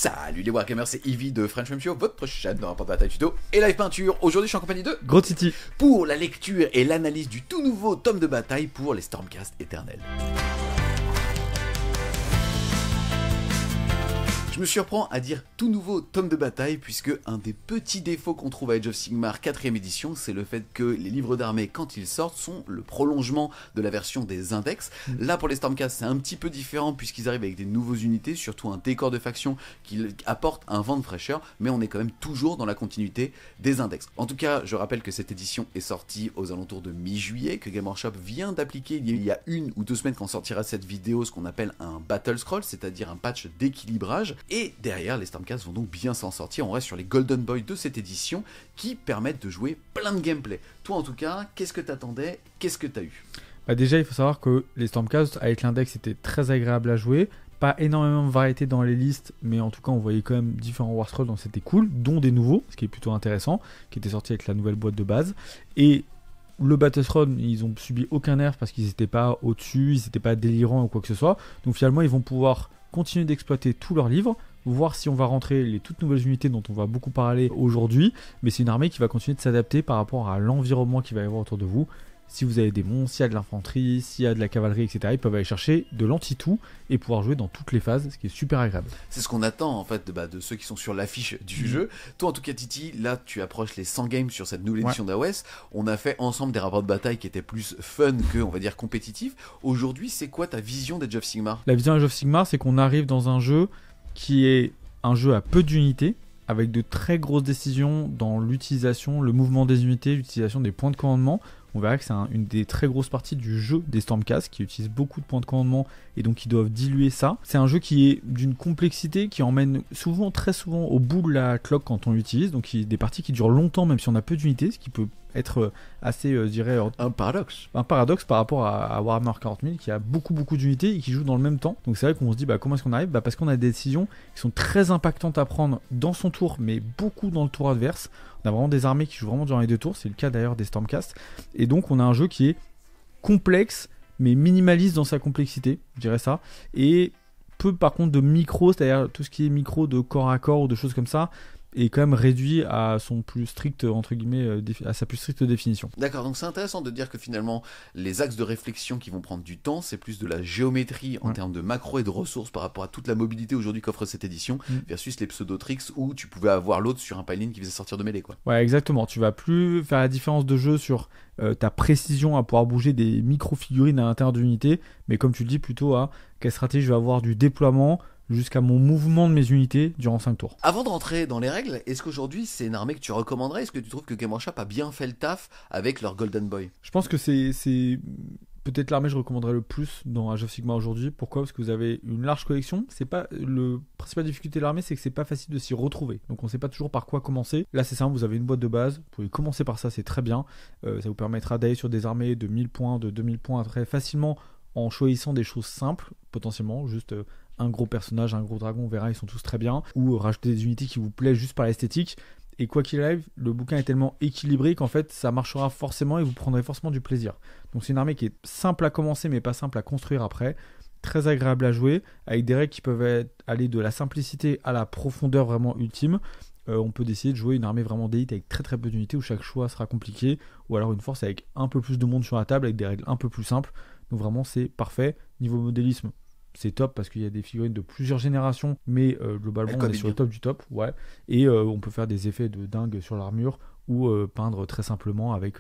Salut les Wargamers, c'est Ivy de French Show, votre chaîne de rapport de bataille tuto et live peinture. Aujourd'hui je suis en compagnie de Gros Titi pour la lecture et l'analyse du tout nouveau tome de bataille pour les Stormcast éternels. Je me surprends à dire tout nouveau tome de bataille puisque un des petits défauts qu'on trouve à Age of Sigmar 4ème édition, c'est le fait que les livres d'armée quand ils sortent sont le prolongement de la version des index. Là pour les Stormcast c'est un petit peu différent puisqu'ils arrivent avec des nouvelles unités, surtout un décor de faction qui apporte un vent de fraîcheur, mais on est quand même toujours dans la continuité des index. En tout cas je rappelle que cette édition est sortie aux alentours de mi-juillet, que Game Workshop vient d'appliquer il y a 1 ou 2 semaines quand sortira cette vidéo ce qu'on appelle un Battle Scroll, c'est-à-dire un patch d'équilibrage. Et derrière, les Stormcast vont donc bien s'en sortir. On reste sur les Golden Boy de cette édition qui permettent de jouer plein de gameplay. Toi, en tout cas, qu'est-ce que t'attendais? Qu'est-ce que t'as eu? Déjà, il faut savoir que les Stormcast, avec l'index, c'était très agréable à jouer. Pas énormément de variété dans les listes, mais en tout cas, on voyait quand même différents War Scrolls, donc c'était cool, dont des nouveaux, ce qui est plutôt intéressant, qui était sorti avec la nouvelle boîte de base. Et le Battle Scroll, ils ont subi aucun nerf parce qu'ils n'étaient pas au-dessus, ils n'étaient pas délirants ou quoi que ce soit. Donc finalement, ils vont pouvoir continuer d'exploiter tous leurs livres, voir si on va rentrer les toutes nouvelles unités dont on va beaucoup parler aujourd'hui, mais c'est une armée qui va continuer de s'adapter par rapport à l'environnement qu'il va y avoir autour de vous. Si vous avez des monstres, s'il y a de l'infanterie, s'il y a de la cavalerie, etc., ils peuvent aller chercher de l'anti-tout et pouvoir jouer dans toutes les phases, ce qui est super agréable. C'est ce qu'on attend en fait de ceux qui sont sur l'affiche du jeu. Toi en tout cas Titi, là tu approches les 100 games sur cette nouvelle édition d'AOS. On a fait ensemble des rapports de bataille qui étaient plus fun que, on va dire, compétitifs. Aujourd'hui c'est quoi ta vision d'Age of Sigmar? La vision d'Age of Sigmar, c'est qu'on arrive dans un jeu qui est un jeu à peu d'unités, avec de très grosses décisions dans l'utilisation, le mouvement des unités, l'utilisation des points de commandement. On verra que c'est une des très grosses parties du jeu des Stormcast qui utilisent beaucoup de points de commandement et donc qui doivent diluer ça. C'est un jeu qui est d'une complexité qui emmène souvent, très souvent au bout de la cloque quand on l'utilise. Donc il y a des parties qui durent longtemps même si on a peu d'unités, ce qui peut être assez, je dirais... Un paradoxe. Un paradoxe par rapport à Warhammer 40 000 qui a beaucoup d'unités et qui joue dans le même temps. Donc c'est vrai qu'on se dit comment est-ce qu'on arrive? Parce qu'on a des décisions qui sont très impactantes à prendre dans son tour mais beaucoup dans le tour adverse. On a vraiment des armées qui jouent vraiment durant les 2 tours, c'est le cas d'ailleurs des Stormcast. Et donc on a un jeu qui est complexe mais minimaliste dans sa complexité, je dirais ça. Et peu par contre de micro, c'est-à-dire tout ce qui est micro de corps à corps ou de choses comme ça, est quand même réduit à son plus strict, entre guillemets, à sa plus stricte définition. D'accord, donc c'est intéressant de dire que finalement les axes de réflexion qui vont prendre du temps, c'est plus de la géométrie en termes de macro et de ressources par rapport à toute la mobilité aujourd'hui qu'offre cette édition, versus les pseudo-tricks où tu pouvais avoir l'autre sur un piling qui faisait sortir de mêlée, quoi. Ouais, exactement, tu vas plus faire la différence de jeu sur ta précision à pouvoir bouger des micro-figurines à l'intérieur de l'unité, mais comme tu le dis, plutôt à quelle stratégie je vais avoir du déploiement jusqu'à mon mouvement de mes unités durant 5 tours. Avant de rentrer dans les règles, est-ce qu'aujourd'hui c'est une armée que tu recommanderais? Est-ce que tu trouves que Game Workshop a bien fait le taf avec leur Golden Boy? Je pense que c'est peut-être l'armée que je recommanderais le plus dans Age of Sigmar aujourd'hui. Pourquoi? Parce que vous avez une large collection. C'est pas le principale difficulté de l'armée, c'est que c'est pas facile de s'y retrouver. Donc on sait pas toujours par quoi commencer. Là c'est simple, vous avez une boîte de base, vous pouvez commencer par ça, c'est très bien. Ça vous permettra d'aller sur des armées de 1000 points, de 2000 points très facilement en choisissant des choses simples, potentiellement, juste un gros personnage, un gros dragon, on verra, ils sont tous très bien, ou rajouter des unités qui vous plaisent juste par l'esthétique. Et quoi qu'il arrive, le bouquin est tellement équilibré qu'en fait ça marchera forcément et vous prendrez forcément du plaisir. Donc c'est une armée qui est simple à commencer mais pas simple à construire après, très agréable à jouer, avec des règles qui peuvent aller de la simplicité à la profondeur vraiment ultime. On peut décider de jouer une armée vraiment d'élite avec très peu d'unités où chaque choix sera compliqué, ou alors une force avec un peu plus de monde sur la table avec des règles un peu plus simples. Donc vraiment c'est parfait. Niveau modélisme, c'est top parce qu'il y a des figurines de plusieurs générations, mais globalement on est sur le top du top, ouais. Et on peut faire des effets de dingue sur l'armure ou peindre très simplement avec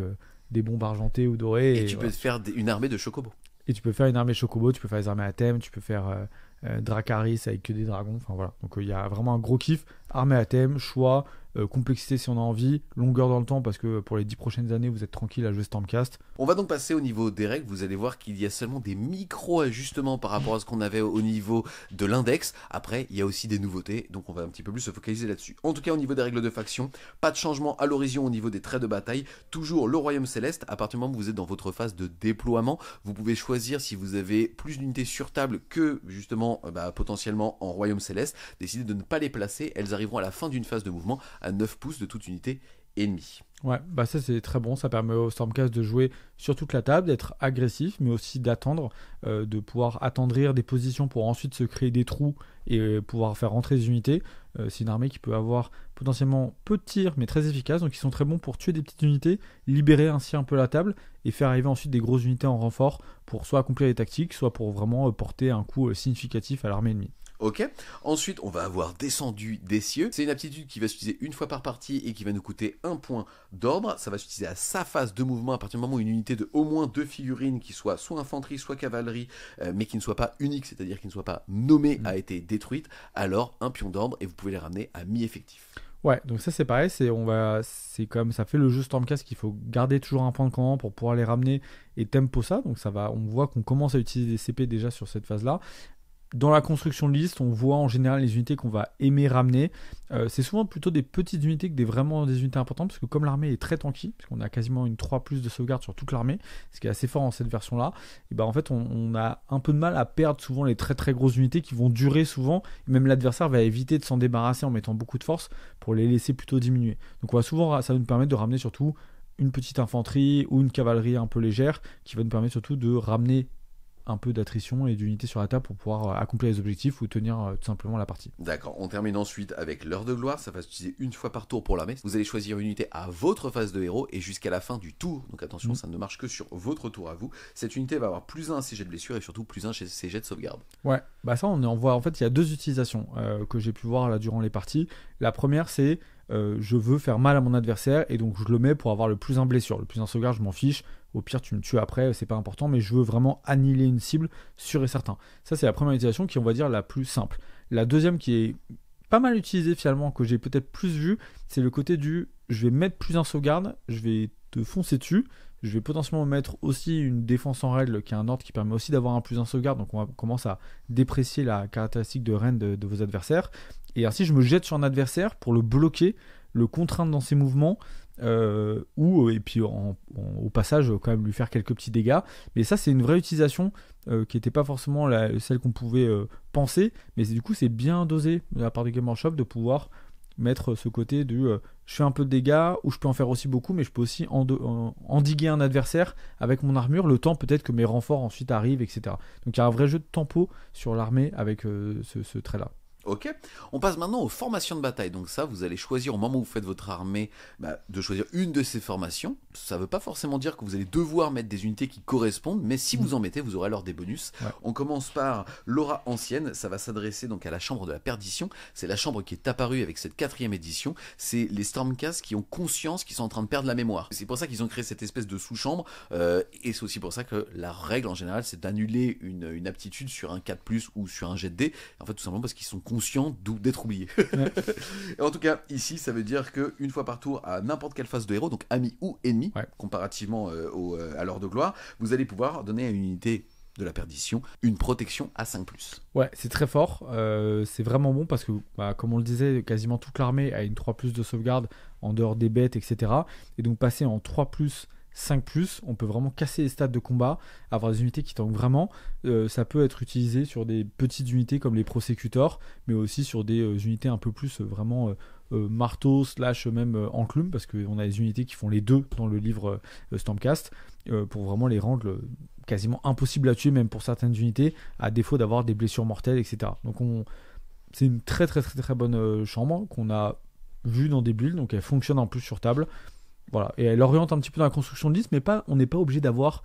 des bombes argentées ou dorées. Et tu peux faire une armée de chocobo. Et tu peux faire une armée chocobo, tu peux faire des armées à thème, tu peux faire Dracarys avec que des dragons, enfin voilà. Donc il y a vraiment un gros kiff, armée à thème, choix, complexité si on a envie, longueur dans le temps parce que pour les 10 prochaines années vous êtes tranquille à jouer Stormcast. On va donc passer au niveau des règles, vous allez voir qu'il y a seulement des micro-ajustements par rapport à ce qu'on avait au niveau de l'index. Après il y a aussi des nouveautés, donc on va un petit peu plus se focaliser là-dessus. En tout cas au niveau des règles de faction, pas de changement à l'horizon au niveau des traits de bataille, toujours le royaume céleste. À partir du moment où vous êtes dans votre phase de déploiement, vous pouvez choisir si vous avez plus d'unités sur table que justement potentiellement en royaume céleste, décidez de ne pas les placer, elles arriveront à la fin d'une phase de mouvement à 9 pouces de toute unité ennemie. Ouais, bah ça c'est très bon, ça permet au Stormcast de jouer sur toute la table, d'être agressif, mais aussi d'attendre, de pouvoir attendrir des positions pour ensuite se créer des trous et pouvoir faire rentrer des unités. C'est une armée qui peut avoir potentiellement peu de tirs, mais très efficace, donc ils sont très bons pour tuer des petites unités, libérer ainsi un peu la table et faire arriver ensuite des grosses unités en renfort pour soit accomplir les tactiques, soit pour vraiment porter un coup significatif à l'armée ennemie. Ok. Ensuite, on va avoir descendu des cieux. C'est une aptitude qui va s'utiliser une fois par partie et qui va nous coûter 1 point d'ordre. Ça va s'utiliser à sa phase de mouvement à partir du moment où une unité de au moins 2 figurines qui soit infanterie, soit cavalerie, mais qui ne soit pas unique, c'est-à-dire qui ne soit pas nommée, a été détruite. Alors, 1 pion d'ordre et vous pouvez les ramener à mi-effectif. Ouais, donc ça c'est pareil, c'est comme ça fait le jeu Stormcast qu'il faut garder toujours un point de commande pour pouvoir les ramener et tempo ça. Donc on voit qu'on commence à utiliser des CP déjà sur cette phase-là. Dans la construction de liste, on voit en général les unités qu'on va aimer ramener. C'est souvent plutôt des petites unités que vraiment des unités importantes, parce que comme l'armée est très tanky, parce qu'on a quasiment une 3+ de sauvegarde sur toute l'armée, ce qui est assez fort dans cette version-là, et ben en fait on a un peu de mal à perdre souvent les très très grosses unités qui vont durer souvent, et même l'adversaire va éviter de s'en débarrasser en mettant beaucoup de force pour les laisser plutôt diminuer. Donc ça va nous permettre de ramener surtout une petite infanterie ou une cavalerie un peu légère, qui va nous permettre surtout de ramener un peu d'attrition et d'unité sur la table pour pouvoir accomplir les objectifs ou tenir tout simplement la partie. D'accord, on termine ensuite avec l'heure de gloire, ça va s'utiliser une fois par tour pour l'armée. Vous allez choisir une unité à votre phase de héros et jusqu'à la fin du tour, donc attention, ça ne marche que sur votre tour à vous. Cette unité va avoir +1 à ses jets de blessure et surtout +1 chez ses jets de sauvegarde. Ouais, bah ça on en voit, en fait il y a 2 utilisations que j'ai pu voir là durant les parties. La première c'est je veux faire mal à mon adversaire et donc je le mets pour avoir le +1 blessure, le +1 sauvegarde je m'en fiche. Au pire, tu me tues après, c'est pas important, mais je veux vraiment annihiler une cible, sûr et certain. Ça, c'est la première utilisation qui est, on va dire, la plus simple. La deuxième qui est pas mal utilisée finalement, que j'ai peut-être plus vu, c'est le côté du je vais mettre +1 sauvegarde, je vais te foncer dessus, je vais potentiellement mettre aussi une défense en règle qui est un ordre qui permet aussi d'avoir un +1 sauvegarde, donc on commence à déprécier la caractéristique de reine de vos adversaires. Et ainsi, je me jette sur un adversaire pour le bloquer, le contraindre dans ses mouvements. Et puis au passage quand même lui faire quelques petits dégâts, mais ça c'est une vraie utilisation qui n'était pas forcément celle qu'on pouvait penser, mais du coup c'est bien dosé de la part de Game Workshop de pouvoir mettre ce côté du je fais un peu de dégâts ou je peux en faire aussi beaucoup, mais je peux aussi endiguer un adversaire avec mon armure, le temps peut-être que mes renforts ensuite arrivent, etc. Donc il y a un vrai jeu de tempo sur l'armée avec ce trait là. Ok, on passe maintenant aux formations de bataille. Donc ça, vous allez choisir au moment où vous faites votre armée de choisir une de ces formations. Ça ne veut pas forcément dire que vous allez devoir mettre des unités qui correspondent, mais si vous en mettez, vous aurez alors des bonus. Ouais. On commence par l'aura ancienne. Ça va s'adresser donc à la chambre de la perdition. C'est la chambre qui est apparue avec cette 4e édition. C'est les Stormcast qui ont conscience qu'ils sont en train de perdre la mémoire. C'est pour ça qu'ils ont créé cette espèce de sous-chambre. Et c'est aussi pour ça que la règle en général, c'est d'annuler une aptitude sur un 4+, ou sur un jet de dés. En fait, tout simplement parce qu'ils sont conscient d'être oublié. Ouais. En tout cas, ici, ça veut dire qu'une fois par tour, à n'importe quelle phase de héros, donc ami ou ennemi, ouais, comparativement à l'heure de gloire, vous allez pouvoir donner à une unité de la perdition une protection à 5+. Ouais, c'est très fort, c'est vraiment bon parce que, comme on le disait, quasiment toute l'armée a une 3+ de sauvegarde en dehors des bêtes, etc. Et donc passer en 3+, 5+, on peut vraiment casser les stats de combat, avoir des unités qui tankent vraiment. Ça peut être utilisé sur des petites unités comme les prosecutors, mais aussi sur des unités un peu plus vraiment marteau / même enclume, parce qu'on a des unités qui font les deux dans le livre Stormcast, pour vraiment les rendre quasiment impossible à tuer, même pour certaines unités, à défaut d'avoir des blessures mortelles, etc. Donc c'est une très très très très bonne chambre qu'on a vue dans des builds, donc elle fonctionne en plus sur table. Voilà, et elle oriente un petit peu dans la construction de liste, mais on n'est pas obligé d'avoir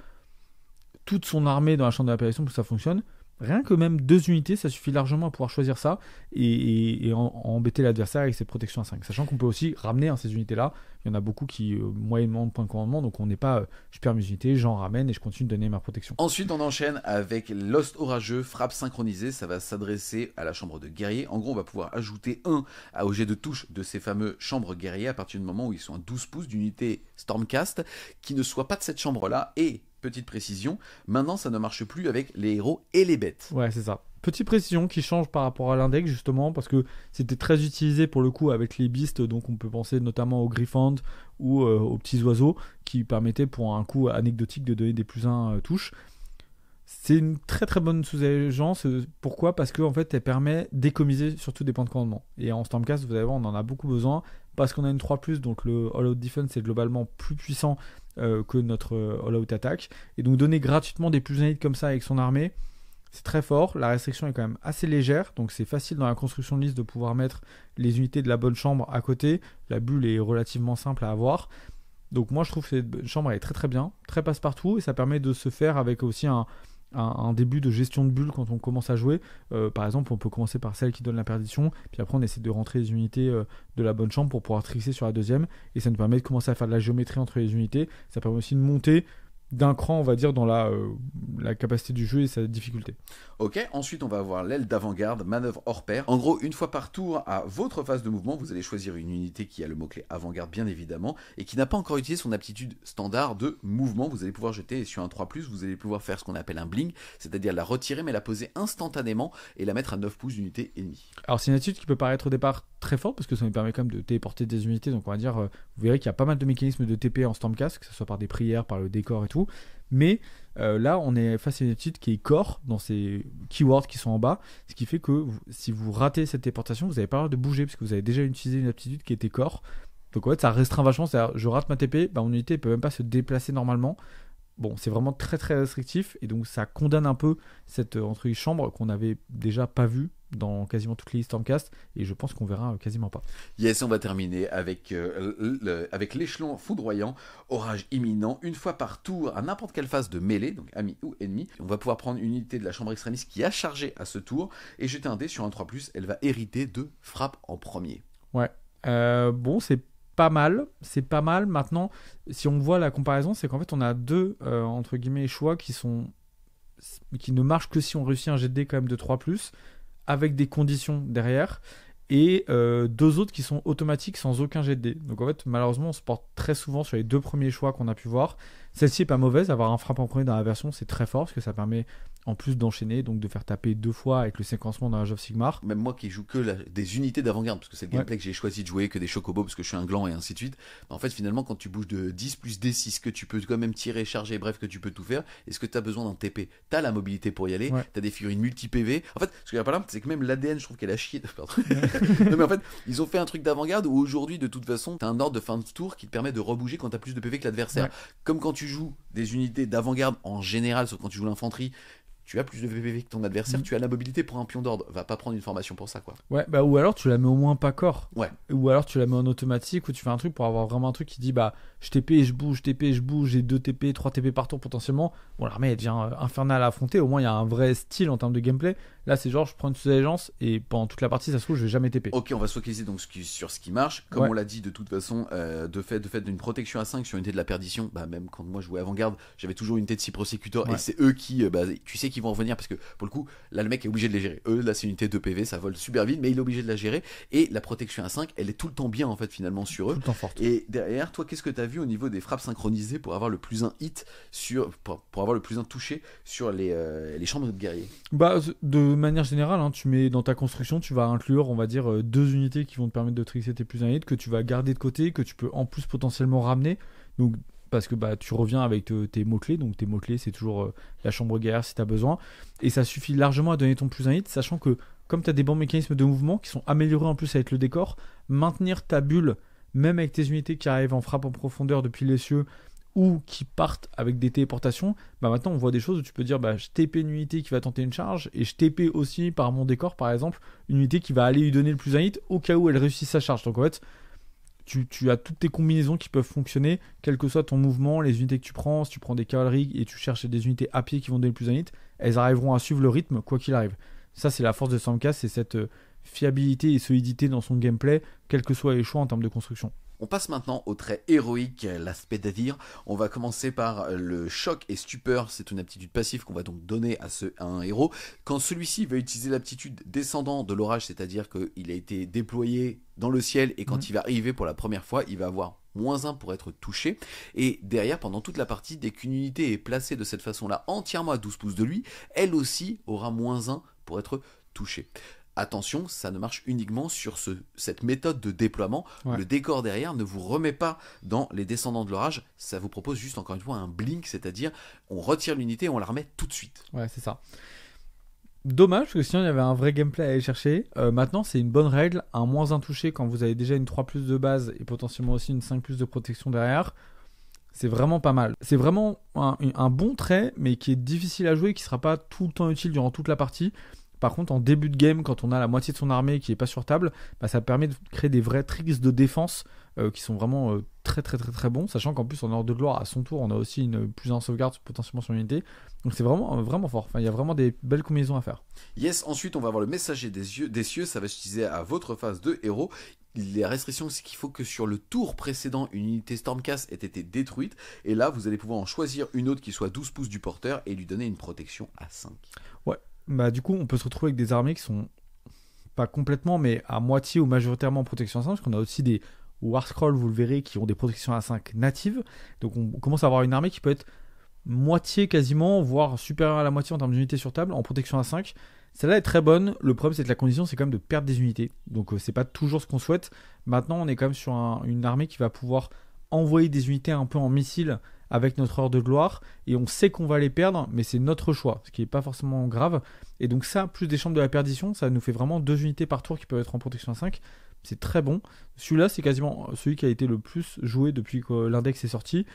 toute son armée dans la chambre de l'apparition pour que ça fonctionne. Rien que même 2 unités, ça suffit largement à pouvoir choisir ça et embêter l'adversaire avec ses protections à 5. Sachant qu'on peut aussi ramener ces unités-là. Il y en a beaucoup qui moyennement de points de commandement, donc on n'est pas je perds mes unités, j'en ramène et je continue de donner ma protection. Ensuite, on enchaîne avec Lost Orageux, frappe synchronisée. Ça va s'adresser à la chambre de guerrier. En gros, on va pouvoir ajouter 1 au jet de touche de ces fameux chambres guerriers à partir du moment où ils sont à 12 pouces d'unité Stormcast qui ne soit pas de cette chambre-là. Et petite précision, maintenant ça ne marche plus avec les héros et les bêtes. Ouais, c'est ça. Petite précision qui change par rapport à l'index, justement, parce que c'était très utilisé pour le coup avec les beasts, donc on peut penser notamment aux Griffons ou aux petits oiseaux qui permettaient pour un coup anecdotique de donner des +1 touches. C'est une très très bonne sous-agence. Pourquoi ? Parce qu'en fait, elle permet d'économiser surtout des points de commandement. Et en Stormcast, vous allez voir, on en a beaucoup besoin parce qu'on a une 3+, donc le All-Out Defense est globalement plus puissant que notre All-Out Attack. Et donc donner gratuitement des plus 1 hit comme ça avec son armée, c'est très fort. La restriction est quand même assez légère, donc c'est facile dans la construction de liste de pouvoir mettre les unités de la bonne chambre à côté. La bulle est relativement simple à avoir. Donc moi je trouve que cette chambre elle est très très bien, très passe-partout, et ça permet de se faire avec aussi un début de gestion de bulle quand on commence à jouer. Par exemple, on peut commencer par celle qui donne la perdition, puis après on essaie de rentrer les unités de la bonne chambre pour pouvoir trickser sur la deuxième, et ça nous permet de commencer à faire de la géométrie entre les unités. Ça permet aussi de monter d'un cran, on va dire, dans la capacité du jeu et sa difficulté. Ok, ensuite on va avoir l'aile d'avant-garde, manœuvre hors pair. En gros, une fois par tour, à votre phase de mouvement, vous allez choisir une unité qui a le mot-clé avant-garde bien évidemment, et qui n'a pas encore utilisé son aptitude standard de mouvement. Vous allez pouvoir jeter, et sur un 3+, vous allez pouvoir faire ce qu'on appelle un bling, c'est-à-dire la retirer mais la poser instantanément et la mettre à 9 pouces d'unité ennemie. Alors c'est une attitude qui peut paraître au départ très forte, parce que ça nous permet quand même de téléporter des unités, donc on va dire, vous verrez qu'il y a pas mal de mécanismes de TP en Stormcast, que ce soit par des prières, par le décor et tout. Mais là, on est face à une étude qui est core dans ces keywords qui sont en bas, ce qui fait que si vous ratez cette téléportation, vous n'avez pas le droit de bouger parce que vous avez déjà utilisé une aptitude qui était core. Donc en fait, ça restreint vachement. C'est-à-dire, je rate ma TP, mon unité ne peut même pas se déplacer normalement. Bon, c'est vraiment très très restrictif et donc ça condamne un peu cette chambre qu'on n'avait déjà pas vue dans quasiment toutes les Stormcast, et je pense qu'on verra quasiment pas. Yes, on va terminer avec l'échelon foudroyant, orage imminent, une fois par tour à n'importe quelle phase de mêlée, donc ami ou ennemi. On va pouvoir prendre une unité de la chambre extrémiste qui a chargé à ce tour et jeter un dé sur un 3+, elle va hériter de frappe en premier. Ouais, bon, c'est pas mal. Maintenant, si on voit la comparaison, c'est qu'en fait on a deux entre guillemets choix qui ne marchent que si on réussit un jet de dé quand même de 3+, avec des conditions derrière, et deux autres qui sont automatiques sans aucun jet de dé. Donc en fait, malheureusement, on se porte très souvent sur les deux premiers choix qu'on a pu voir. Celle-ci est pas mauvaise, avoir un frappe en premier dans la version, c'est très fort, parce que ça permet en plus d'enchaîner, donc de faire taper 2 fois avec le séquencement dans Age of Sigmar. Même moi qui joue que des unités d'avant-garde, parce que c'est le gameplay que j'ai choisi de jouer, que des chocobos, parce que je suis un gland et ainsi de suite. En fait, finalement, quand tu bouges de 10 plus D6, que tu peux quand même tirer, charger, bref, que tu peux tout faire, est-ce que tu as besoin d'un TP ? T'as la mobilité pour y aller, t'as des figurines multi-PV. En fait, ce qu'il y a pas là, c'est que même l'ADN, je trouve qu'elle a chié. Pardon. Non, mais en fait, ils ont fait un truc d'avant-garde où aujourd'hui, de toute façon, t'as un ordre de fin de tour qui te permet de rebouger quand t'as plus de PV que l'adversaire. Ouais. Comme quand tu joues des unités d'avant-garde en général, sauf quand tu joues l'infanterie, tu as plus de PV que ton adversaire, tu as la mobilité pour un pion d'ordre. Va pas prendre une formation pour ça, quoi. Ouais, ou alors tu la mets au moins pas corps. Ouais. Ou alors tu la mets en automatique, ou tu fais un truc pour avoir vraiment un truc qui dit je TP et je bouge, j'ai 2 TP, 3 TP par tour potentiellement. Bon, l'armée elle devient infernale à affronter, au moins il y a un vrai style en termes de gameplay. Là c'est genre je prends une sous-agence et pendant toute la partie ça se trouve je vais jamais TP. Ok, on va se focaliser donc sur ce qui marche. Comme on l'a dit de toute façon, de fait d'une protection à 5 sur une unité de la perdition, même quand moi je jouais avant-garde, j'avais toujours une unité de 6 prosécuteurs et c'est eux qui, tu sais qu'ils vont revenir parce que pour le coup, là le mec est obligé de les gérer. Eux, là c'est une unité de PV, ça vole super vite, mais il est obligé de la gérer. Et la protection à 5, elle est tout le temps bien en fait finalement sur eux. Tout le temps forte. Et derrière, toi, qu'est-ce que tu as vu au niveau des frappes synchronisées pour avoir le plus un hit pour avoir le plus un touché sur les chambres de guerriers? De manière générale, tu mets dans ta construction, tu vas inclure, on va dire, 2 unités qui vont te permettre de trickser tes plus un hit, que tu vas garder de côté, que tu peux en plus potentiellement ramener. Donc parce que tu reviens avec tes mots-clés, donc tes mots-clés c'est toujours la chambre guerrière si tu as besoin, et ça suffit largement à donner ton plus un hit, sachant que comme tu as des bons mécanismes de mouvement qui sont améliorés en plus avec le décor, maintenir ta bulle, même avec tes unités qui arrivent en frappe en profondeur depuis les cieux, ou qui partent avec des téléportations, maintenant on voit des choses où tu peux dire je TP une unité qui va tenter une charge, et je TP aussi par mon décor par exemple, une unité qui va aller lui donner le plus un hit au cas où elle réussit sa charge. Donc en fait, tu as toutes tes combinaisons qui peuvent fonctionner, quel que soit ton mouvement, les unités que tu prends, si tu prends des cavaleries et tu cherches des unités à pied qui vont donner le plus un hit, elles arriveront à suivre le rythme quoi qu'il arrive. Ça c'est la force de Stormcast, c'est cette fiabilité et solidité dans son gameplay, quels que soient les choix en termes de construction. On passe maintenant au trait héroïque, l'aspect d'Adir. On va commencer par le choc et stupeur. C'est une aptitude passive qu'on va donc donner à un héros. Quand celui-ci va utiliser l'aptitude descendant de l'orage, c'est-à-dire qu'il a été déployé dans le ciel et quand il va arriver pour la première fois, il va avoir -1 pour être touché. Et derrière, pendant toute la partie, dès qu'une unité est placée de cette façon-là, entièrement à 12 pouces de lui, elle aussi aura -1 pour être touchée. attention, ça ne marche uniquement sur cette méthode de déploiement. Ouais. Le décor derrière ne vous remet pas dans les descendants de l'orage, ça vous propose juste encore une fois un blink, c'est-à-dire on retire l'unité et on la remet tout de suite. Ouais, c'est ça. Dommage, parce que sinon il y avait un vrai gameplay à aller chercher. Maintenant, c'est une bonne règle. Un -1 touché quand vous avez déjà une 3+ de base et potentiellement aussi une 5+ de protection derrière. C'est vraiment pas mal. C'est vraiment un bon trait, mais qui est difficile à jouer, qui sera pas tout le temps utile durant toute la partie. Par contre, en début de game, quand on a la moitié de son armée qui est pas sur table, bah, ça permet de créer des vrais tricks de défense qui sont vraiment très très très très bons, sachant qu'en plus en ordre de gloire, à son tour, on a aussi une plus en sauvegarde potentiellement sur l'unité. Donc c'est vraiment vraiment fort. Enfin, il y a vraiment des belles combinaisons à faire. Yes, ensuite on va avoir le messager des cieux, ça va s'utiliser à votre phase de héros. Les restrictions, c'est qu'il faut que sur le tour précédent, une unité Stormcast ait été détruite. Et là, vous allez pouvoir en choisir une autre qui soit 12 pouces du porteur et lui donner une protection à 5. Ouais, bah du coup, on peut se retrouver avec des armées qui sont pas complètement, mais à moitié ou majoritairement en protection à 5, parce qu'on a aussi des Warscroll, vous le verrez, qui ont des protections à 5 natives. Donc on commence à avoir une armée qui peut être moitié quasiment, voire supérieure à la moitié en termes d'unités sur table, en protection à 5. Celle-là est très bonne. Le problème, c'est que la condition, c'est quand même de perdre des unités. Donc c'est pas toujours ce qu'on souhaite. Maintenant, on est quand même sur une armée qui va pouvoir envoyer des unités un peu en missile avec notre heure de gloire, et on sait qu'on va les perdre, mais c'est notre choix, ce qui n'est pas forcément grave. Et donc ça, plus des chambres de la perdition, ça nous fait vraiment 2 unités par tour qui peuvent être en protection à 5. C'est très bon. Celui-là, c'est quasiment celui qui a été le plus joué depuis que l'index est sorti.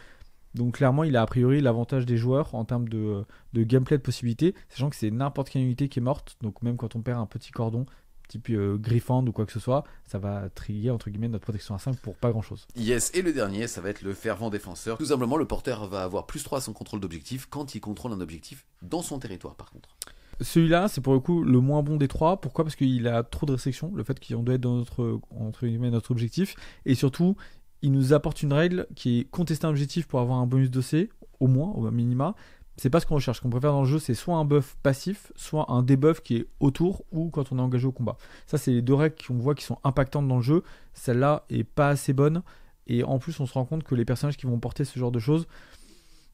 Donc clairement, il a a priori l'avantage des joueurs en termes de gameplay de possibilités, sachant que c'est n'importe quelle unité qui est morte. Donc même quand on perd un petit cordon, type Griffand ou quoi que ce soit, ça va trier entre guillemets notre protection à 5 pour pas grand chose. Yes, et le dernier, ça va être le fervent défenseur. Tout simplement, le porteur va avoir +3 à son contrôle d'objectif quand il contrôle un objectif dans son territoire par contre. Celui-là, c'est pour le coup le moins bon des trois. Pourquoi ? Parce qu'il a trop de restrictions, le fait qu'on doit être dans notre objectif, et surtout, il nous apporte une règle qui est contester un objectif pour avoir un bonus d'OC, au moins, au minima. C'est pas ce qu'on recherche. Ce qu'on préfère dans le jeu, c'est soit un buff passif, soit un debuff qui est autour ou quand on est engagé au combat. Ça, c'est les deux règles qu'on voit qui sont impactantes dans le jeu. Celle-là est pas assez bonne. Et en plus, on se rend compte que les personnages qui vont porter ce genre de choses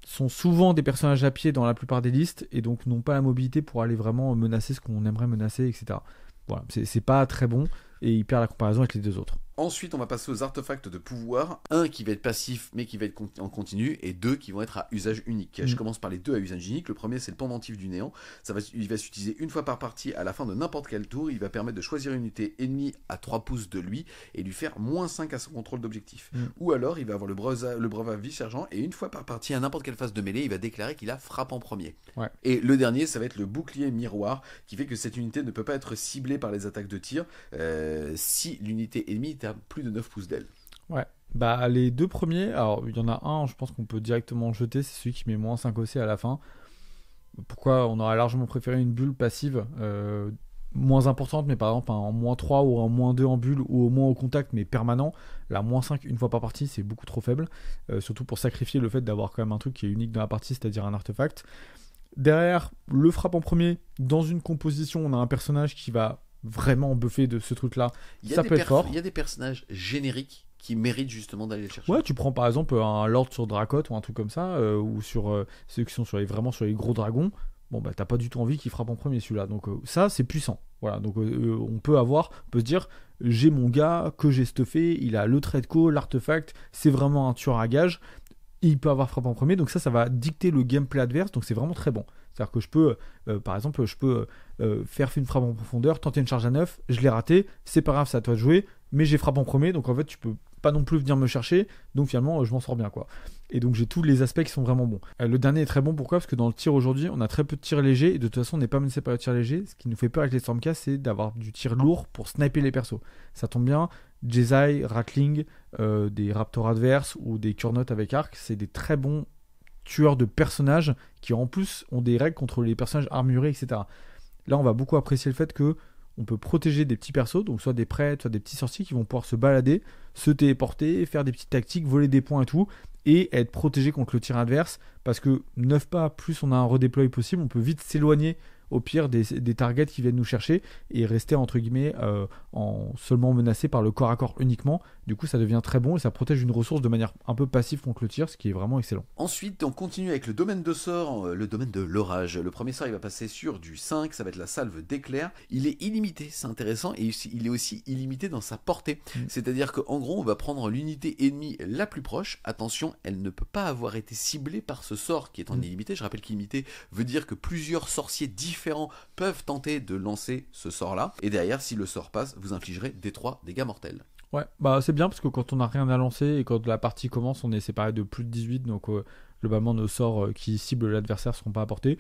sont souvent des personnages à pied dans la plupart des listes et donc n'ont pas la mobilité pour aller vraiment menacer ce qu'on aimerait menacer, etc. Voilà, c'est pas très bon et il perd la comparaison avec les deux autres. Ensuite, on va passer aux artefacts de pouvoir. Un qui va être passif, mais qui va être en continu, et deux qui vont être à usage unique. Je commence par les deux à usage unique. Le premier, c'est le pendentif du néant. Il va s'utiliser une fois par partie à la fin de n'importe quel tour. Il va permettre de choisir une unité ennemie à 3 pouces de lui et lui faire -5 à son contrôle d'objectif. Ou alors, il va avoir le brevet vice-sergent, et une fois par partie à n'importe quelle phase de mêlée, il va déclarer qu'il a frappe en premier. Ouais. Et le dernier, ça va être le bouclier miroir, qui fait que cette unité ne peut pas être ciblée par les attaques de tir si l'unité ennemie est à plus de 9 pouces d'elle. Ouais, bah les deux premiers, alors il y en a un, je pense qu'on peut directement jeter, c'est celui qui met -5 OC à la fin. Pourquoi ? On aurait largement préféré une bulle passive moins importante, mais par exemple en -3 ou en -2 en bulle, ou au moins au contact, mais permanent. La -5 une fois par partie, c'est beaucoup trop faible, surtout pour sacrifier le fait d'avoir quand même un truc qui est unique dans la partie, c'est-à-dire un artefact. Derrière, le frappe en premier, dans une composition, on a un personnage qui va vraiment buffer de ce truc-là. Ça peut être fort. Il y a des personnages génériques qui méritent justement d'aller le chercher. Ouais, tu prends par exemple un Lord sur Dracoth ou un truc comme ça, ou sur ceux qui sont vraiment sur les gros dragons. Bon, bah t'as pas du tout envie qu'il frappe en premier celui-là. Donc ça, c'est puissant. Voilà, donc on peut se dire, j'ai mon gars que j'ai stuffé, il a le trait de co, l'artefact, c'est vraiment un tueur à gage. Il peut avoir frappe en premier, donc ça va dicter le gameplay adverse, donc c'est vraiment très bon. C'est-à-dire que je peux, par exemple, faire une frappe en profondeur, tenter une charge à 9, je l'ai raté, c'est pas grave, c'est à toi de jouer, mais j'ai frappe en premier, donc en fait tu peux pas non plus venir me chercher, donc finalement je m'en sors bien quoi. Et donc j'ai tous les aspects qui sont vraiment bons. Le dernier est très bon, pourquoi ? Parce que dans le tir aujourd'hui, on a très peu de tir léger, et de toute façon on n'est pas menacé par le tir léger. Ce qui nous fait peur avec les Stormcast, c'est d'avoir du tir lourd pour sniper les persos. Ça tombe bien, Jesai, Ratling, des Raptors adverses ou des Kurnoth avec arc, c'est des très bons tueurs de personnages qui en plus ont des règles contre les personnages armurés, etc. Là on va beaucoup apprécier le fait que on peut protéger des petits persos, donc soit des prêtres, soit des petits sorciers qui vont pouvoir se balader, se téléporter, faire des petites tactiques, voler des points et tout, et être protégé contre le tir adverse, parce que 9 pas plus on a un redéploy possible, on peut vite s'éloigner au pire des targets qui viennent nous chercher et rester entre guillemets en seulement menacé par le corps à corps uniquement. Du coup ça devient très bon et ça protège une ressource de manière un peu passive contre le tir, ce qui est vraiment excellent. Ensuite, on continue avec le domaine de sort, le domaine de l'orage. Le premier sort, il va passer sur du 5, ça va être la salve d'éclair. Il est illimité, c'est intéressant, et il est aussi illimité dans sa portée. C'est-à-dire qu'en gros, on va prendre l'unité ennemie la plus proche. Attention, elle ne peut pas avoir été ciblée par ce sort qui est en illimité. Je rappelle qu'illimité veut dire que plusieurs sorciers différents peuvent tenter de lancer ce sort-là. Et derrière, si le sort passe, vous infligerez D3 dégâts mortels. Ouais, bah c'est bien parce que quand on n'a rien à lancer et quand la partie commence, on est séparé de plus de 18, donc globalement nos sorts qui ciblent l'adversaire ne seront pas apportés.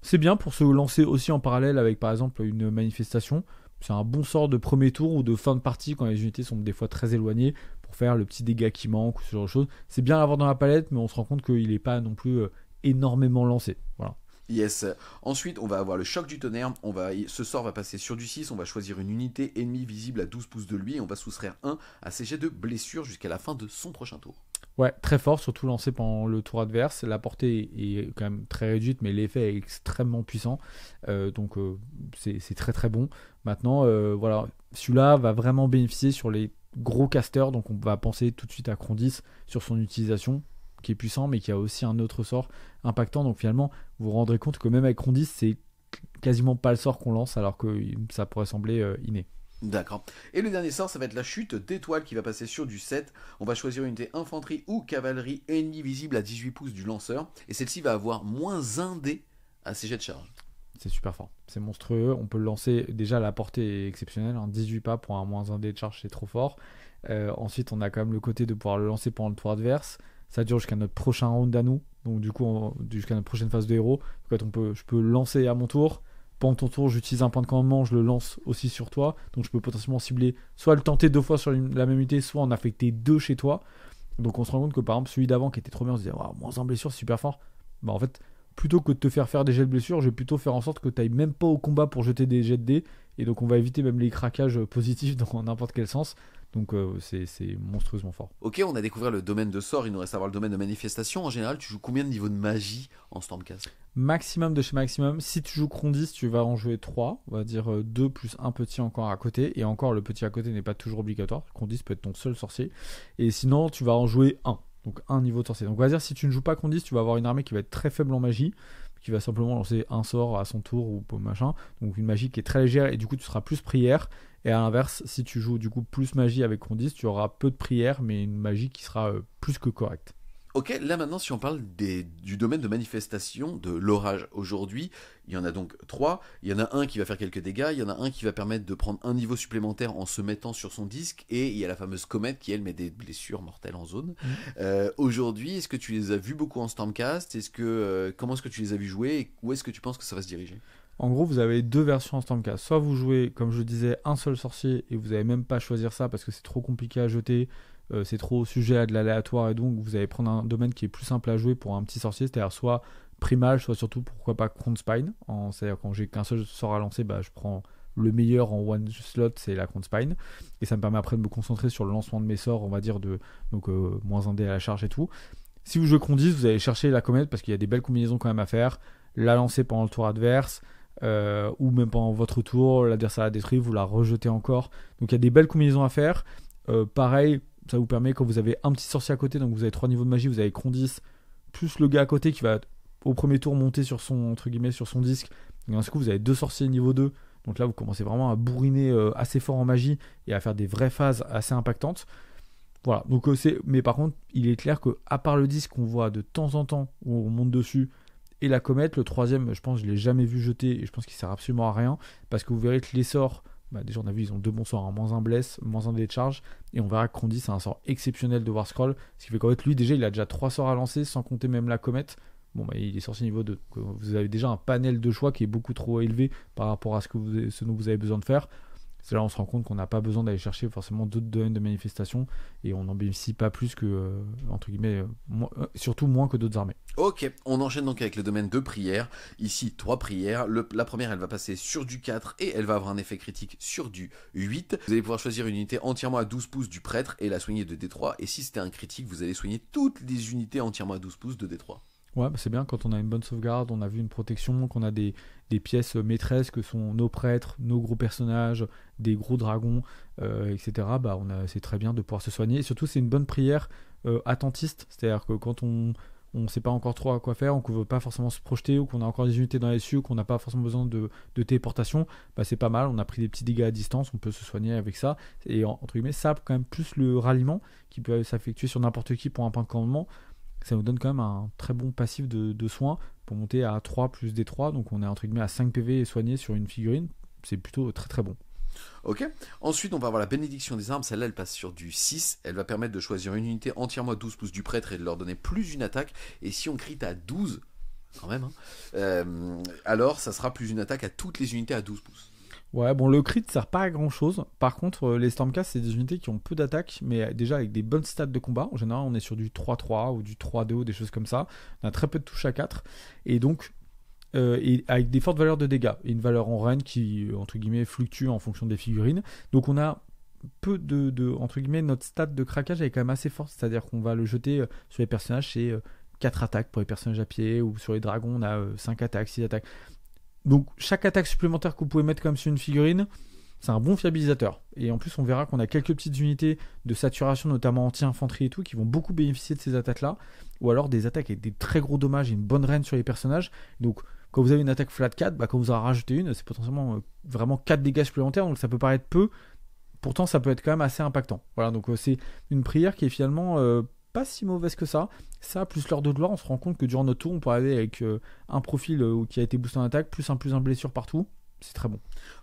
C'est bien pour se lancer aussi en parallèle avec par exemple une manifestation. C'est un bon sort de premier tour ou de fin de partie quand les unités sont des fois très éloignées pour faire le petit dégât qui manque ou ce genre de choses. C'est bien à avoir dans la palette, mais on se rend compte qu'il n'est pas non plus énormément lancé. Voilà. Yes. Ensuite, on va avoir le choc du tonnerre. Ce sort va passer sur du 6. On va choisir une unité ennemie visible à 12 pouces de lui et on va soustraire 1 à ses jets de blessure jusqu'à la fin de son prochain tour. Ouais, très fort, surtout lancé pendant le tour adverse. La portée est quand même très réduite, mais l'effet est extrêmement puissant. Donc c'est très très bon. Maintenant, voilà, celui-là va vraiment bénéficier sur les gros casters. Donc on va penser tout de suite à Krondys sur son utilisation, qui est puissant, mais qui a aussi un autre sort impactant. Donc finalement, vous vous rendrez compte que même avec Krondys, c'est quasiment pas le sort qu'on lance, alors que ça pourrait sembler inné. D'accord. Et le dernier sort, ça va être la chute d'étoile qui va passer sur du 7. On va choisir une unité infanterie ou cavalerie ennemie visible à 18 pouces du lanceur. Et celle-ci va avoir moins 1 dé à ses jets de charge. C'est super fort. C'est monstrueux. On peut le lancer. Déjà, la portée est exceptionnelle. 18 pas pour un moins 1 dé de charge, c'est trop fort. Ensuite, on a quand même le côté de pouvoir le lancer pendant le tour adverse. Ça dure jusqu'à notre prochain round à nous. Donc du coup, jusqu'à notre prochaine phase de héros. En fait, je peux lancer à mon tour. Pendant ton tour, j'utilise un point de commandement, je le lance aussi sur toi. Donc je peux potentiellement cibler, soit le tenter 2 fois sur la même unité, soit en affecter 2 chez toi. Donc on se rend compte que par exemple, celui d'avant qui était trop bien, on se disait, moins 1 blessure, c'est super fort. Bah en fait, plutôt que de te faire des jets de blessure, je vais plutôt faire en sorte que tu n'ailles même pas au combat pour jeter des jets de dés. Et donc on va éviter même les craquages positifs dans n'importe quel sens. Donc c'est monstrueusement fort. Ok, on a découvert le domaine de sort, il nous reste à voir le domaine de manifestation. En général, tu joues combien de niveaux de magie en Stormcast? Maximum de chez maximum. Si tu joues Krondys, tu vas en jouer 3. On va dire 2 plus un petit encore à côté. Et encore, le petit à côté n'est pas toujours obligatoire. Krondys peut être ton seul sorcier. Et sinon, tu vas en jouer 1. Donc un niveau de sorcier. Donc on va dire, si tu ne joues pas Krondys, tu vas avoir une armée qui va être très faible en magie, qui va simplement lancer un sort à son tour ou machin. Donc une magie qui est très légère et du coup tu seras plus prière. Et à l'inverse, si tu joues du coup plus magie avec Krondys, tu auras peu de prière mais une magie qui sera plus que correcte. Ok, là maintenant si on parle du domaine de manifestation de l'orage aujourd'hui, il y en a donc 3, il y en a un qui va faire quelques dégâts, il y en a un qui va permettre de prendre un niveau supplémentaire en se mettant sur son disque, et il y a la fameuse comète qui elle met des blessures mortelles en zone. Aujourd'hui, est-ce que tu les as vus beaucoup en Stormcast? Comment est-ce que tu les as vus jouer et où est-ce que tu penses que ça va se diriger? En gros, vous avez 2 versions en Stormcast. Soit vous jouez, comme je disais, un seul sorcier et vous n'avez même pas à choisir ça parce que c'est trop compliqué à jeter, c'est trop sujet à de l'aléatoire et donc vous allez prendre un domaine qui est plus simple à jouer pour un petit sorcier, c'est-à-dire soit primal, soit surtout pourquoi pas Krondspine. C'est-à-dire quand j'ai qu'un seul sort à lancer, je prends le meilleur en one slot, c'est la Krondspine. Et ça me permet après de me concentrer sur le lancement de mes sorts, on va dire, moins 1 dé à la charge et tout. Si vous jouez Krondys, vous allez chercher la comète parce qu'il y a des belles combinaisons quand même à faire. La lancer pendant le tour adverse. Ou même pendant votre tour, l'adversaire la détruit, vous la rejetez encore. Donc il y a des belles combinaisons à faire. Pareil, ça vous permet quand vous avez un petit sorcier à côté, donc vous avez 3 niveaux de magie, vous avez Krondys, plus le gars à côté qui va au premier tour monter sur son, entre guillemets, sur son disque. Et d'un coup vous avez 2 sorciers niveau 2. Donc là vous commencez vraiment à bourriner assez fort en magie et à faire des vraies phases assez impactantes. Voilà, donc mais par contre il est clair que à part le disque qu'on voit de temps en temps où on monte dessus, et la comète, le troisième, je pense que je l'ai jamais vu jeter et je pense qu'il sert absolument à rien parce que vous verrez que les sorts, déjà on a vu ils ont 2 bons sorts, hein, moins 1 bless, moins 1 dé de charge, et on verra que Krondys c'est un sort exceptionnel de War Scroll, ce qui fait qu'en fait lui déjà il a déjà 3 sorts à lancer sans compter même la comète. Il est sorti niveau 2, donc vous avez déjà un panel de choix qui est beaucoup trop élevé par rapport à ce dont vous avez besoin de faire. C'est là on se rend compte qu'on n'a pas besoin d'aller chercher forcément d'autres domaines de manifestation et on n'en bénéficie pas plus que, entre guillemets, surtout moins que d'autres armées. Ok, on enchaîne donc avec le domaine de prière. Ici, 3 prières. La première, elle va passer sur du 4 et elle va avoir un effet critique sur du 8. Vous allez pouvoir choisir une unité entièrement à 12 pouces du prêtre et la soigner de D3. Et si c'était un critique, vous allez soigner toutes les unités entièrement à 12 pouces de D3. Ouais, bah c'est bien quand on a une bonne sauvegarde, on a vu une protection, qu'on a des pièces maîtresses que sont nos prêtres, nos gros personnages, des gros dragons, etc. Bah c'est très bien de pouvoir se soigner. Et surtout, c'est une bonne prière attentiste, c'est-à-dire que quand on ne sait pas encore trop à quoi faire, ou qu'on ne veut pas forcément se projeter, ou qu'on a encore des unités dans les cieux, qu'on n'a pas forcément besoin de téléportation, bah c'est pas mal, on a pris des petits dégâts à distance, on peut se soigner avec ça. Et entre guillemets, ça quand même plus le ralliement qui peut s'effectuer sur n'importe qui pour un point de commandement. Ça nous donne quand même un très bon passif de soins pour monter à 3 plus D3, donc on est entre guillemets à 5 PV soignés sur une figurine, c'est plutôt très très bon. Ok. Ensuite, on va avoir la bénédiction des armes. Celle-là, elle passe sur du 6. Elle va permettre de choisir une unité entièrement à 12 pouces du prêtre et de leur donner plus une attaque. Et si on crit à 12, quand même, alors ça sera plus une attaque à toutes les unités à 12 pouces. Ouais, bon, le crit sert pas à grand chose. Par contre, les Stormcast, c'est des unités qui ont peu d'attaque, mais déjà avec des bonnes stats de combat. En général, on est sur du 3-3 ou du 3-2, des choses comme ça. On a très peu de touches à 4. Et donc, et avec des fortes valeurs de dégâts. Et une valeur en reine qui, entre guillemets, fluctue en fonction des figurines. Donc, on a peu entre guillemets, notre stat de craquage est quand même assez forte. C'est-à-dire qu'on va le jeter sur les personnages, c'est 4 attaques pour les personnages à pied, ou sur les dragons, on a 5 attaques, 6 attaques. Donc chaque attaque supplémentaire que vous pouvez mettre comme sur une figurine, c'est un bon fiabilisateur. Et en plus, on verra qu'on a quelques petites unités de saturation, notamment anti-infanterie et tout, qui vont beaucoup bénéficier de ces attaques-là. Ou alors des attaques avec des très gros dommages et une bonne reine sur les personnages. Donc quand vous avez une attaque flat 4, quand vous en rajoutez une, c'est potentiellement vraiment 4 dégâts supplémentaires. Donc ça peut paraître peu, pourtant ça peut être quand même assez impactant. Voilà, donc c'est une prière qui est finalement pas si mauvaise que ça. Ça, plus l'heure de gloire, on se rend compte que durant notre tour, on peut arriver avec un profil qui a été boosté en attaque, plus un blessure partout. C'est très bon.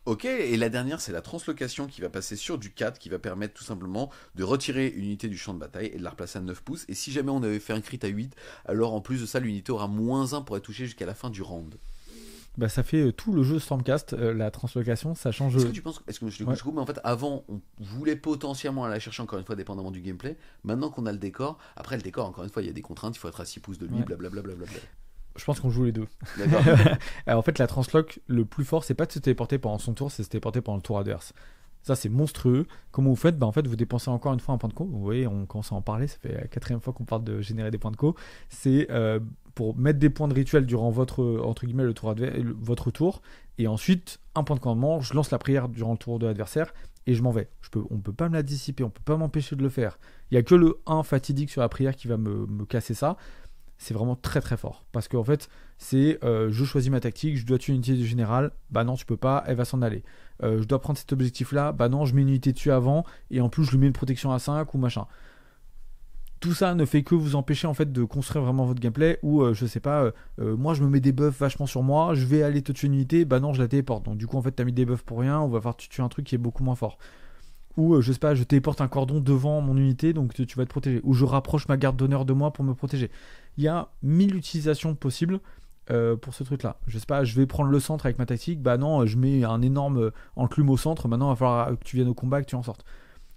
Ok, et la dernière, c'est la translocation qui va passer sur du 4, qui va permettre tout simplement de retirer une unité du champ de bataille et de la replacer à 9 pouces. Et si jamais on avait fait un crit à 8, alors en plus de ça, l'unité aura -1 pour être touchée jusqu'à la fin du round. Bah, ça fait tout le jeu Stormcast, la translocation, ça change. Est-ce que tu penses, est-ce que je te coupe, mais en fait, avant, on voulait potentiellement aller la chercher encore une fois, dépendamment du gameplay. Maintenant qu'on a le décor, après le décor, encore une fois, il y a des contraintes, il faut être à 6 pouces de lui, blablabla. Je pense qu'on joue les deux. D'accord. Alors, en fait, la transloc, le plus fort, c'est pas de se téléporter pendant son tour, c'est de se téléporter pendant le tour adverse. Ça, c'est monstrueux. Comment vous faites ? En fait, vous dépensez encore une fois un point de co. Vous voyez, on commence à en parler. Ça fait la 4e fois qu'on parle de générer des points de co. C'est pour mettre des points de rituel durant votre, entre guillemets, votre tour. Et ensuite, un point de commandement. Je lance la prière durant le tour de l'adversaire et je m'en vais. On peut pas me la dissiper. On peut pas m'empêcher de le faire. Il y a que le 1 fatidique sur la prière qui va me casser ça. C'est vraiment très très fort. Parce qu'en fait, c'est je choisis ma tactique, je dois tuer une unité du général. Bah non, tu peux pas, elle va s'en aller. Je dois prendre cet objectif-là. Bah non, je mets une unité dessus avant. Et en plus, je lui mets une protection à 5 ou machin. Tout ça ne fait que vous empêcher en fait de construire vraiment votre gameplay. Ou je sais pas, moi je me mets des buffs vachement sur moi. Je vais aller te tuer une unité. Bah non, je la téléporte. Donc du coup, en fait, t'as mis des buffs pour rien. On va falloir tuer un truc qui est beaucoup moins fort. Ou je sais pas, je téléporte un cordon devant mon unité, donc tu vas être protégé. Ou je rapproche ma garde d'honneur de moi pour me protéger. Il y a 1000 utilisations possibles pour ce truc-là. Je sais pas, je vais prendre le centre avec ma tactique. Bah non, je mets un énorme enclume au centre. Maintenant, il va falloir que tu viennes au combat, que tu en sortes.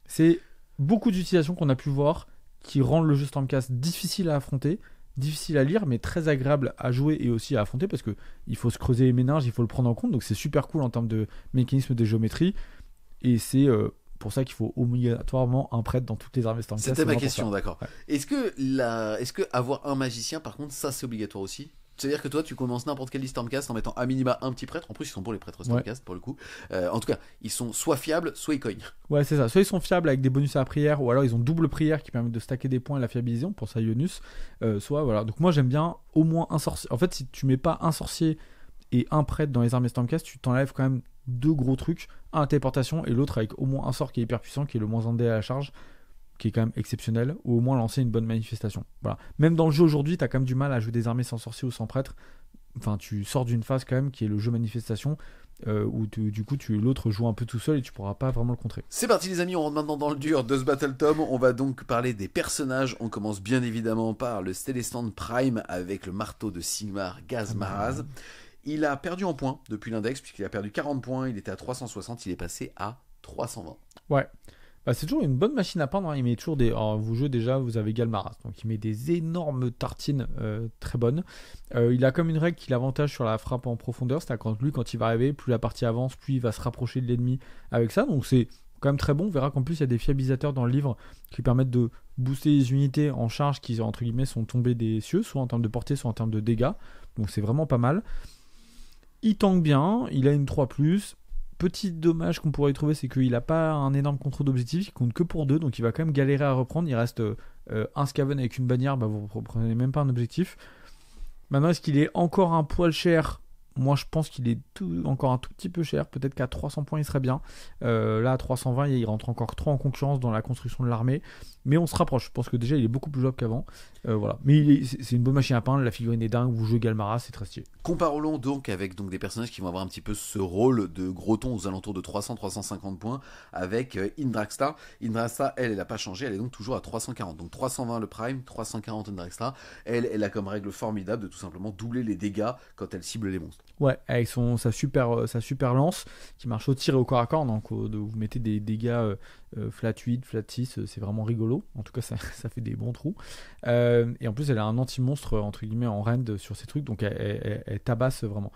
C'est beaucoup d'utilisations qu'on a pu voir qui rendent le jeu Stormcast difficile à affronter, difficile à lire, mais très agréable à jouer et aussi à affronter parce que il faut se creuser les méninges, il faut le prendre en compte. Donc c'est super cool en termes de mécanisme de géométrie. Et c'est pour ça qu'il faut obligatoirement un prêtre dans toutes les armées Stormcast. C'était ma question, d'accord. Ouais. Est-ce que avoir un magicien, par contre, ça c'est obligatoire aussi ? C'est-à-dire que toi, tu commences n'importe quel Stormcast en mettant à minima un petit prêtre. En plus, ils sont bons les prêtres Stormcast pour le coup. En tout cas, ils sont soit fiables, soit ils cognent. Ouais, c'est ça. Soit ils sont fiables avec des bonus à la prière, ou alors ils ont double prière qui permet de stacker des points et la fiabiliser. On pense à Ionus. Soit voilà. Donc moi, j'aime bien au moins un sorcier. En fait, si tu mets pas un sorcier et un prêtre dans les armées Stormcast, tu t'enlèves quand même 2 gros trucs, un à téléportation et l'autre avec au moins un sort qui est hyper puissant, qui est le moins 1 dé à la charge, qui est quand même exceptionnel, ou au moins lancer une bonne manifestation. Voilà. Même dans le jeu aujourd'hui, t'as quand même du mal à jouer des armées sans sorcier ou sans prêtre. Enfin, tu sors d'une phase quand même qui est le jeu manifestation, où du coup l'autre joue un peu tout seul et tu pourras pas vraiment le contrer. C'est parti les amis, on rentre maintenant dans le dur de ce Battle Tome. On va donc parler des personnages. On commence bien évidemment par le Célestant Prime avec le marteau de Sigmar Gaz-Maraz. Il a perdu en points depuis l'index, puisqu'il a perdu 40 points, il était à 360, il est passé à 320. Ouais, bah, c'est toujours une bonne machine à peindre, hein. Il met toujours des... Alors, vous jouez déjà, vous avez Galmaras, donc il met des énormes tartines très bonnes. Il a comme une règle qui l'avantage sur la frappe en profondeur, c'est-à-dire quand il va arriver, plus la partie avance, plus il va se rapprocher de l'ennemi avec ça, donc c'est quand même très bon. On verra qu'en plus il y a des fiabilisateurs dans le livre qui permettent de booster les unités en charge qui entre guillemets sont tombées des cieux, soit en termes de portée, soit en termes de dégâts. Donc c'est vraiment pas mal. Il tank bien, il a une 3+. Petit dommage qu'on pourrait y trouver, c'est qu'il n'a pas un énorme contrôle d'objectif, il compte que pour 2, donc il va quand même galérer à reprendre. Il reste un Skaven avec une bannière, bah vous ne reprenez même pas un objectif. Maintenant, est-ce qu'il est encore un poil cher ? Moi, je pense qu'il est encore un tout petit peu cher. Peut-être qu'à 300 points, il serait bien. Là, à 320, il rentre encore trop en concurrence dans la construction de l'armée. Mais on se rapproche. Je pense que déjà, il est beaucoup plus jouable qu'avant. Voilà. Mais c'est une bonne machine à peindre. La figurine est dingue. Vous jouez Galmara, c'est très stylé. Comparons donc avec des personnages qui vont avoir un petit peu ce rôle de gros ton aux alentours de 300-350 points avec Indraxta. Indraxta, elle n'a pas changé. Elle est donc toujours à 340. Donc 320 le Prime, 340 Indraxta. Elle a comme règle formidable de tout simplement doubler les dégâts quand elle cible les monstres. Ouais, avec sa super lance qui marche au tir et au corps à corps. Donc vous mettez des dégâts flat 8, flat 6, c'est vraiment rigolo. En tout cas, ça fait des bons trous. Et en plus, elle a un anti-monstre entre guillemets en rend sur ces trucs. Donc elle tabasse vraiment.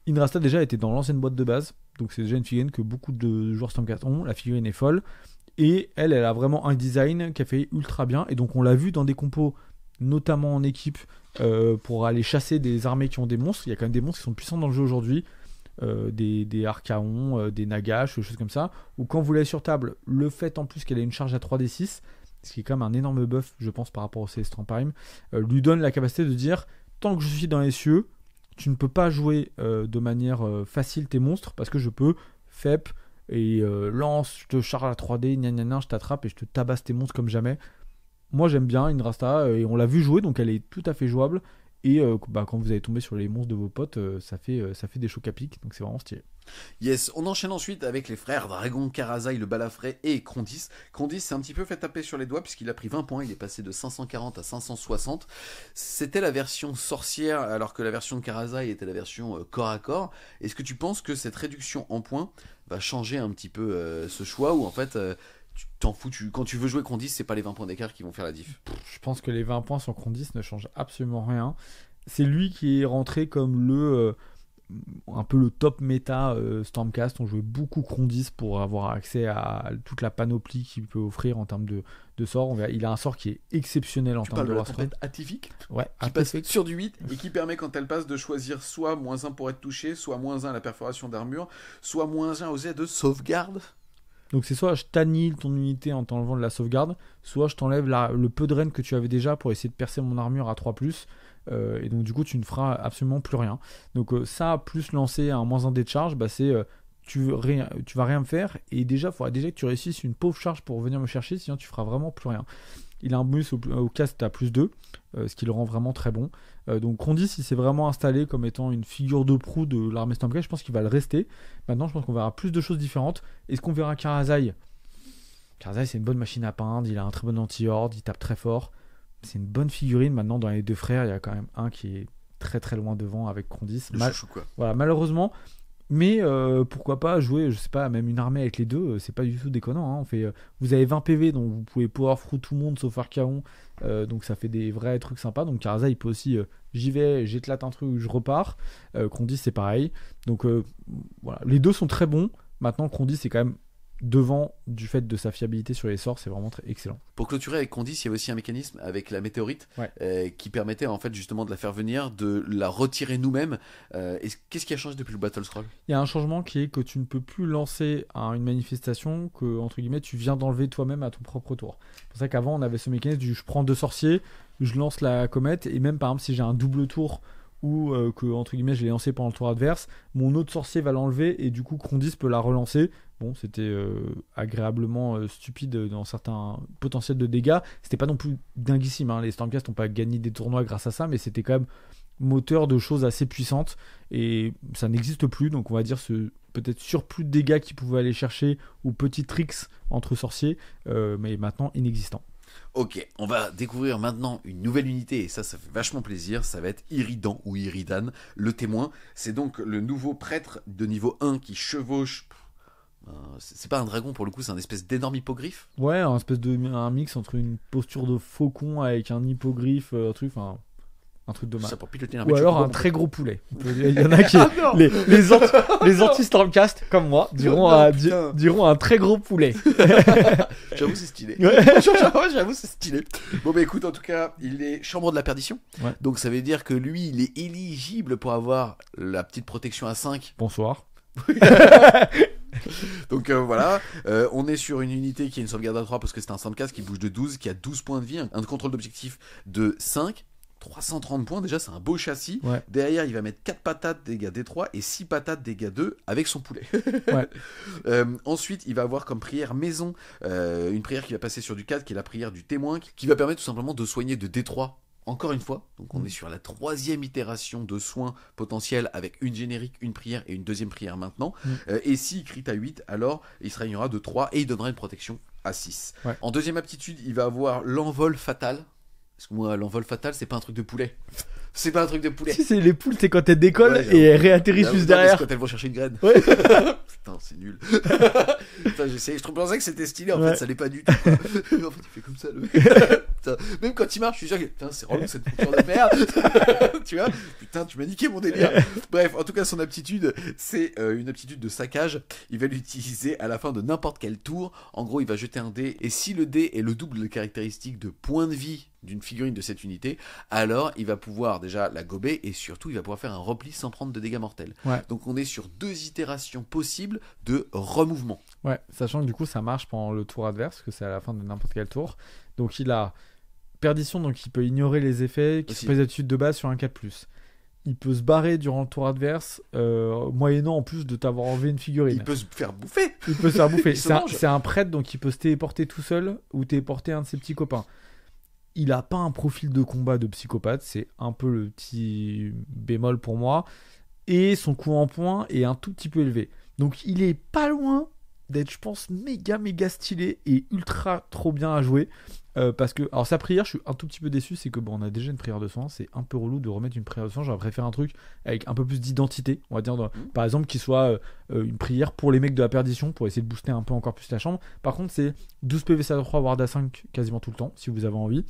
Indrasta déjà était dans l'ancienne boîte de base. Donc c'est déjà une figurine que beaucoup de joueurs Stormcast ont. La figurine est folle. Et elle a vraiment un design qui a fait ultra bien. Et donc on l'a vu dans des compos, notamment en équipe, pour aller chasser des armées qui ont des monstres. Il y a quand même des monstres qui sont puissants dans le jeu aujourd'hui, des Archaons, des Nagash, des choses comme ça, ou quand vous l'avez sur table, le fait en plus qu'elle ait une charge à 3d6, ce qui est quand même un énorme buff je pense par rapport au Célestin Prime, lui donne la capacité de dire tant que je suis dans les cieux, tu ne peux pas jouer de manière facile tes monstres, parce que je peux FEP et lance, je te charge à 3D, je t'attrape et je te tabasse tes monstres comme jamais. Moi j'aime bien Indrasta et on l'a vu jouer, donc elle est tout à fait jouable. Et quand vous allez tomber sur les monstres de vos potes, ça fait des chocs à pic, donc c'est vraiment stylé. Yes, on enchaîne ensuite avec les frères Dragon, Karazai, le Balafré et Krondys. Krondys s'est un petit peu fait taper sur les doigts puisqu'il a pris 20 points, il est passé de 540 à 560. C'était la version sorcière alors que la version de Karazai était la version corps à corps. Est-ce que tu penses que cette réduction en points va changer un petit peu ce choix ou en fait tu t'en fous, quand tu veux jouer Krondys, c'est pas les 20 points d'écart qui vont faire la diff? Je pense que les 20 points sur Krondys ne changent absolument rien. C'est lui qui est rentré comme un peu le top méta Stormcast. On jouait beaucoup Krondys pour avoir accès à toute la panoplie qu'il peut offrir en termes de sorts. Il a un sort qui est exceptionnel en termes de la Warstone. tempête atypique Ouais, qui passe sur du 8 et qui permet quand elle passe de choisir soit -1 pour être touché, soit -1 à la perforation d'armure, soit -1 aux aides de sauvegarde. Donc c'est soit je t'annihile ton unité en t'enlevant de la sauvegarde, soit je t'enlève le peu de rend que tu avais déjà pour essayer de percer mon armure à 3+, et donc du coup tu ne feras absolument plus rien. Donc ça, plus lancer un -1 dé de charge, c'est tu vas rien me faire, et déjà il faudra déjà que tu réussisses une pauvre charge pour venir me chercher, sinon tu feras vraiment plus rien. Il a un bonus au cast à +2, ce qui le rend vraiment très bon. Donc Krondys, il s'est vraiment installé comme étant une figure de proue de l'armée Stormcast. Je pense qu'il va le rester. Maintenant, je pense qu'on verra plus de choses différentes. Est-ce qu'on verra Karazai ? Karazai, c'est une bonne machine à peindre. Il a un très bon anti-horde. Il tape très fort. C'est une bonne figurine. Maintenant, dans les deux frères, il y a quand même un qui est très très loin devant avec Krondys. Le chouchou, quoi. Voilà, malheureusement. Mais pourquoi pas jouer, je sais pas, même une armée avec les deux, c'est pas du tout déconnant. Hein. Vous avez 20 PV, donc vous pouvez power through tout le monde sauf Archaon, donc ça fait des vrais trucs sympas. Donc Karazai, il peut aussi, j'y vais, j'éclate un truc, je repars. Krondys, c'est pareil. Donc voilà, les deux sont très bons. Maintenant, Krondys, c'est quand même devant du fait de sa fiabilité sur les sorts, c'est vraiment très excellent. Pour clôturer avec Krondys, il y avait aussi un mécanisme avec la météorite qui permettait en fait justement de la faire venir, de la retirer nous-mêmes. Qu'est-ce qui a changé depuis le Battle Scroll ? Il y a un changement qui est que tu ne peux plus lancer une manifestation que entre guillemets tu viens d'enlever toi-même à ton propre tour. C'est pour ça qu'avant on avait ce mécanisme du je prends 2 sorciers, je lance la comète, et même par exemple si j'ai un double tour ou que entre guillemets je l'ai lancé pendant le tour adverse, mon autre sorcier va l'enlever et du coup Krondys peut la relancer. Bon, c'était agréablement stupide dans certains potentiels de dégâts. C'était pas non plus dinguissime, hein. Les Stormcast n'ont pas gagné des tournois grâce à ça, mais c'était quand même moteur de choses assez puissantes et ça n'existe plus. Donc on va dire ce peut-être surplus de dégâts qu'ils pouvaient aller chercher ou petits tricks entre sorciers, mais maintenant inexistant. Ok, on va découvrir maintenant une nouvelle unité et ça fait vachement plaisir, ça va être Iridan ou Iridan, le témoin. C'est donc le nouveau prêtre de niveau 1 qui chevauche... c'est pas un dragon pour le coup, c'est un espèce d'énorme hippogriffe. Ouais, un mix entre une posture de faucon avec un hippogriffe, un truc, enfin... un truc de mal. Ça pour piloter Ou alors un très gros poulet. Il y en a qui, Ah non. les anti-Stormcast comme moi diront, diront un très gros poulet. J'avoue, c'est stylé. Ouais. J'avoue, c'est stylé. Bon, bah écoute, en tout cas, il est chambre de la perdition. Ouais. Donc, ça veut dire que lui, il est éligible pour avoir la petite protection à 5. Bonsoir. Donc voilà, on est sur une unité qui a une sauvegarde à 3 parce que c'est un Stormcast qui bouge de 12, qui a 12 points de vie, un contrôle d'objectif de 5. 330 points, déjà c'est un beau châssis. Ouais. Derrière, il va mettre 4 patates dégâts D3 et 6 patates dégâts 2 avec son poulet. Ouais. Ensuite, il va avoir comme prière maison, une prière qui va passer sur du 4, qui est la prière du témoin, qui va permettre tout simplement de soigner de D3 encore une fois. Donc on est sur la 3e itération de soins potentiels avec une générique, une prière et une deuxième prière maintenant. Et s'il crit à 8, alors il se réunira de 3 et il donnera une protection à 6. Ouais. En deuxième aptitude, il va avoir l'envol fatal. Parce que moi, l'envol fatal, c'est pas un truc de poulet. C'est pas un truc de poulet. Si, c'est les poules, c'est quand elles décollent et elles réatterrissent juste derrière. C'est quand elles vont chercher une graine. Ouais. Putain, c'est nul. Putain, j'essayais. Je pensais que c'était stylé, en fait, ça l'est pas du tout. En fait, il fait comme ça, le mec. Putain, même quand il marche, je suis sûr que. Putain, c'est relou cette culture de merde. Tu vois. Putain, tu m'as niqué mon délire. Bref, en tout cas, son aptitude, c'est une aptitude de saccage. Il va l'utiliser à la fin de n'importe quel tour. En gros, il va jeter un dé. Et si le dé est le double de caractéristiques de points de vie d'une figurine de cette unité, alors il va pouvoir déjà la gober et surtout il va pouvoir faire un repli sans prendre de dégâts mortels. Ouais. Donc on est sur 2 itérations possibles de remouvement. Ouais, sachant que du coup ça marche pendant le tour adverse, que c'est à la fin de n'importe quel tour. Donc il a perdition, donc il peut ignorer les effets qui sont pas des attitudes de base sur un 4+. Il peut se barrer durant le tour adverse, moyennant en plus de t'avoir enlevé une figurine. Il peut se faire bouffer. Il peut se faire bouffer. C'est un prêtre, donc il peut se téléporter tout seul ou téléporter un de ses petits copains. Il a pas un profil de combat de psychopathe, c'est un peu le petit bémol pour moi. Et son coût en points est un tout petit peu élevé. Donc il est pas loin d'être, je pense, méga stylé et ultra trop bien à jouer. Parce que, alors sa prière, je suis un tout petit peu déçu, c'est que bon, on a déjà une prière de soin, c'est un peu relou de remettre une prière de soin. J'aurais préféré un truc avec un peu plus d'identité, on va dire, par exemple, qui soit une prière pour les mecs de la perdition, pour essayer de booster un peu encore plus la chambre. Par contre, c'est 12 PV à 3, Ward à 5 quasiment tout le temps, si vous avez envie.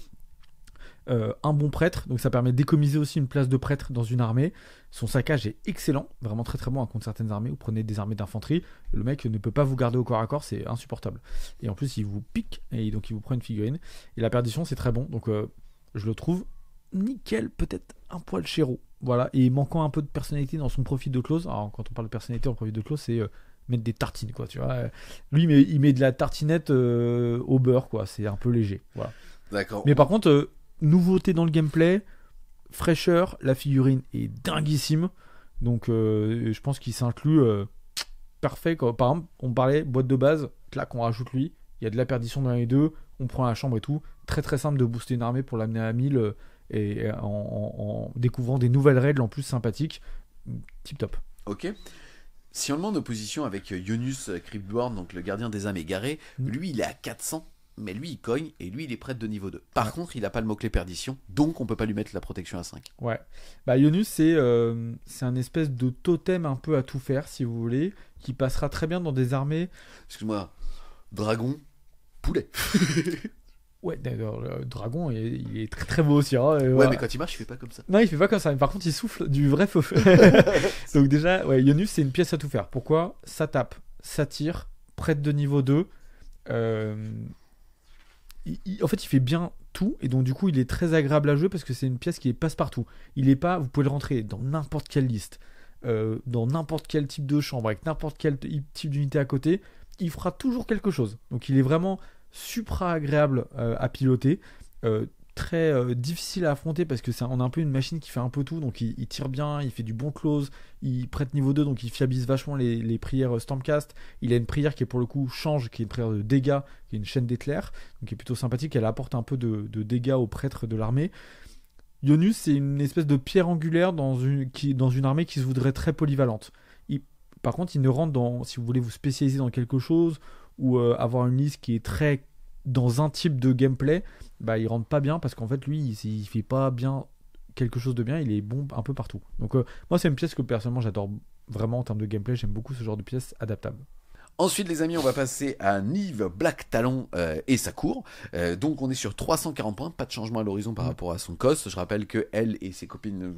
Un bon prêtre, donc ça permet d'économiser aussi une place de prêtre dans une armée. Son saccage est excellent, vraiment très très bon contre certaines armées. Vous prenez des armées d'infanterie, le mec ne peut pas vous garder au corps à corps, c'est insupportable. Et en plus il vous pique et donc il vous prend une figurine. Et la perdition c'est très bon, donc je le trouve nickel, peut-être un poil chéro. Voilà, et manquant un peu de personnalité dans son profil de close. Alors quand on parle de personnalité en profil de close, c'est mettre des tartines quoi, tu vois. Lui il met de la tartinette au beurre quoi, c'est un peu léger. Voilà. D'accord. Mais par contre nouveauté dans le gameplay, fraîcheur, la figurine est dinguissime, donc je pense qu'il s'inclut parfait quoi. Par exemple, on parlait boîte de base, clac, on rajoute lui, il y a de la perdition dans les deux, on prend la chambre et tout, très très simple de booster une armée pour l'amener à 1000 et en découvrant des nouvelles règles en plus sympathiques, tip top. Ok. Si on le met en opposition avec Yonus Cryptborn, donc le gardien des âmes égarées, lui il est à 400. Mais lui il cogne et lui il est prêtre de niveau 2. Par contre il n'a pas le mot-clé perdition, donc on peut pas lui mettre la protection à 5. Ouais. Bah Yonus c'est un espèce de totem un peu à tout faire si vous voulez, qui passera très bien dans des armées. Excuse-moi, dragon, poulet. Ouais, d'ailleurs, le dragon il est très très beau aussi. Hein, ouais, voilà. Mais quand il marche il fait pas comme ça. Non il fait pas comme ça, mais par contre il souffle du vrai feu. Donc déjà, ouais, Yonus c'est une pièce à tout faire. Pourquoi ? Ça tape, ça tire, prêtre de niveau 2. En fait il fait bien tout et donc du coup il est très agréable à jouer parce que c'est une pièce qui est passe-partout. Il est pas, vous pouvez le rentrer dans n'importe quelle liste, dans n'importe quel type de chambre, avec n'importe quel type d'unité à côté, il fera toujours quelque chose. Donc il est vraiment supra agréable à piloter, très difficile à affronter parce que on a un peu une machine qui fait un peu tout, donc il tire bien, il fait du bon close, il prête niveau 2 donc il fiabilise vachement les prières Stormcast. Il a une prière qui est pour le coup change, qui est une prière de dégâts, qui est une chaîne d'éclairs, donc qui est plutôt sympathique, elle apporte un peu de dégâts aux prêtres de l'armée. Yonus c'est une espèce de pierre angulaire dans une armée qui se voudrait très polyvalente. Par contre il ne rentre dans, si vous voulez vous spécialiser dans quelque chose ou avoir une liste qui est très dans un type de gameplay, bah il rentre pas bien parce qu'en fait lui il fait pas bien quelque chose de bien, il est bon un peu partout. Donc moi c'est une pièce que personnellement j'adore vraiment en termes de gameplay, j'aime beaucoup ce genre de pièce adaptable. Ensuite, les amis, on va passer à Nive, Black Talon et sa cour. Donc, on est sur 340 points, pas de changement à l'horizon par rapport à son cost. Je rappelle que elle et ses copines,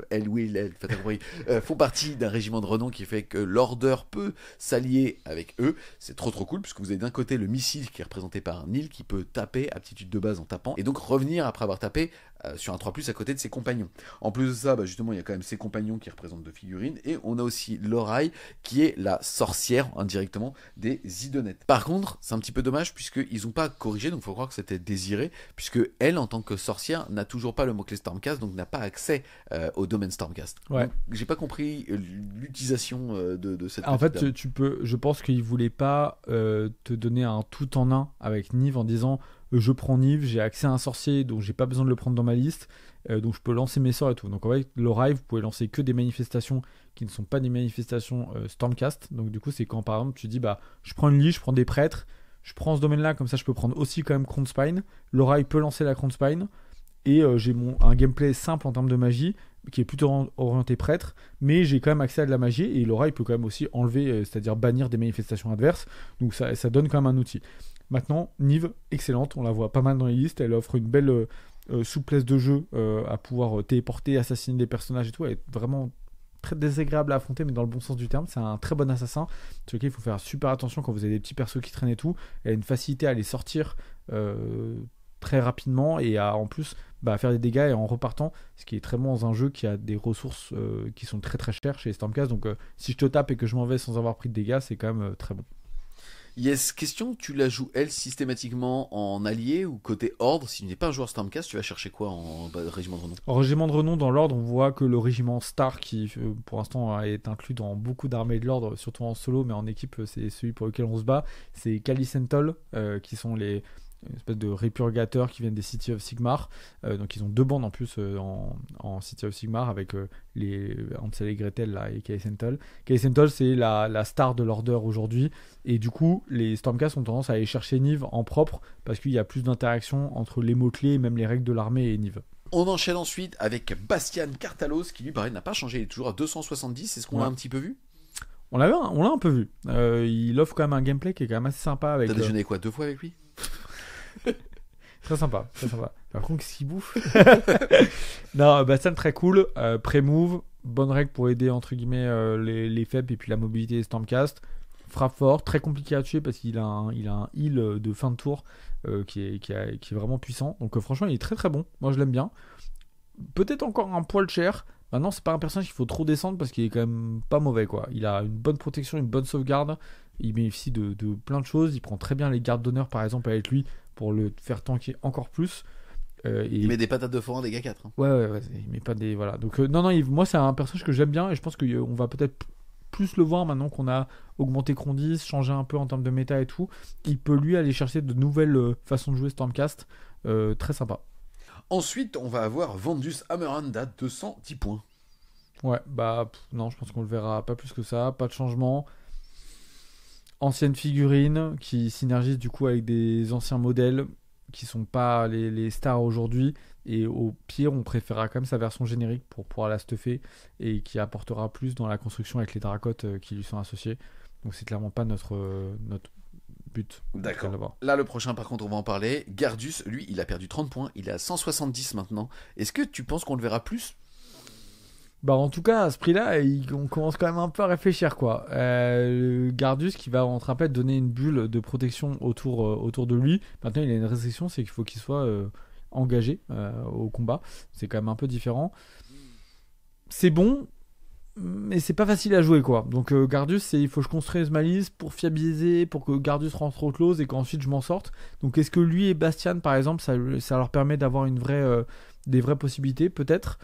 elle, Will, elle, faites compris, font partie d'un régiment de renom qui fait que l'Order peut s'allier avec eux. C'est trop cool, puisque vous avez d'un côté le missile qui est représenté par Neil, qui peut taper, aptitude de base en tapant, et donc revenir après avoir tapé sur un 3+, à côté de ses compagnons. En plus de ça, justement, il y a quand même ses compagnons qui représentent 2 figurines, et on a aussi Lorai, qui est la sorcière, indirectement, des Idonettes. Par contre, c'est un petit peu dommage, puisqu'ils n'ont pas corrigé, donc il faut croire que c'était désiré, puisque elle, en tant que sorcière, n'a toujours pas le mot-clé Stormcast, donc n'a pas accès au domaine Stormcast. Ouais. Donc, j'ai pas compris l'utilisation de cette En petite fait, dame. je pense qu'ils voulaient pas te donner un tout en un avec Nive en disant je prends Nive, j'ai accès à un sorcier, donc j'ai pas besoin de le prendre dans ma liste, donc je peux lancer mes sorts et tout. Donc en fait, Lorai, vous pouvez lancer que des manifestations qui ne sont pas des manifestations Stormcast. Donc du coup, c'est quand par exemple tu dis je prends une liste, je prends des prêtres, je prends ce domaine-là, comme ça je peux prendre aussi quand même Crown Spine. Lorai peut lancer la Crown Spine. Et j'ai un gameplay simple en termes de magie, qui est plutôt orienté prêtre, mais j'ai quand même accès à de la magie, et Laura, il peut quand même aussi enlever, c'est-à-dire bannir des manifestations adverses, donc ça donne quand même un outil. Maintenant, Nive, excellente, on la voit pas mal dans les listes, elle offre une belle souplesse de jeu à pouvoir téléporter, assassiner des personnages et tout, elle est vraiment très désagréable à affronter, mais dans le bon sens du terme. C'est un très bon assassin sur lequel il faut faire super attention quand vous avez des petits persos qui traînent et tout. Elle a une facilité à les sortir très rapidement et à en plus faire des dégâts et en repartant, ce qui est très bon dans un jeu qui a des ressources qui sont très très chères chez Stormcast. Donc si je te tape et que je m'en vais sans avoir pris de dégâts, c'est quand même très bon. Yes, question, tu la joues elle systématiquement en allié ou côté ordre? Si tu n'es pas un joueur Stormcast, tu vas chercher quoi en régiment de renom? En régiment de renom, dans l'ordre, on voit que le régiment Star, qui pour l'instant est inclus dans beaucoup d'armées de l'ordre, surtout en solo, mais en équipe, c'est celui pour lequel on se bat, c'est Calisentol, qui sont une espèce de répurgateurs qui viennent des City of Sigmar. Donc ils ont 2 bandes en plus en City of Sigmar avec les Hansel et Gretel là, et Calisentol. Calisentol, c'est la star de l'Order aujourd'hui, et du coup les Stormcast ont tendance à aller chercher Nive en propre parce qu'il y a plus d'interaction entre les mots-clés et même les règles de l'armée et Nive. On enchaîne ensuite avec Bastian Kartalos qui lui pareil n'a pas changé, il est toujours à 270. Est-ce qu'on l'a un petit peu vu? On l'a un peu vu. Il offre quand même un gameplay qui est quand même assez sympa. T'as déjeuné quoi, 2 fois avec lui? Très sympa, très sympa. Par contre, qu'est-ce qu'il bouffe? Non, Bastian très cool. Pré-move, bonne règle pour aider entre guillemets les faibles et puis la mobilité des Stormcast. Frappe fort, très compliqué à tuer parce qu'il a un heal de fin de tour qui est vraiment puissant. Donc franchement, il est très très bon. Moi, je l'aime bien. Peut-être encore un poil cher. Maintenant, c'est pas un personnage qu'il faut trop descendre parce qu'il est quand même pas mauvais, quoi. Il a une bonne protection, une bonne sauvegarde. Il bénéficie de plein de choses. Il prend très bien les gardes d'honneur, par exemple, avec lui pour le faire tanker encore plus. Il met des patates de forain, des dégâts 4. Hein. Ouais, il met pas des. Voilà. Donc, non, moi, c'est un personnage que j'aime bien et je pense qu'on va peut-être plus le voir maintenant qu'on a augmenté Cron 10, changé un peu en termes de méta et tout. Il peut lui aller chercher de nouvelles façons de jouer Stormcast. Très sympa. Ensuite, on va avoir Vandus Hammerhand à 210 points. Ouais, non, je pense qu'on le verra pas plus que ça. Pas de changement. Ancienne figurine qui synergise du coup avec des anciens modèles qui sont pas les stars aujourd'hui. Et au pire, on préférera quand même sa version générique pour pouvoir la stuffer et qui apportera plus dans la construction avec les dracotes qui lui sont associés. Donc c'est clairement pas notre but. D'accord. Là, le prochain, par contre, on va en parler. Gardus, lui, il a perdu 30 points. Il est à 170 maintenant. Est-ce que tu penses qu'on le verra plus? En tout cas, à ce prix-là, on commence quand même un peu à réfléchir, quoi. Gardus qui va, on te rappelle, donner une bulle de protection autour de lui. Maintenant, il a une restriction, c'est qu'il faut qu'il soit engagé au combat. C'est quand même un peu différent. C'est bon, mais c'est pas facile à jouer, quoi. Donc Gardus, il faut que je construise ma liste pour fiabiliser, pour que Gardus rentre au close et qu'ensuite je m'en sorte. Donc est-ce que lui et Bastian, par exemple, ça leur permet d'avoir des vraies possibilités? Peut-être.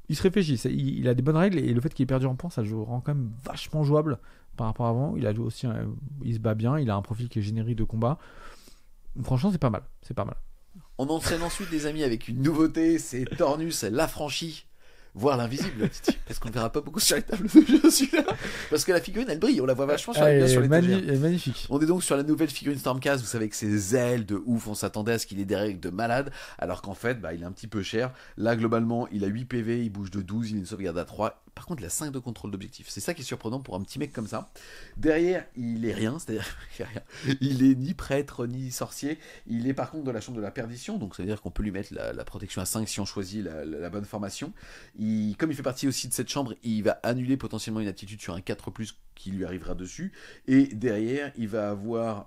Il se réfléchit, il a des bonnes règles et le fait qu'il ait perdu en points, ça le rend quand même vachement jouable par rapport à avant. Il a aussi, il se bat bien, il a un profil qui est générique de combat. Franchement, c'est pas mal. On enchaîne ensuite, les amis, avec une nouveauté, c'est Tornus, l'affranchi, voire l'invisible. Est-ce qu'on ne verra pas beaucoup sur les tables de jeu celui-là? Parce que la figurine, elle brille, on la voit vachement sur les étagères. Elle est magnifique. On est donc sur la nouvelle figurine Stormcast, vous savez que ses ailes de ouf, on s'attendait à ce qu'il ait des règles de malade, alors qu'en fait, il est un petit peu cher. Là, globalement, il a 8 PV, il bouge de 12, il a une sauvegarde à 3, Par contre, il a 5 de contrôle d'objectif. C'est ça qui est surprenant pour un petit mec comme ça. Derrière, il est rien, c'est-à-dire qu'il y a rien. Il est ni prêtre, ni sorcier. Il est par contre dans la chambre de la perdition, donc ça veut dire qu'on peut lui mettre la protection à 5 si on choisit la bonne formation. Comme il fait partie aussi de cette chambre, il va annuler potentiellement une aptitude sur un 4+, qui lui arrivera dessus. Et derrière, il va avoir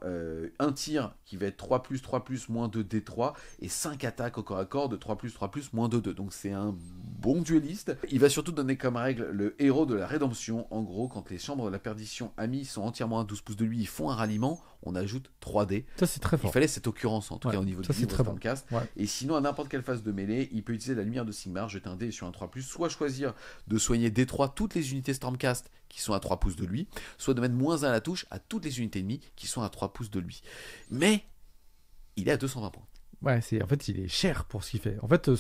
un tir qui va être 3+, 3+, moins 2 D3, et 5 attaques au corps à corps de 3+, 3+, moins 2 2. Donc c'est un bon dueliste. Il va surtout donner comme règle le héros de la rédemption. En gros, quand les chambres de la perdition amis sont entièrement à 12 pouces de lui, ils font un ralliement, on ajoute 3D. Ça, c'est très fort. Il fallait cette occurrence, en tout cas au niveau du livre Stormcast. Ouais. Et sinon, à n'importe quelle phase de mêlée, il peut utiliser la lumière de Sigmar, jeter un dé sur un 3+, soit choisir de soigner D3 toutes les unités Stormcast qui sont à 3 pouces de lui, soit de mettre -1 à la touche à toutes les unités ennemies qui sont à 3 pouces de lui. Mais il est à 220 points. Ouais, en fait, il est cher pour ce qu'il fait. En fait,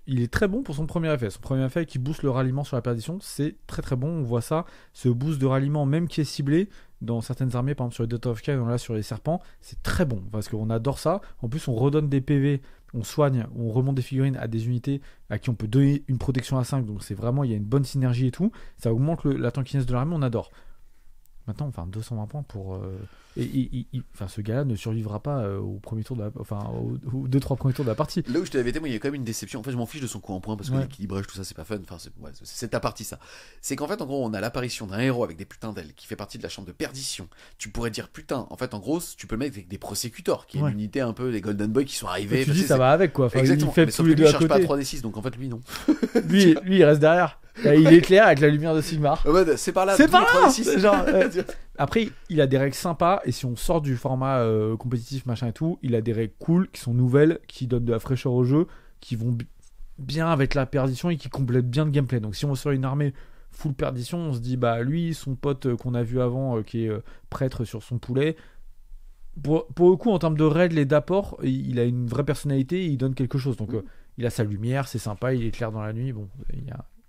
il est très bon pour son premier effet. Son premier effet qui booste le ralliement sur la perdition, c'est très très bon. On voit ça, ce boost de ralliement, même qui est ciblé dans certaines armées, par exemple sur les Dota of Kain, là sur les serpents, c'est très bon parce qu'on adore ça. En plus, on redonne des PV, on soigne, on remonte des figurines à des unités à qui on peut donner une protection à 5. Donc c'est vraiment, il y a une bonne synergie et tout. Ça augmente la tankiness de l'armée, on adore. Maintenant, enfin, 220 points pour. Ce gars-là ne survivra pas au premier tour de la. Enfin, aux 2-3 premiers tours de la partie. Là où je te l'avais été, moi, il y a quand même une déception. En fait, je m'en fiche de son coup en point parce que l'équilibrage, tout ça, c'est pas fun. Enfin, c'est ta partie, ça. C'est qu'en fait, en gros, on a l'apparition d'un héros avec des putains d'ailes qui fait partie de la chambre de perdition. Tu pourrais dire putain. En fait, en gros, tu peux le mettre avec des prosécutors, qui est une unité un peu les Golden Boy qui sont arrivés. Tu dis, ça va avec quoi. Enfin, exactement. Il fait mais tous les deux lui, à cherche côté. pas à 3d6, donc en fait, lui, non. lui, il reste derrière. Il éclaire avec la lumière de Sigmar. C'est par là. C'est par là. 3d6. Genre, après, il a des règles sympas, et si on sort du format compétitif, machin et tout, il a des règles cool, qui sont nouvelles, qui donnent de la fraîcheur au jeu, qui vont bien avec la perdition et qui complètent bien le gameplay. Donc si on sort une armée full perdition, on se dit, bah lui, son pote qu'on a vu avant, qui est prêtre sur son poulet, pour le coup, en termes de règles et d'apport, il a une vraie personnalité, et il donne quelque chose. Donc il a sa lumière, c'est sympa, il éclaire dans la nuit, bon,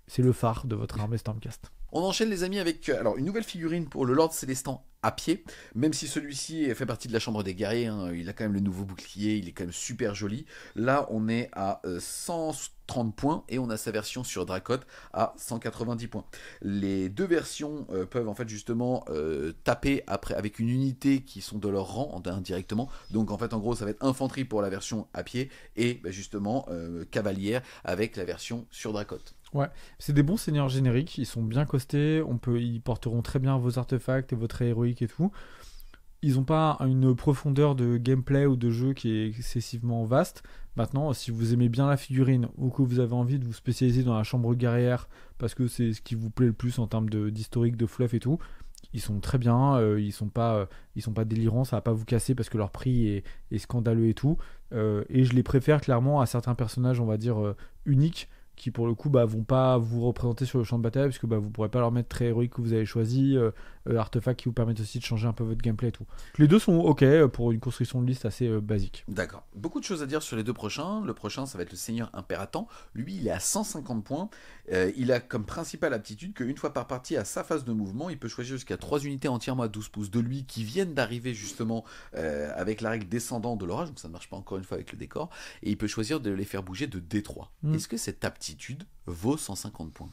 c'est le phare de votre armée Stormcast. On enchaîne les amis avec une nouvelle figurine pour le Lord Célestant à pied, même si celui-ci fait partie de la chambre des guerriers, hein, il a quand même le nouveau bouclier, il est quand même super joli. Là on est à 130 points et on a sa version sur Drakot à 190 points. Les deux versions peuvent en fait justement taper après avec une unité qui sont de leur rang indirectement. Donc en fait en gros ça va être infanterie pour la version à pied et justement cavalière avec la version sur Drakot. Ouais, c'est des bons seigneurs génériques, ils sont bien costés, ils porteront très bien vos artefacts et votre héroïque et tout. Ils n'ont pas une profondeur de gameplay ou de jeu qui est excessivement vaste. Maintenant, si vous aimez bien la figurine ou que vous avez envie de vous spécialiser dans la chambre guerrière parce que c'est ce qui vous plaît le plus en termes d'historique, de fluff et tout, ils sont très bien, ils sont pas délirants, ça va pas vous casser parce que leur prix est scandaleux et tout. Et je les préfère clairement à certains personnages, on va dire, uniques, qui pour le coup vont pas vous représenter sur le champ de bataille parce que vous pourrez pas leur mettre très héroïque que vous avez choisi, artefacts qui vous permettent aussi de changer un peu votre gameplay et tout. Les deux sont ok pour une construction de liste assez basique. D'accord. Beaucoup de choses à dire sur les deux prochains. Le prochain ça va être le Seigneur Impératant. Lui il est à 150 points. Il a comme principale aptitude qu'une fois par partie à sa phase de mouvement, il peut choisir jusqu'à 3 unités entièrement à 12 pouces de lui qui viennent d'arriver justement avec la règle descendant de l'orage, donc ça ne marche pas encore une fois avec le décor, et il peut choisir de les faire bouger de D3. Est-ce que cette aptitude vaut 150 points?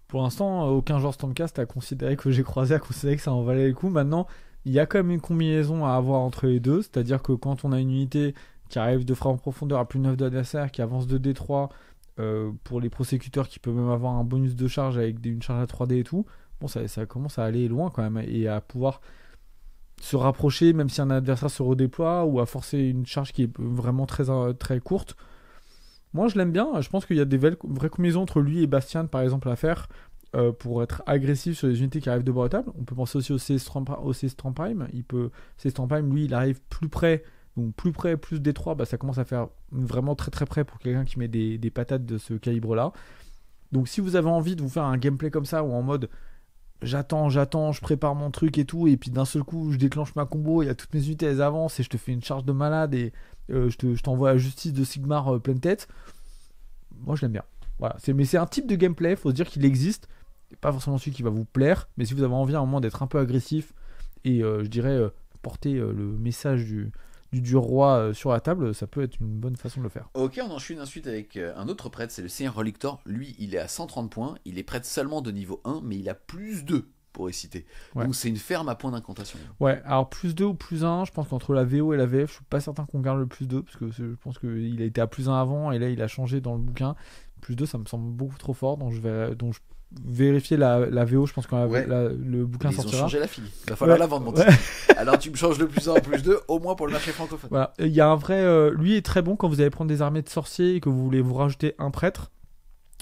Pour l'instant, aucun joueur Stormcast a considéré que ça en valait le coup. Maintenant, il y a quand même une combinaison à avoir entre les deux, c'est-à-dire que quand on a une unité qui arrive de frappe en profondeur à plus 9 d'adversaire, qui avance de D3, pour les prosécuteurs qui peuvent même avoir un bonus de charge avec une charge à 3D et tout, bon, ça commence à aller loin quand même, et à pouvoir se rapprocher même si un adversaire se redéploie ou à forcer une charge qui est vraiment très, très courte. Moi je l'aime bien, je pense qu'il y a des vraies combinaisons entre lui et Bastian par exemple à faire pour être agressif sur les unités qui arrivent de bas à table. On peut penser aussi au C. Strampheim. C. Strampheim, lui il arrive plus près, donc plus près, plus D3, ça commence à faire vraiment très très près pour quelqu'un qui met des patates de ce calibre là. Donc si vous avez envie de vous faire un gameplay comme ça ou en mode j'attends, je prépare mon truc et tout, et puis d'un seul coup je déclenche ma combo, il y a toutes mes unités, elles avancent et je te fais une charge de malade et je t'envoie la justice de Sigmar pleine tête, moi je l'aime bien. Voilà. Mais c'est un type de gameplay, faut se dire qu'il existe, c'est pas forcément celui qui va vous plaire, mais si vous avez envie à un moment d'être un peu agressif et je dirais porter le message du dieu roi sur la table, ça peut être une bonne façon de le faire. Ok, on enchaîne ensuite avec un autre prêtre, c'est le Seigneur Relictor. Lui, il est à 130 points, il est prêtre seulement de niveau 1, mais il a plus 2 pour réciter. Ouais. Donc c'est une ferme à point d'incantation. Ouais, alors plus 2 ou plus 1, je pense qu'entre la VO et la VF, je suis pas certain qu'on garde le plus 2, parce que je pense qu'il a été à plus 1 avant, et là il a changé dans le bouquin. Plus 2, ça me semble beaucoup trop fort, donc je vais vérifier la VO, je pense quand le bouquin Ils ont sortira. changé la fille, il va falloir la vendre, mon Ouais. petit. Alors tu me changes le plus 1 en plus 2, au moins pour le marché francophone. Voilà, il y a un vrai... lui est très bon quand vous allez prendre des armées de sorciers et que vous voulez vous rajouter un prêtre.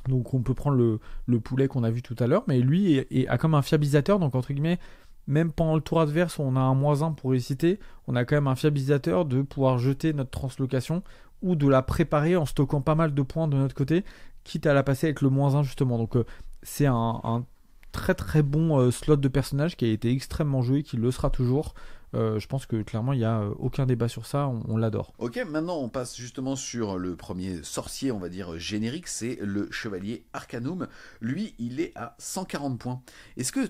Donc on peut prendre le poulet qu'on a vu tout à l'heure, mais lui a comme un fiabilisateur, donc entre guillemets, même pendant le tour adverse où on a un -1 pour réciter, on a quand même un fiabilisateur de pouvoir jeter notre translocation ou de la préparer en stockant pas mal de points de notre côté, quitte à la passer avec le -1 justement. Donc c'est un très très bon slot de personnage qui a été extrêmement joué, qui le sera toujours. Je pense que clairement il n'y a aucun débat sur ça, on l'adore. Ok, maintenant on passe justement sur le premier sorcier, on va dire générique, c'est le chevalier Arcanum. Lui, il est à 140 points. Est-ce que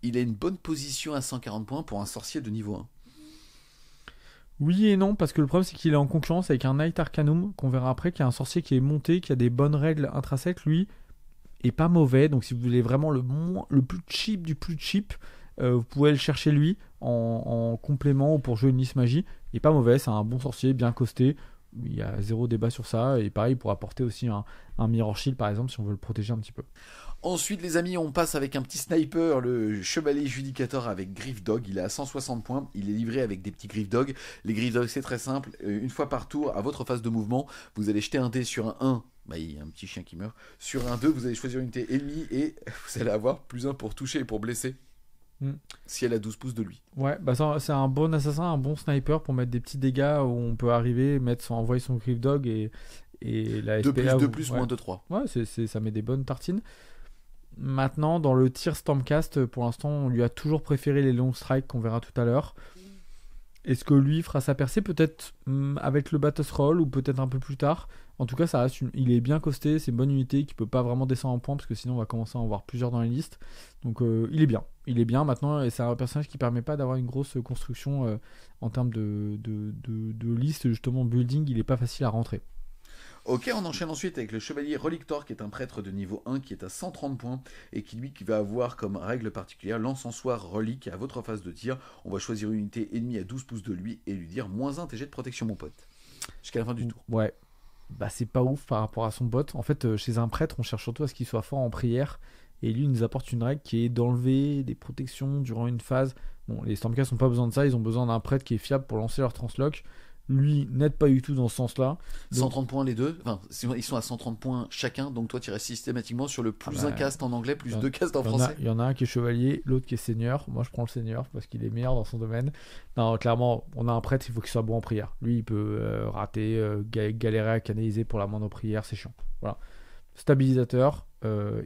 il a une bonne position à 140 points pour un sorcier de niveau 1? Oui et non, parce que le problème c'est qu'il est en concurrence avec un Knight Arcanum, qu'on verra après, qui est un sorcier qui est monté, qui a des bonnes règles intrinsèques, lui est pas mauvais, donc si vous voulez vraiment le plus cheap du plus cheap, vous pouvez le chercher lui en complément ou pour jouer une liste magie. Il est pas mauvais, c'est un bon sorcier, bien costé, il y a zéro débat sur ça, et pareil, il pourra apporter aussi un Mirror Shield par exemple si on veut le protéger un petit peu. Ensuite, les amis, on passe avec un petit sniper, le chevalier judicateur avec Griff Dog. Il est à 160 points. Il est livré avec des petits Griff Dog. Les Griff Dog, c'est très simple. Une fois par tour, à votre phase de mouvement, vous allez jeter un dé sur un 1. Bah, il y a un petit chien qui meurt. Sur un 2, vous allez choisir une unité ennemie et vous allez avoir plus 1 pour toucher et pour blesser. Si elle a 12 pouces de lui. Ouais, bah c'est un bon assassin, un bon sniper pour mettre des petits dégâts où on peut arriver, envoyer son Griff Dog et la 2 SPA. plus 2 plus, ouais. moins 2, 3. Ouais, ça met des bonnes tartines. Maintenant, dans le tir Stormcast, pour l'instant, on lui a toujours préféré les long strikes qu'on verra tout à l'heure. Est-ce que lui fera sa percée peut-être avec le Batos Roll ou peut-être un peu plus tard? En tout cas, ça reste il est bien costé, c'est une bonne unité qui peut pas vraiment descendre en points parce que sinon on va commencer à en voir plusieurs dans les listes. Donc il est bien. Il est bien maintenant et c'est un personnage qui permet pas d'avoir une grosse construction en termes de liste justement building, il est pas facile à rentrer. Ok, on enchaîne ensuite avec le chevalier Relictor qui est un prêtre de niveau 1 qui est à 130 points et qui va avoir comme règle particulière l'encensoir relique à votre phase de tir. On va choisir une unité ennemie à 12 pouces de lui et lui dire -1 TG de protection mon pote. Jusqu'à la fin du tour. Ouais, bah c'est pas ouf par rapport à son bot. En fait, chez un prêtre, on cherche surtout à ce qu'il soit fort en prière et lui il nous apporte une règle qui est d'enlever des protections durant une phase. Bon, les Stormcast n'ont pas besoin de ça, ils ont besoin d'un prêtre qui est fiable pour lancer leur translock. Lui n'aide pas du tout dans ce sens-là. Donc... 130 points les deux, enfin ils sont à 130 points chacun, donc toi tu restes systématiquement sur le plus 1 cast en anglais, plus 2 castes en français. Il y en a un qui est chevalier, l'autre qui est seigneur. Moi je prends le seigneur parce qu'il est meilleur dans son domaine. Non, clairement, on a un prêtre, il faut qu'il soit bon en prière. Lui il peut rater, galérer à canaliser pour la moindre prière, c'est chiant. Voilà. Stabilisateur,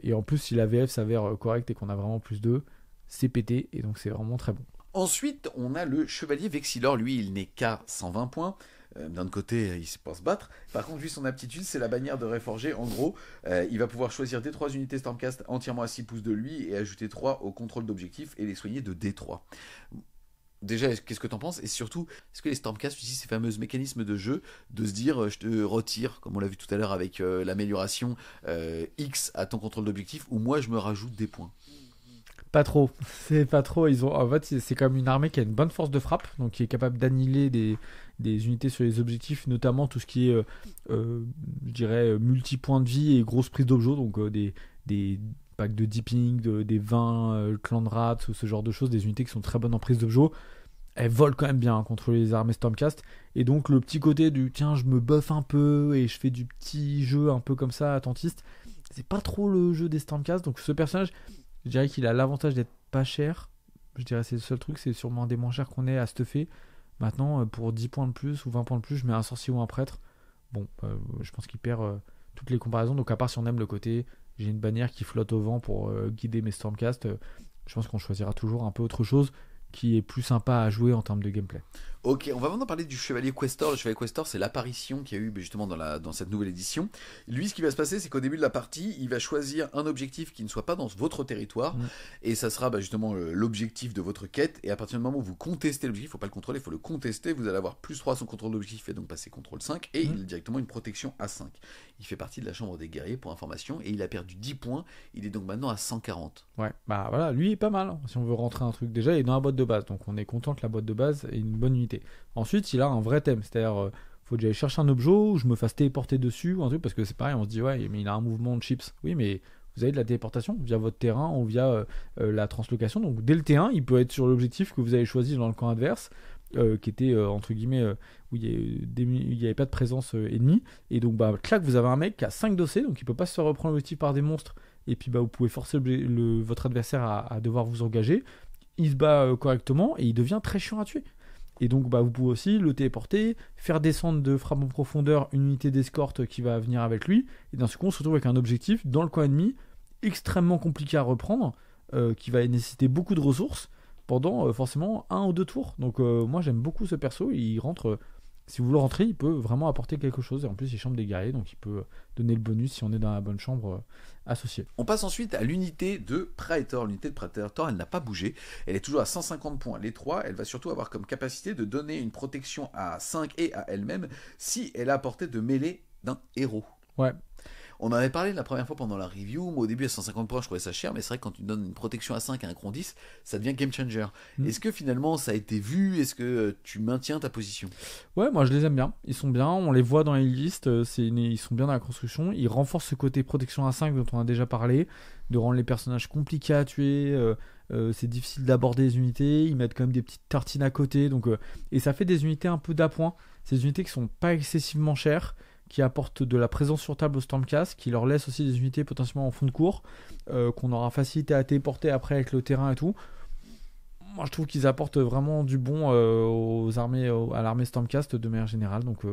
et en plus si la VF s'avère correcte et qu'on a vraiment plus 2, c'est pété, et donc c'est vraiment très bon. Ensuite, on a le chevalier Vexilor. Lui, il n'est qu'à 120 points. D'un côté, il sait pas se battre. Par contre, lui, son aptitude, c'est la bannière de Réforgé. En gros, il va pouvoir choisir des 3 unités Stormcast entièrement à 6 pouces de lui et ajouter 3 au contrôle d'objectif et les soigner de D3. Déjà, qu'est-ce que t'en penses? Et surtout, est-ce que les Stormcast utilisent ces fameux mécanismes de jeu de se dire je te retire, comme on l'a vu tout à l'heure avec l'amélioration X à ton contrôle d'objectif, ou moi je me rajoute des points? Pas trop, c'est pas trop. En fait, c'est quand même une armée qui a une bonne force de frappe, donc qui est capable d'annihiler des unités sur les objectifs, notamment tout ce qui est, je dirais, multi-points de vie et grosse prise d'objets, donc des packs de deeping, des 20 clans de rats, ou ce genre de choses, des unités qui sont très bonnes en prise d'objets. Elles volent quand même bien contre les armées Stormcast, et donc le petit côté du tiens, je me buff un peu et je fais du petit jeu un peu comme ça, attentiste, c'est pas trop le jeu des Stormcast, donc ce personnage. Je dirais qu'il a l'avantage d'être pas cher. Je dirais que c'est le seul truc, c'est sûrement un des moins chers qu'on ait à stuffer. Maintenant, pour 10 points de plus ou 20 points de plus, je mets un sorcier ou un prêtre. Bon, je pense qu'il perd toutes les comparaisons. Donc à part si on aime le côté, j'ai une bannière qui flotte au vent pour guider mes Stormcast, je pense qu'on choisira toujours un peu autre chose qui est plus sympa à jouer en termes de gameplay. Ok, on va maintenant parler du Chevalier Questor. Le Chevalier Questor, c'est l'apparition qu'il y a eu justement dans cette nouvelle édition. Lui, ce qui va se passer, c'est qu'au début de la partie, il va choisir un objectif qui ne soit pas dans votre territoire, et ça sera justement l'objectif de votre quête. Et à partir du moment où vous contestez l'objectif, il ne faut pas le contrôler, il faut le contester, vous allez avoir +3 à son contrôle d'objectif et donc passer contrôle 5, et il a directement une protection à 5. Il fait partie de la chambre des guerriers pour information, et il a perdu 10 points, il est donc maintenant à 140. Ouais, bah voilà, lui est pas mal, hein. Si on veut rentrer un truc déjà, il est dans la boîte de base, donc on est content que la boîte de base ait une bonne unité. Ensuite, il a un vrai thème, c'est-à-dire, faut que j'aille chercher un objet, où je me fasse téléporter dessus, ou un truc, parce que c'est pareil, on se dit, ouais, mais il a un mouvement de chips. Oui, mais vous avez de la téléportation via votre terrain ou via la translocation, donc dès le T1, il peut être sur l'objectif que vous avez choisi dans le camp adverse, qui était, entre guillemets, où il n'y avait pas de présence ennemie, et donc, bah, clac, vous avez un mec qui a 5 dossiers, donc il peut pas se faire reprendre l'objectif par des monstres, et puis bah, vous pouvez forcer votre adversaire à devoir vous engager. Il se bat correctement et il devient très chiant à tuer. Et donc bah, vous pouvez aussi le téléporter, faire descendre de frappe en profondeur une unité d'escorte qui va venir avec lui. Et dans ce coup, on se retrouve avec un objectif dans le camp ennemi extrêmement compliqué à reprendre, qui va nécessiter beaucoup de ressources pendant forcément 1 ou 2 tours. Donc moi j'aime beaucoup ce perso. Il rentre. Si vous le rentrez, il peut vraiment apporter quelque chose. Et en plus, il chambre des guerriers, donc il peut donner le bonus si on est dans la bonne chambre associée. On passe ensuite à l'unité de Praetor. L'unité de Praetor, elle n'a pas bougé. Elle est toujours à 150 points. Les 3, elle va surtout avoir comme capacité de donner une protection à 5 et à elle-même si elle a à portée de mêlée d'un héros. Ouais. On en avait parlé la première fois pendant la review. Moi, au début, à 150 points, je trouvais ça cher, mais c'est vrai que quand tu donnes une protection à 5 à un cron 10, ça devient game changer. Est-ce que finalement, ça a été vu? Est-ce que tu maintiens ta position? Ouais, moi je les aime bien. Ils sont bien, on les voit dans les listes, ils sont bien dans la construction. Ils renforcent ce côté protection à 5 dont on a déjà parlé, de rendre les personnages compliqués à tuer. C'est difficile d'aborder les unités. Ils mettent quand même des petites tartines à côté. Donc, et ça fait des unités un peu d'appoint. Ces unités qui sont pas excessivement chères, qui apportent de la présence sur table au Stormcast, qui leur laissent aussi des unités potentiellement en fond de cours, qu'on aura facilité à téléporter après avec le terrain et tout. Moi je trouve qu'ils apportent vraiment du bon aux armées, à l'armée Stormcast de manière générale. Donc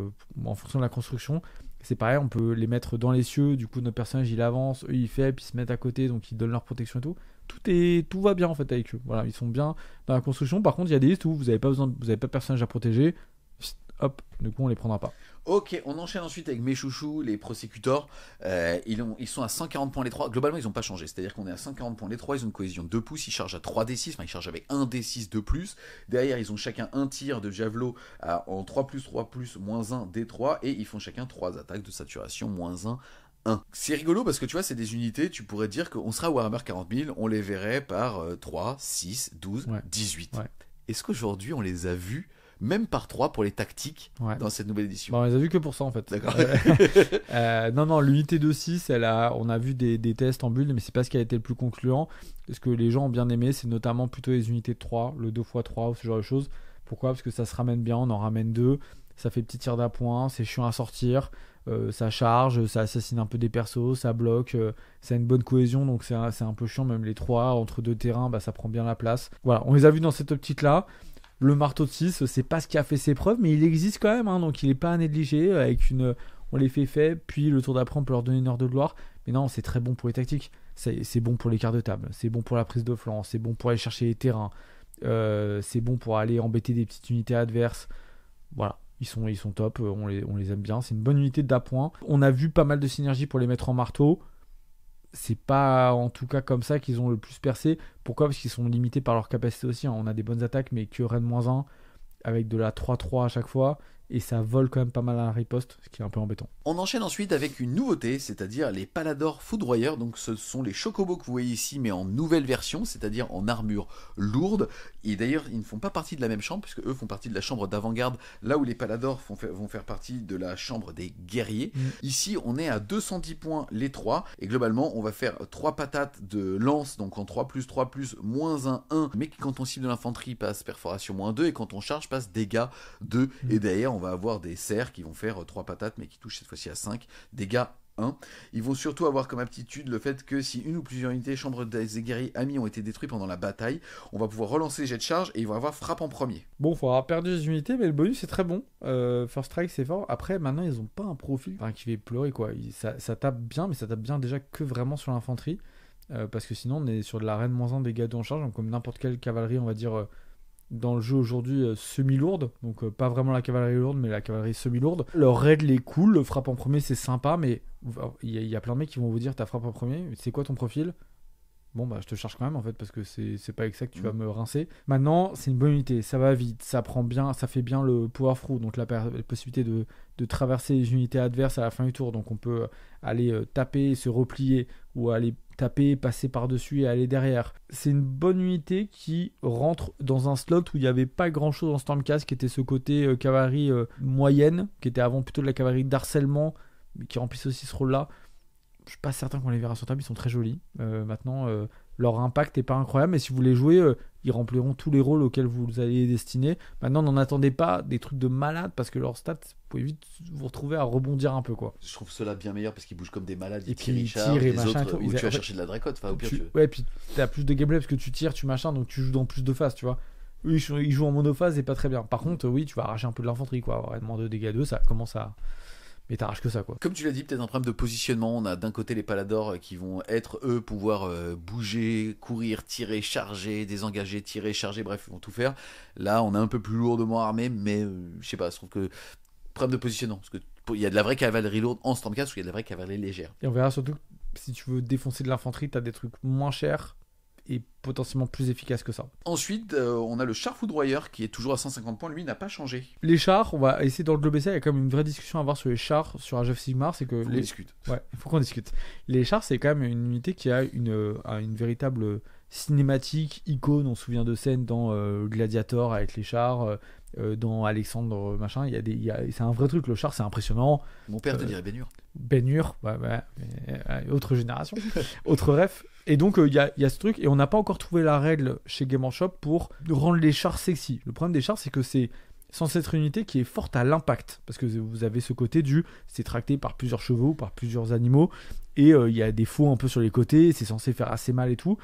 en fonction de la construction, c'est pareil, on peut les mettre dans les cieux, du coup notre personnage il avance, eux ils fait, puis ils se mettent à côté, donc ils donnent leur protection et tout. Tout va bien en fait avec eux. Voilà, ils sont bien dans la construction. Par contre, il y a des listes où vous n'avez pas de personnage à protéger. Hop, du coup on les prendra pas. Ok, on enchaîne ensuite avec mes chouchous, les prosecutors. Ils sont à 140 points les 3. Globalement, ils n'ont pas changé. C'est-à-dire qu'on est à 140 points les 3. Ils ont une cohésion de 2 pouces. Ils chargent à 3d6. Enfin, ils chargent avec 1d6 de plus. Derrière, ils ont chacun un tir de javelot en 3+3+, moins 1 d3. Et ils font chacun 3 attaques de saturation, moins 1. C'est rigolo parce que tu vois, c'est des unités, tu pourrais dire qu'on sera à Warhammer 40 000, on les verrait par 3, 6, 12, 18. Ouais. Est-ce qu'aujourd'hui, on les a vus même par 3 pour les tactiques dans cette nouvelle édition? Bon, on les a vus que pour ça en fait. D'accord. Non, l'unité de 6, on a vu des tests en build, mais c'est pas ce qui a été le plus concluant. Ce que les gens ont bien aimé, c'est notamment plutôt les unités de 3, le 2x3 ou ce genre de choses. Pourquoi? Parce que ça se ramène bien, on en ramène 2, ça fait petit tir d'appoint, c'est chiant à sortir, ça charge, ça assassine un peu des persos, ça bloque, ça a une bonne cohésion, donc c'est un peu chiant, même les 3 entre 2 terrains, bah, ça prend bien la place. Voilà, on les a vus dans cette optique-là. Le marteau de 6, c'est pas ce qui a fait ses preuves, mais il existe quand même, hein, donc il est pas à négliger. On les fait, puis le tour d'après, on peut leur donner une heure de gloire. Mais non, c'est très bon pour les tactiques. C'est bon pour les quarts de table, c'est bon pour la prise de flanc, c'est bon pour aller chercher les terrains, c'est bon pour aller embêter des petites unités adverses. Voilà, ils sont top, on les aime bien. C'est une bonne unité d'appoint. On a vu pas mal de synergie pour les mettre en marteau. C'est pas en tout cas comme ça qu'ils ont le plus percé. Pourquoi? Parce qu'ils sont limités par leur capacité aussi. On a des bonnes attaques, mais que Rennes-1, avec de la 3-3 à chaque fois. Et ça vole quand même pas mal à la riposte, ce qui est un peu embêtant. On enchaîne ensuite avec une nouveauté, c'est-à-dire les Paladors Foudroyeurs. Donc ce sont les chocobos que vous voyez ici, mais en nouvelle version, c'est-à-dire en armure lourde. Et d'ailleurs, ils ne font pas partie de la même chambre, puisque eux font partie de la chambre d'avant-garde, là où les Paladors vont faire partie de la chambre des guerriers. Ici, on est à 210 points les 3, et globalement, on va faire 3 patates de lance, donc en 3+3+, moins 1, mais qui quand on cible de l'infanterie passe perforation moins 2, et quand on charge passe dégâts 2, et derrière, on va avoir des serres qui vont faire 3 patates, mais qui touchent cette fois-ci à 5, dégâts 1. Ils vont surtout avoir comme aptitude le fait que si une ou plusieurs unités chambres des guerriers amis ont été détruits pendant la bataille, on va pouvoir relancer les jets de charge et ils vont avoir frappe en premier. Bon, il faut avoir perdu des unités, mais le bonus c'est très bon. First Strike c'est fort. Après, maintenant ils ont pas un profil qui fait pleurer quoi. Ça tape bien, mais ça tape bien déjà que vraiment sur l'infanterie. Parce que sinon on est sur de la reine -1 dégâts 2 en charge, donc comme n'importe quelle cavalerie, on va dire dans le jeu aujourd'hui semi-lourde, donc pas vraiment la cavalerie lourde, mais la cavalerie semi-lourde. Leur raid est cool, le frappe en premier c'est sympa, mais il y a plein de mecs qui vont vous dire t'as frappe en premier, c'est quoi ton profil? Bon bah je te charge quand même en fait parce que c'est pas avec ça que tu vas me rincer. Maintenant c'est une bonne unité, ça va vite, ça prend bien, ça fait bien le power through, donc la possibilité de traverser les unités adverses à la fin du tour, donc on peut aller taper, se replier ou aller taper, passer par-dessus et aller derrière. C'est une bonne unité qui rentre dans un slot où il n'y avait pas grand-chose en Stormcast, qui était ce côté cavalerie moyenne, qui était avant plutôt de la cavalerie d'harcèlement, mais qui remplissait aussi ce rôle-là. Je suis pas certain qu'on les verra sur table, ils sont très jolis. Maintenant, leur impact n'est pas incroyable, mais si vous les jouez, ils rempliront tous les rôles auxquels vous allez les destiner. Maintenant, n'en attendez pas des trucs de malade, parce que leurs stats, vous pouvez vite vous retrouver à rebondir un peu, quoi. Je trouve cela bien meilleur parce qu'ils bougent comme des malades, et ils puis ils tirent et les machin autres, et tout. ou tu vas chercher de la Dracotte, enfin au pire Ouais, puis t'as plus de gameplay parce que tu tires, tu machin, donc tu joues dans plus de phases, tu vois. Eux, ils jouent en monophase et pas très bien. Par contre, oui, tu vas arracher un peu de l'infanterie, quoi. Avoir moins de dégâts 2, ça commence à... Mais t'arraches que ça, quoi. Comme tu l'as dit, peut-être un problème de positionnement. On a d'un côté les paladors qui vont être, eux, pouvoir bouger, courir, tirer, charger, désengager, tirer, charger, bref, ils vont tout faire. Là, on est un peu plus lourdement armé, mais je sais pas, je trouve que problème de positionnement. Parce que il y a de la vraie cavalerie lourde en Stormcast ou il y a de la vraie cavalerie légère. Et on verra surtout que si tu veux défoncer de l'infanterie, t'as des trucs moins chers et potentiellement plus efficaces que ça. Ensuite, on a le char foudroyeur qui est toujours à 150 points. Lui, n'a pas changé. Les chars, on va essayer dans le globe. Il y a quand même une vraie discussion à avoir sur les chars sur Age of Sigmar. C'est que on discute. Ouais, il faut qu'on discute. Les chars, c'est quand même une unité qui a une véritable cinématique, icône. On se souvient de scènes dans Gladiator avec les chars, dans Alexandre, machin. C'est un vrai truc. Le char, c'est impressionnant. Mon père te dirait Ben-Hur. Ben-Hur, autre génération, autre ref. Et donc, il y a ce truc, et on n'a pas encore trouvé la règle chez Game Workshop pour rendre les chars sexy. Le problème des chars, c'est que c'est censé être une unité qui est forte à l'impact, parce que vous avez ce côté c'est tracté par plusieurs chevaux, par plusieurs animaux, et il y a des faux un peu sur les côtés, c'est censé faire assez mal et tout.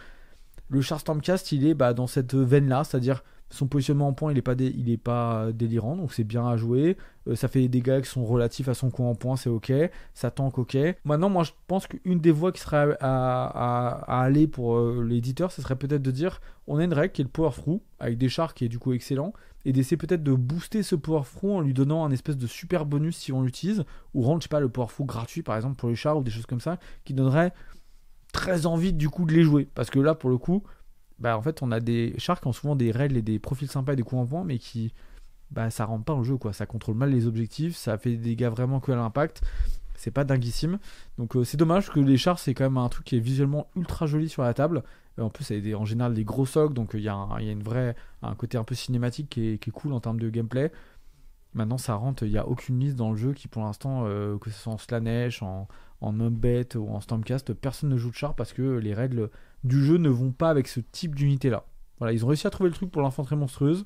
Le char Stormcast, il est dans cette veine-là, c'est-à-dire son positionnement en point, il est pas délirant, donc c'est bien à jouer. Ça fait des dégâts qui sont relatifs à son coup en point, c'est ok. Ça tank, ok. Maintenant, moi, je pense qu'une des voies qui serait à aller pour l'éditeur, ce serait peut-être de dire on a une règle qui est le power through, avec des chars qui est du coup excellent, et d'essayer peut-être de booster ce power through en lui donnant un espèce de super bonus si on l'utilise, ou rendre, je sais pas, le power through gratuit par exemple pour les chars, ou des choses comme ça, qui donnerait très envie du coup de les jouer. Parce que là, pour le coup, en fait, on a des chars qui ont souvent des règles et des profils sympas et des coups en point, mais qui, ça rentre pas en jeu, quoi. Ça contrôle mal les objectifs, ça fait des dégâts vraiment que à l'impact. C'est pas dinguissime. Donc c'est dommage que les chars, c'est quand même un truc qui est visuellement ultra joli sur la table. En plus, il y a en général des gros socs, donc il y a un côté un peu cinématique qui est cool en termes de gameplay. Maintenant, ça rentre, il n'y a aucune liste dans le jeu qui, pour l'instant, que ce soit en Slanesh, en Umbet ou en Stormcast, personne ne joue de char parce que les règles du jeu ne vont pas avec ce type d'unité-là. Voilà, ils ont réussi à trouver le truc pour l'infanterie monstrueuse.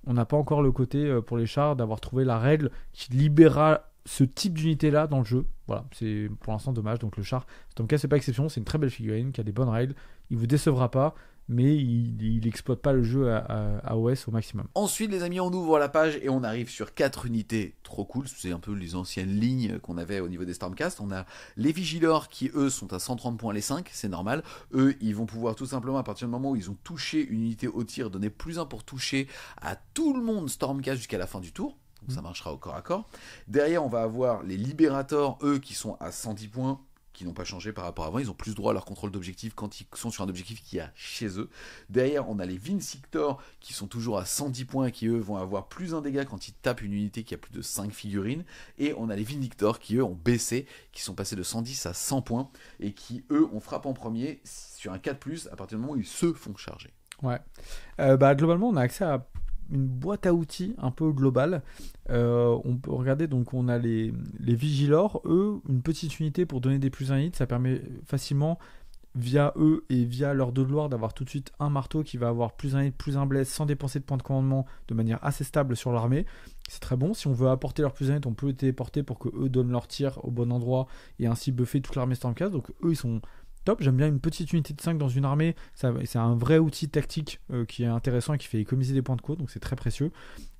On n'a pas encore le côté pour les chars d'avoir trouvé la règle qui libérera ce type d'unité-là dans le jeu. Voilà, c'est pour l'instant dommage. Donc le char, Stormcast, c'est pas exception, c'est une très belle figurine qui a des bonnes règles. Il vous décevra pas, mais il exploite pas le jeu à OS au maximum. Ensuite, les amis, on ouvre la page et on arrive sur 4 unités trop cool. C'est un peu les anciennes lignes qu'on avait au niveau des Stormcast. On a les Vigilors qui, eux, sont à 130 points les 5, c'est normal. Eux, ils vont pouvoir tout simplement, à partir du moment où ils ont touché une unité au tir, donner +1 pour toucher à tout le monde Stormcast jusqu'à la fin du tour. Donc ça marchera au corps à corps. Derrière, on va avoir les Libérators, eux, qui sont à 110 points, qui n'ont pas changé par rapport à avant. Ils ont plus droit à leur contrôle d'objectif quand ils sont sur un objectif qu'il y a chez eux. Derrière, on a les Vincictors qui sont toujours à 110 points et qui, eux, vont avoir +1 dégât quand ils tapent une unité qui a plus de 5 figurines. Et on a les Vindictors qui, eux, ont baissé, qui sont passés de 110 à 100 points et qui, eux, on frappe en premier sur un 4+, à partir du moment où ils se font charger. Ouais. Globalement, on a accès à une boîte à outils un peu globale. On peut regarder, donc on a les Vigilors, eux, une petite unité pour donner des +1 hit, ça permet facilement, via eux et via leur 2 de gloire, d'avoir tout de suite un marteau qui va avoir +1 hit, +1 bless, sans dépenser de points de commandement, de manière assez stable sur l'armée. C'est très bon. Si on veut apporter leur +1 hit, on peut les téléporter pour que eux donnent leur tir au bon endroit et ainsi buffer toute l'armée Stormcast. Donc eux, ils sont top. J'aime bien une petite unité de 5 dans une armée. C'est un vrai outil tactique qui est intéressant et qui fait économiser des points de côte, donc c'est très précieux.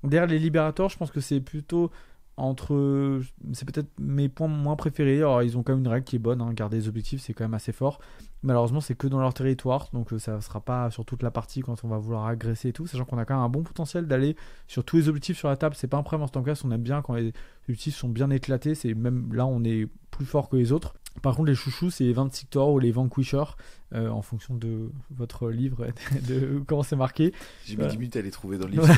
Derrière les Libérators, je pense que c'est plutôt c'est peut-être mes points moins préférés. Alors ils ont quand même une règle qui est bonne, hein, garder les objectifs c'est quand même assez fort. Malheureusement c'est que dans leur territoire, donc ça ne sera pas sur toute la partie quand on va vouloir agresser et tout, sachant qu'on a quand même un bon potentiel d'aller sur tous les objectifs sur la table. C'est pas un problème en Stormcast, on aime bien quand les objectifs sont bien éclatés, c'est même là on est plus fort que les autres. Par contre les chouchous c'est les Victor ou les Vanquisher, en fonction de votre livre de comment c'est marqué. J'ai mis 10 minutes à les trouver dans le livre.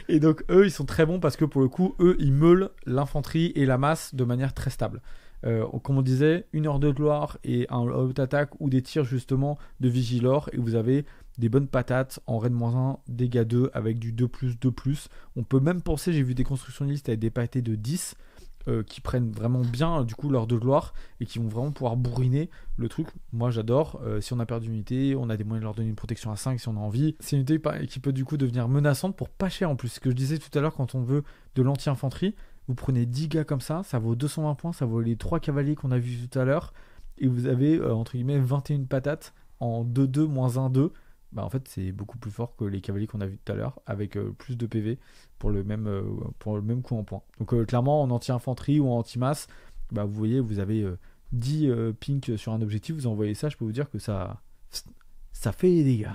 Et donc eux ils sont très bons parce que pour le coup eux ils meulent l'infanterie et la masse de manière très stable. Comme on disait, une heure de gloire et un out-attack ou des tirs justement de Vigilor, et vous avez des bonnes patates en raid -1, dégâts 2 avec du 2+, On peut même penser, j'ai vu des constructionnistes avec des pâtés de 10 qui prennent vraiment bien du coup l'heure de gloire et qui vont vraiment pouvoir bourriner le truc. Moi j'adore, si on a perdu une unité, on a des moyens de leur donner une protection à 5 si on a envie. C'est une unité qui peut du coup devenir menaçante pour pas cher en plus. Ce que je disais tout à l'heure, quand on veut de l'anti-infanterie, vous prenez 10 gars comme ça vaut 220 points, ça vaut les 3 cavaliers qu'on a vus tout à l'heure, et vous avez entre guillemets 21 patates en 2-2 -1-2. Bah en fait c'est beaucoup plus fort que les cavaliers qu'on a vus tout à l'heure, avec plus de PV pour le même coup en points. Donc clairement en anti-infanterie ou en anti-masse, bah, vous voyez, vous avez 10 pink sur un objectif, vous envoyez ça, je peux vous dire que ça fait des dégâts.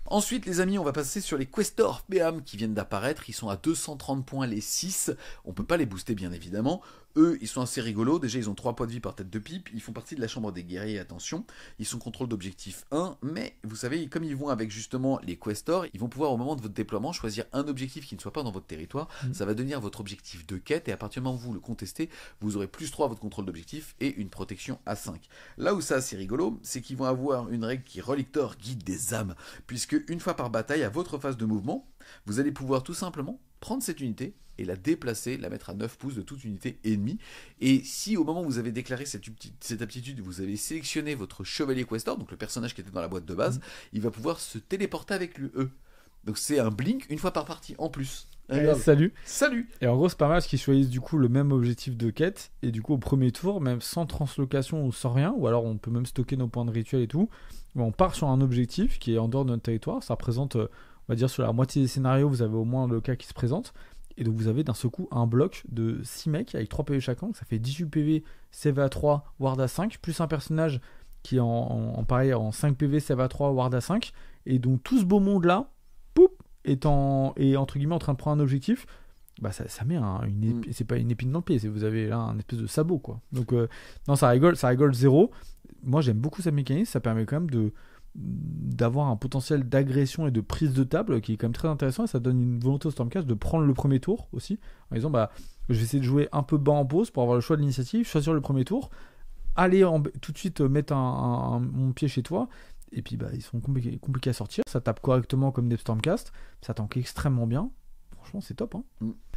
Ensuite, les amis, on va passer sur les Questors Beam qui viennent d'apparaître. Ils sont à 230 points les 6. On peut pas les booster, bien évidemment. Eux, ils sont assez rigolos. Déjà, ils ont 3 points de vie par tête de pipe. Ils font partie de la chambre des guerriers, attention. Ils sont contrôle d'objectif 1. Mais, vous savez, comme ils vont avec justement les Questors, ils vont pouvoir, au moment de votre déploiement, choisir un objectif qui ne soit pas dans votre territoire. Ça va devenir votre objectif de quête. Et à partir du moment où vous le contestez, vous aurez +3 à votre contrôle d'objectif et une protection à 5. Là où ça, c'est rigolo, c'est qu'ils vont avoir une règle qui est Relictor, guide des âmes. Puisque une fois par bataille, à votre phase de mouvement, vous allez pouvoir tout simplement prendre cette unité et la déplacer, la mettre à 9 pouces de toute unité ennemie. Et si au moment où vous avez déclaré cette aptitude, vous avez sélectionné votre chevalier Questor, donc le personnage qui était dans la boîte de base, il va pouvoir se téléporter avec eux. Donc c'est un blink une fois par partie en plus. Salut. Et en gros c'est pas mal parce qu'ils choisissent du coup le même objectif de quête, et du coup au premier tour, même sans translocation ou sans rien, ou alors on peut même stocker nos points de rituel et tout, on part sur un objectif qui est en dehors de notre territoire. Ça représente, on va dire, sur la moitié des scénarios vous avez au moins le cas qui se présente. Et donc vous avez d'un seul coup un bloc de 6 mecs avec 3 PV chacun, ça fait 18 PV, save à 3, ward à 5, plus un personnage qui est pareil en 5 PV, save à 3, ward à 5. Et donc tout ce beau monde là, est entre guillemets en train de prendre un objectif. Bah ça met c'est pas une épine dans le pied, vous avez là un espèce de sabot quoi. Donc non, ça rigole zéro. Moi j'aime beaucoup cette mécanique, ça permet quand même d'avoir un potentiel d'agression et de prise de table qui est quand même très intéressant, et ça donne une volonté au Stormcast de prendre le premier tour aussi, en disant bah je vais essayer de jouer un peu bas en pause pour avoir le choix de l'initiative, choisir le premier tour, aller tout de suite mettre mon pied chez toi, et puis bah ils sont compliqués à sortir, ça tape correctement comme des Stormcast, ça tank extrêmement bien. Franchement, c'est top.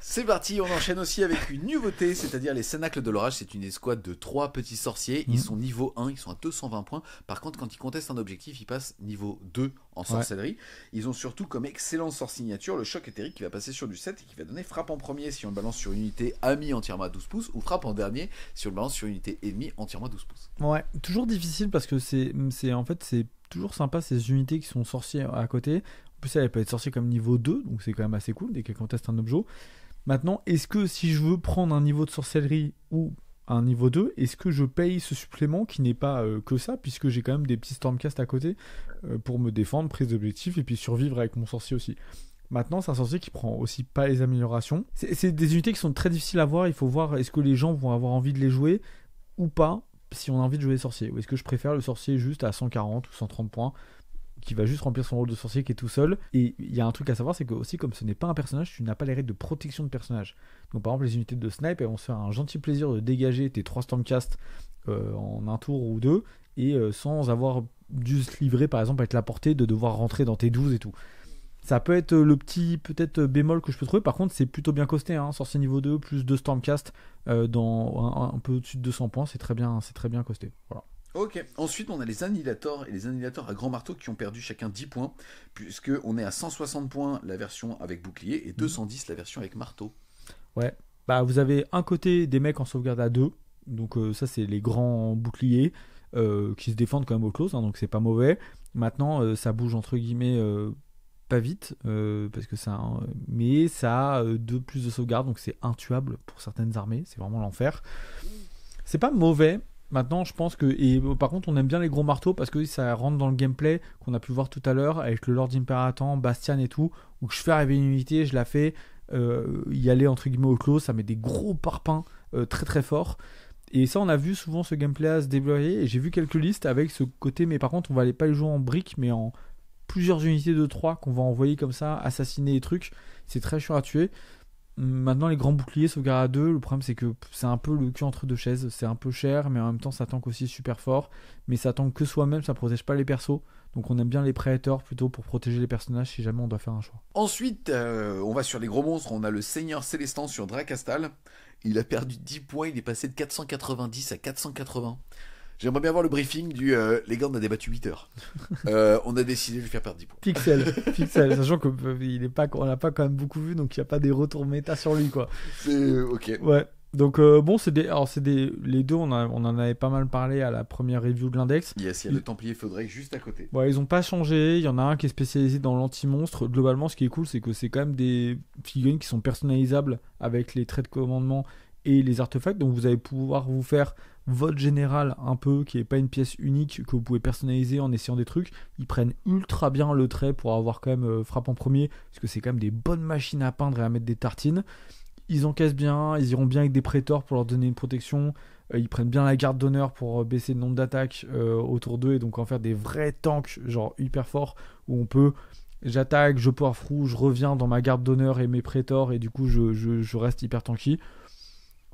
C'est parti, on enchaîne aussi avec une nouveauté, c'est-à-dire les Cénacles de l'Orage. C'est une escouade de 3 petits sorciers. Ils sont niveau 1, ils sont à 220 points. Par contre, quand ils contestent un objectif, ils passent niveau 2 en sorcellerie. Ils ont surtout comme excellente sort signature le choc éthérique qui va passer sur du 7 et qui va donner frappe en premier si on le balance sur une unité amie entièrement à 12 pouces, ou frappe en dernier si on le balance sur une unité ennemie entièrement à 12 pouces. Ouais, toujours difficile parce que c'est toujours sympa ces unités qui sont sorciers à côté. En plus, elle peut être sorcière comme niveau 2, donc c'est quand même assez cool dès qu'elle conteste un objet. Maintenant, est-ce que si je veux prendre un niveau de sorcellerie ou un niveau 2, est-ce que je paye ce supplément qui n'est pas que ça, puisque j'ai quand même des petits Stormcast à côté pour me défendre, prise d'objectif et puis survivre avec mon sorcier aussi. Maintenant, c'est un sorcier qui prend aussi pas les améliorations. C'est des unités qui sont très difficiles à voir. Il faut voir est-ce que les gens vont avoir envie de les jouer ou pas, si on a envie de jouer sorcier. Ou est-ce que je préfère le sorcier juste à 140 ou 130 points qui va juste remplir son rôle de sorcier qui est tout seul. Et il y a un truc à savoir, c'est que aussi comme ce n'est pas un personnage, tu n'as pas les règles de protection de personnage. Donc par exemple les unités de snipe, elles vont se faire un gentil plaisir de dégager tes 3 Stormcast en un tour ou 2, et sans avoir dû se livrer par exemple avec la portée de devoir rentrer dans tes 12 et tout. Ça peut être le petit peut-être bémol que je peux trouver. Par contre c'est plutôt bien costé, sorcier niveau 2 plus 2 Stormcast dans un peu au-dessus de 200 points, c'est très bien costé. Voilà. Ok, ensuite on a les Annihilators et les Annihilators à grand marteau qui ont perdu chacun 10 points, puisque on est à 160 points la version avec bouclier et 210 la version avec marteau. Ouais, bah vous avez un côté des mecs en sauvegarde à 2, donc ça c'est les grands boucliers qui se défendent quand même au close, donc c'est pas mauvais. Maintenant ça bouge entre guillemets pas vite, parce que mais ça a 2 plus de sauvegarde, donc c'est intuable pour certaines armées, c'est vraiment l'enfer. C'est pas mauvais. Maintenant, je pense que... Et par contre, on aime bien les gros marteaux parce que ça rentre dans le gameplay qu'on a pu voir tout à l'heure avec le Lord Imperator, Bastian et tout, où je fais arriver une unité, je la fais y aller entre guillemets au clos, ça met des gros parpaings très très forts. Et ça, on a vu souvent ce gameplay-là se déployer, et j'ai vu quelques listes avec ce côté, mais par contre, on va pas les jouer en briques, mais en plusieurs unités de 3 qu'on va envoyer comme ça, assassiner les trucs. C'est très chiant à tuer. Maintenant, les grands boucliers sauvegarde à 2, le problème c'est que c'est un peu le cul entre deux chaises, c'est un peu cher, mais en même temps ça tank aussi super fort, mais ça tank que soi-même, ça protège pas les persos, donc on aime bien les prédateurs plutôt pour protéger les personnages si jamais on doit faire un choix. Ensuite, on va sur les gros monstres, on a le Seigneur Célestin sur Drakastal, il a perdu 10 points, il est passé de 490 à 480. J'aimerais bien voir le briefing du les gars, on a débattu 8 heures. On a décidé de lui faire perdre 10 points. Pixel, sachant qu'on n'a pas quand même beaucoup vu, donc il n'y a pas des retours méta sur lui, quoi. C'est ok. Ouais. Donc bon, les deux, on en avait pas mal parlé à la première review de l'index. Yes, il y a le Templier Feudrec juste à côté. Ouais, ils ont pas changé. Il y en a un qui est spécialisé dans l'anti-monstre. Globalement, ce qui est cool, c'est que c'est quand même des figurines qui sont personnalisables avec les traits de commandement et les artefacts. Donc vous allez pouvoir vous faire votre général un peu, qui est pas une pièce unique que vous pouvez personnaliser en essayant des trucs. Ils prennent ultra bien le trait pour avoir quand même frappe en premier, parce que c'est quand même des bonnes machines à peindre et à mettre des tartines. Ils encaissent bien, ils iront bien avec des prétors pour leur donner une protection. Ils prennent bien la garde d'honneur pour baisser le nombre d'attaques autour d'eux, et donc en faire des vrais tanks genre hyper forts, où on peut j'attaque, je power through, je reviens dans ma garde d'honneur et mes prétors, et du coup je reste hyper tanky.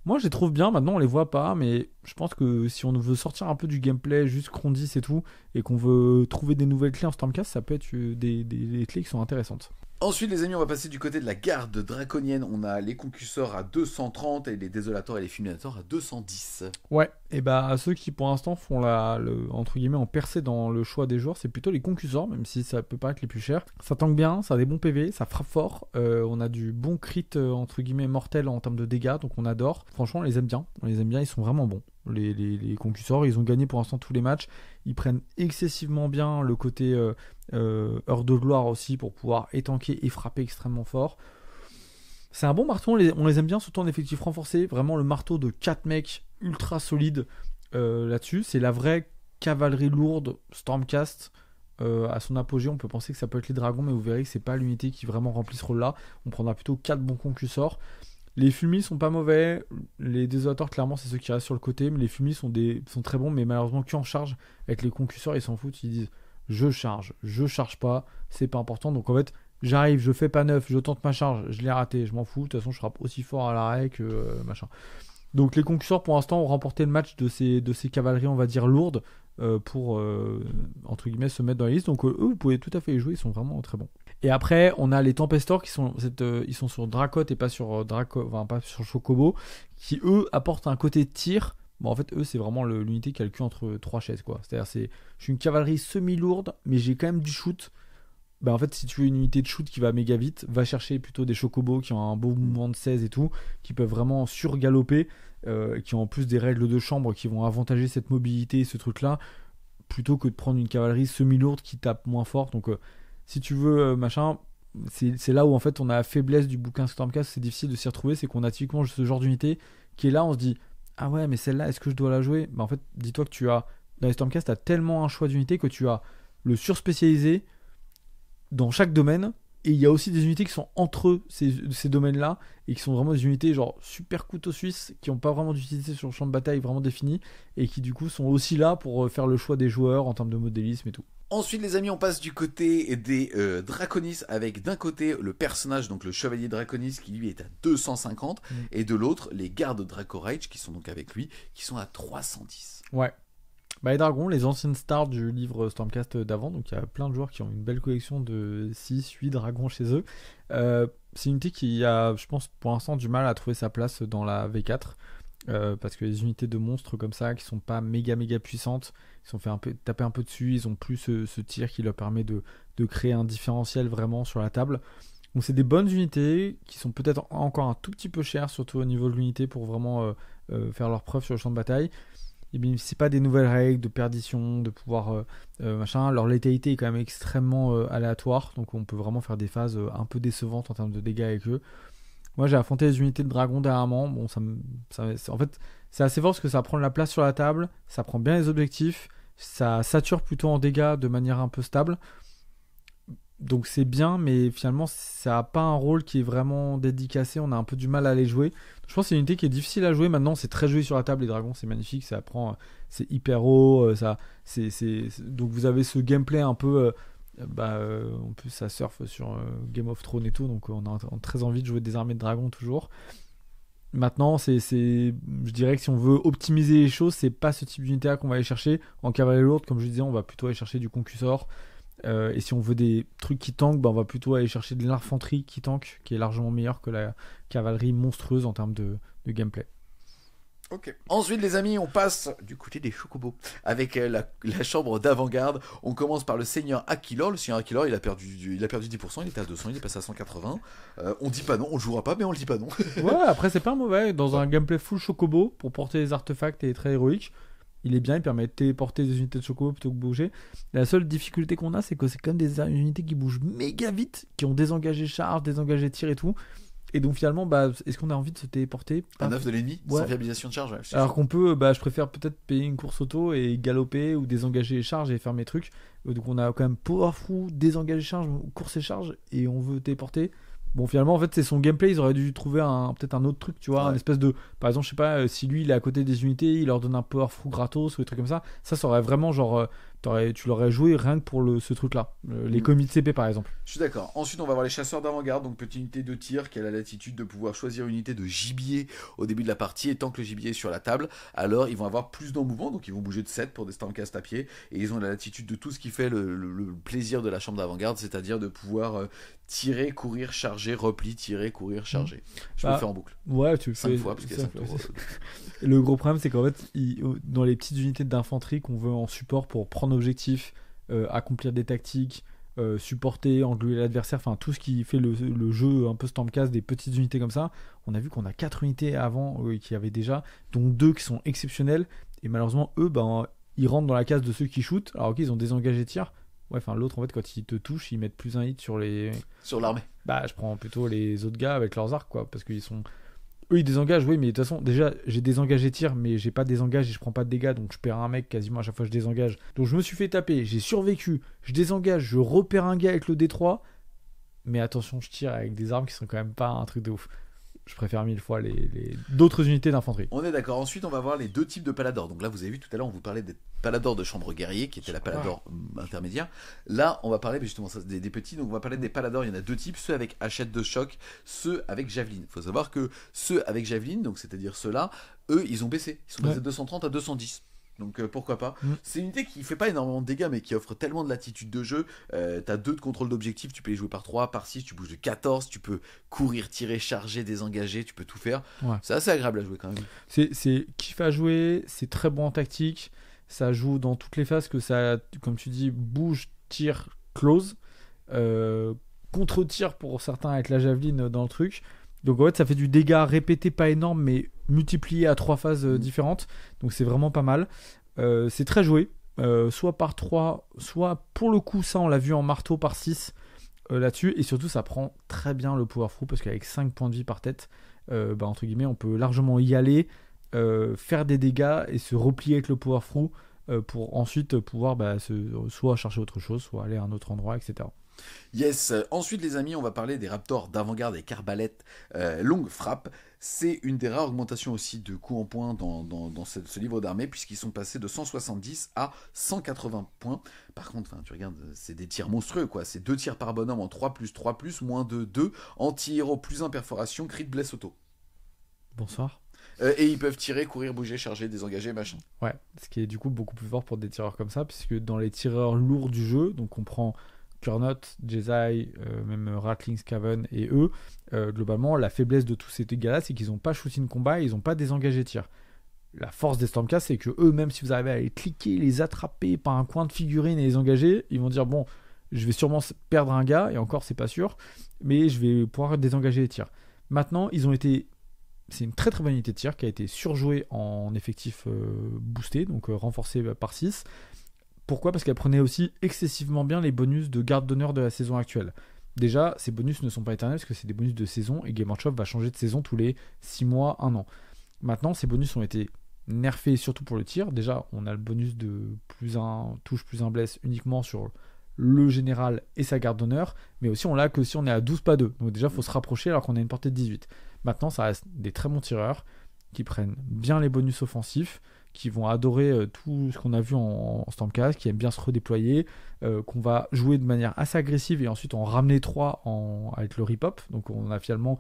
Moi, je les trouve bien. Maintenant, on les voit pas, mais je pense que si on veut sortir un peu du gameplay, juste Crondis et tout, et qu'on veut trouver des nouvelles clés en Stormcast, ça peut être des clés qui sont intéressantes. Ensuite, les amis, on va passer du côté de la garde draconienne. On a les concusseurs à 230 et les désolators et les fulminators à 210. Ouais, et bah ceux qui pour l'instant font entre guillemets en percée dans le choix des joueurs, c'est plutôt les concusseurs, même si ça peut paraître les plus chers. Ça tank bien, ça a des bons PV, ça frappe fort. On a du bon crit entre guillemets mortel en termes de dégâts, donc on adore. Franchement, on les aime bien, ils sont vraiment bons. Les concusseurs, ils ont gagné pour l'instant tous les matchs. Ils prennent excessivement bien le côté heure de gloire aussi pour pouvoir étanquer et frapper extrêmement fort. C'est un bon marteau, on les aime bien, surtout en effectif renforcé. Vraiment le marteau de 4 mecs ultra solide là-dessus. C'est la vraie cavalerie lourde Stormcast. À son apogée, on peut penser que ça peut être les dragons, mais vous verrez que c'est pas l'unité qui vraiment remplit ce rôle-là. On prendra plutôt 4 bons concusseurs. Les fulmis sont pas mauvais, les désolateurs clairement c'est ceux qui restent sur le côté, mais les fulmis sont très bons, mais malheureusement qu'en charge. Avec les concusseurs, ils s'en foutent, ils disent je charge pas, c'est pas important. Donc en fait, j'arrive, je fais pas neuf, je tente ma charge, je l'ai raté, je m'en fous, de toute façon je frappe aussi fort à l'arrêt que machin. Donc les concusseurs pour l'instant ont remporté le match de ces cavaleries, on va dire lourdes, pour entre guillemets se mettre dans la liste. Donc eux, vous pouvez tout à fait les jouer, ils sont vraiment très bons. Et après, on a les Tempestors qui sont ils sont sur Dracoth et pas sur pas sur Chocobo, qui eux apportent un côté tir. Bon, en fait, eux, c'est vraiment l'unité qui a le cul entre 3 chaises, quoi. C'est-à-dire, je suis une cavalerie semi-lourde, mais j'ai quand même du shoot. Bah, en fait, si tu veux une unité de shoot qui va méga vite, va chercher plutôt des Chocobos qui ont un beau mouvement de 16 et tout, qui peuvent vraiment surgaloper, qui ont en plus des règles de chambre qui vont avantager cette mobilité et ce truc-là, plutôt que de prendre une cavalerie semi-lourde qui tape moins fort. Donc, si tu veux, machin, c'est là où en fait on a la faiblesse du bouquin Stormcast, c'est difficile de s'y retrouver, c'est qu'on a typiquement ce genre d'unité qui est là, on se dit ah ouais, mais celle-là, est-ce que je dois la jouer? Bah en fait, dis-toi que dans les Stormcast, tu as tellement un choix d'unités que tu as le surspécialisé dans chaque domaine, et il y a aussi des unités qui sont entre ces domaines-là, et qui sont vraiment des unités genre super couteau suisse, qui n'ont pas vraiment d'utilité sur le champ de bataille vraiment défini, et qui du coup sont aussi là pour faire le choix des joueurs en termes de modélisme et tout. Ensuite, les amis, on passe du côté des Draconis, avec d'un côté le personnage, donc le chevalier Draconis, qui lui est à 250, et de l'autre les gardes Dracorage, qui sont donc avec lui, qui sont à 310. Ouais. Bah, les dragons, les anciennes stars du livre Stormcast d'avant, donc il y a plein de joueurs qui ont une belle collection de 6-8 dragons chez eux. C'est une unité qui a, je pense, pour l'instant du mal à trouver sa place dans la V4. Parce que les unités de monstres comme ça qui sont pas méga puissantes, ils sont fait taper un peu dessus, ils ont plus ce tir qui leur permet de créer un différentiel vraiment sur la table. Donc c'est des bonnes unités qui sont peut-être encore un tout petit peu chères, surtout au niveau de l'unité, pour vraiment faire leur preuve sur le champ de bataille. ils bénéficient pas des nouvelles règles de perdition, de pouvoir machin. Leur létalité est quand même extrêmement aléatoire, donc on peut vraiment faire des phases un peu décevantes en termes de dégâts avec eux. Moi j'ai affronté les unités de dragon dernièrement, bon en fait c'est assez fort parce que ça prend de la place sur la table, ça prend bien les objectifs, ça sature plutôt en dégâts de manière un peu stable. Donc c'est bien, mais finalement ça n'a pas un rôle qui est vraiment dédicacé, on a un peu du mal à les jouer. Je pense que c'est une unité qui est difficile à jouer maintenant, c'est très joué sur la table, les dragons c'est magnifique, ça prend, c'est hyper haut, donc vous avez ce gameplay un peu, en plus ça surfe sur Game of Thrones et tout, donc on a très envie de jouer des armées de dragons toujours. Maintenant, je dirais que si on veut optimiser les choses, c'est pas ce type d'unité là qu'on va aller chercher. En cavalerie lourde, comme je disais, on va plutôt aller chercher du concussor. Et si on veut des trucs qui tankent, on va plutôt aller chercher de l'infanterie qui tank, qui est largement meilleure que la cavalerie monstrueuse en termes de gameplay. Ok. Ensuite, les amis, on passe du côté des chocobos avec la chambre d'avant-garde. On commence par le seigneur Aquilor. Le seigneur Aquilor, il a perdu 10%, il était à 200, il est passé à 180. On dit pas non, on le jouera pas, mais on le dit pas non. Ouais, après c'est pas mauvais. Dans un gameplay full chocobo, pour porter les artefacts et très héroïque, il est bien, il permet de téléporter des unités de chocobo plutôt que bouger. La seule difficulté qu'on a, c'est que c'est quand même des unités qui bougent méga vite, qui ont désengagé charge, désengagé tir et tout. Et donc finalement, est-ce qu'on a envie de se téléporter un œuf de l'ennemi, ouais. Sans fiabilisation de charge, ouais. Alors qu'on peut, je préfère peut-être payer une course auto et galoper ou désengager les charges et faire mes trucs. Donc on a quand même powerful, désengager charge, course et charge et on veut téléporter. Bon, finalement, en fait, c'est son gameplay. Ils auraient dû trouver peut-être un autre truc, tu vois, un espèce de. Par exemple, je sais pas, si lui il est à côté des unités, il leur donne un powerful gratos ou des trucs comme ça. Ça aurait vraiment genre. Tu l'aurais joué rien que pour ce truc-là. Les commits de CP par exemple. Je suis d'accord. Ensuite, on va voir les chasseurs d'avant-garde, donc petite unité de tir qui a la latitude de pouvoir choisir une unité de gibier au début de la partie. Et tant que le gibier est sur la table, alors ils vont avoir plus de mouvement, donc ils vont bouger de 7 pour des Stormcast à pied. Et ils ont la latitude de tout ce qui fait le plaisir de la chambre d'avant-garde, c'est-à-dire de pouvoir tirer, courir, charger, repli, tirer, courir, charger. Je peux le faire en boucle. Ouais, tu le fais 5 fois, parce qu'il y a 5 tours. Le gros problème, c'est qu'en fait, dans les petites unités d'infanterie qu'on veut en support pour prendre objectif, accomplir des tactiques, supporter, engueuler l'adversaire, enfin tout ce qui fait le jeu un peu Stormcast, des petites unités comme ça, on a vu qu'on a 4 unités avant qui avaient déjà, dont 2 qui sont exceptionnelles, et malheureusement, eux, ils rentrent dans la case de ceux qui shootent, alors qu'ils ont désengagé tir. Ouais, enfin l'autre en fait quand ils te touchent ils mettent plus un hit sur l'armée. Je prends plutôt les autres gars avec leurs arcs quoi, parce qu'ils sont eux ils désengagent, oui, mais de toute façon déjà j'ai désengagé tir mais j'ai pas désengagé et je prends pas de dégâts, donc je perds un mec quasiment à chaque fois que je désengage, donc je me suis fait taper, j'ai survécu, je désengage, je repère un gars avec le D3, mais attention je tire avec des armes qui sont quand même pas un truc de ouf. Je préfère 1000 fois d'autres unités d'infanterie. On est d'accord. Ensuite, on va voir les deux types de paladors. Donc là, vous avez vu tout à l'heure, on vous parlait des paladors de chambre guerrier, qui était la palador intermédiaire. Là, on va parler justement des petits. Donc on va parler des paladors. Il y en a deux types, ceux avec hachette de choc, ceux avec javeline. Il faut savoir que ceux avec javeline, donc c'est-à-dire ceux-là, eux, ils ont baissé. Ils sont passés de 230 à 210. Donc pourquoi pas. C'est une unité qui fait pas énormément de dégâts mais qui offre tellement de latitude de jeu. T'as 2 de contrôle d'objectif, tu peux les jouer par 3, par 6, tu bouges de 14, tu peux courir, tirer, charger, désengager, tu peux tout faire. C'est assez agréable à jouer quand même. C'est kiff à jouer, c'est très bon en tactique, ça joue dans toutes les phases que ça, comme tu dis, bouge, tire, close, contre-tir pour certains avec la javeline dans le truc. Donc en fait ça fait du dégât répété, pas énorme mais multiplié à 3 phases différentes, donc c'est vraiment pas mal. C'est très joué, soit par 3, soit pour le coup ça on l'a vu en marteau par 6 là-dessus, et surtout ça prend très bien le powerful parce qu'avec 5 points de vie par tête, entre guillemets on peut largement y aller, faire des dégâts et se replier avec le powerful pour ensuite pouvoir soit chercher autre chose, soit aller à un autre endroit, etc. Yes, ensuite les amis, on va parler des raptors d'avant-garde avec arbalète longue frappe. C'est une des rares augmentations aussi de coups en points dans ce livre d'armée, puisqu'ils sont passés de 170 à 180 points. Par contre, tu regardes, c'est des tirs monstrueux, quoi. C'est 2 tirs par bonhomme en 3+3+, moins de 2, anti-héros plus 1 perforation, crit bless auto. Bonsoir. Et ils peuvent tirer, courir, bouger, charger, désengager, machin. Ouais, ce qui est du coup beaucoup plus fort pour des tireurs comme ça, puisque dans les tireurs lourds du jeu, donc on prend Kurnot, Jesai, même Ratling Skaven et eux, globalement la faiblesse de tous ces gars-là, c'est qu'ils n'ont pas shooting combat, ils n'ont pas désengagé tir. La force des Stormcast, c'est que eux, même si vous arrivez à les cliquer, les attraper par un coin de figurine et les engager, ils vont dire bon, je vais sûrement perdre un gars, et encore c'est pas sûr, mais je vais pouvoir désengager les tirs. Maintenant, ils ont été c'est une très très bonne unité de tir qui a été surjouée en effectif boosté, donc renforcé par 6. Pourquoi ? Parce qu'elle prenait aussi excessivement bien les bonus de garde d'honneur de la saison actuelle. Déjà, ces bonus ne sont pas éternels parce que c'est des bonus de saison et Game Workshop va changer de saison tous les 6 mois, 1 an. Maintenant, ces bonus ont été nerfés surtout pour le tir. Déjà, on a le bonus de touche plus 1 blesse uniquement sur le général et sa garde d'honneur, mais aussi on l'a que si on est à 12 pas 2. Donc déjà, il faut se rapprocher alors qu'on a une portée de 18. Maintenant, ça reste des très bons tireurs qui prennent bien les bonus offensifs, qui vont adorer tout ce qu'on a vu en Stormcast, qui aiment bien se redéployer, qu'on va jouer de manière assez agressive et ensuite en ramener 3 avec le rip-hop. Donc on a finalement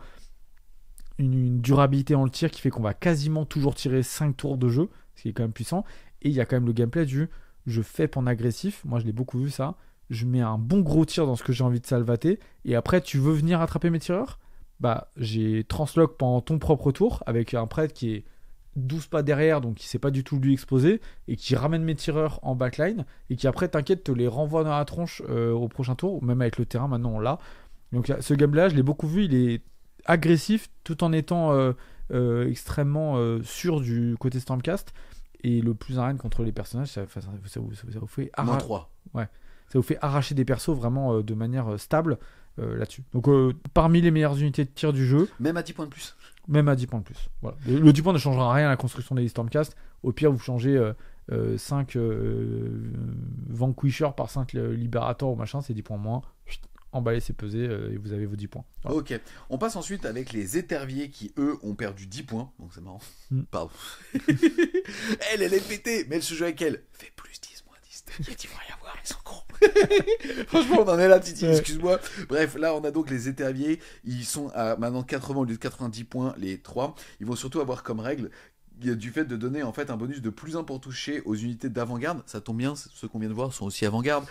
une durabilité en le tir qui fait qu'on va quasiment toujours tirer 5 tours de jeu, ce qui est quand même puissant. Et il y a quand même le gameplay du je fais en agressif, moi je l'ai beaucoup vu ça, je mets un bon gros tir dans ce que j'ai envie de salvater, et après tu veux venir attraper mes tireurs ? Bah j'ai translock pendant ton propre tour avec un prêtre qui est 12 pas derrière, donc qui sait pas du tout lui exposer, et qui ramène mes tireurs en backline, et qui après t'inquiète te les renvoie dans la tronche au prochain tour, même avec le terrain maintenant on l'a. Donc ce gameplay là je l'ai beaucoup vu, il est agressif tout en étant extrêmement sûr du côté Stormcast, et le plus arène contre les personnages, ça vous fait moins 3. Ouais, ça vous fait arracher des persos vraiment de manière stable là-dessus. Donc parmi les meilleures unités de tir du jeu. Même à 10 points de plus. Même à 10 points de plus. Voilà. Le 10 points ne changera rien à la construction des Stormcast. Au pire, vous changez 5 Vanquisher par 5 Liberator ou machin, c'est 10 points moins. Emballé, c'est pesé et vous avez vos 10 points. Voilà. Ok, on passe ensuite avec les éterviers qui, eux, ont perdu 10 points. Donc c'est marrant. Pardon. Elle est pétée, mais elle se joue avec elle. Fait plus 10, moins 10. T'inquiète, ils vont rien voir, ils sont cons. Franchement, on en est là, Titi, excuse-moi. Bref, là, on a donc les éterviers. Ils sont à maintenant 80 au lieu de 90 points, les 3. Ils vont surtout avoir comme règle du fait de donner en fait un bonus de plus 1 pour toucher aux unités d'avant-garde. Ça tombe bien, ceux qu'on vient de voir sont aussi avant-garde.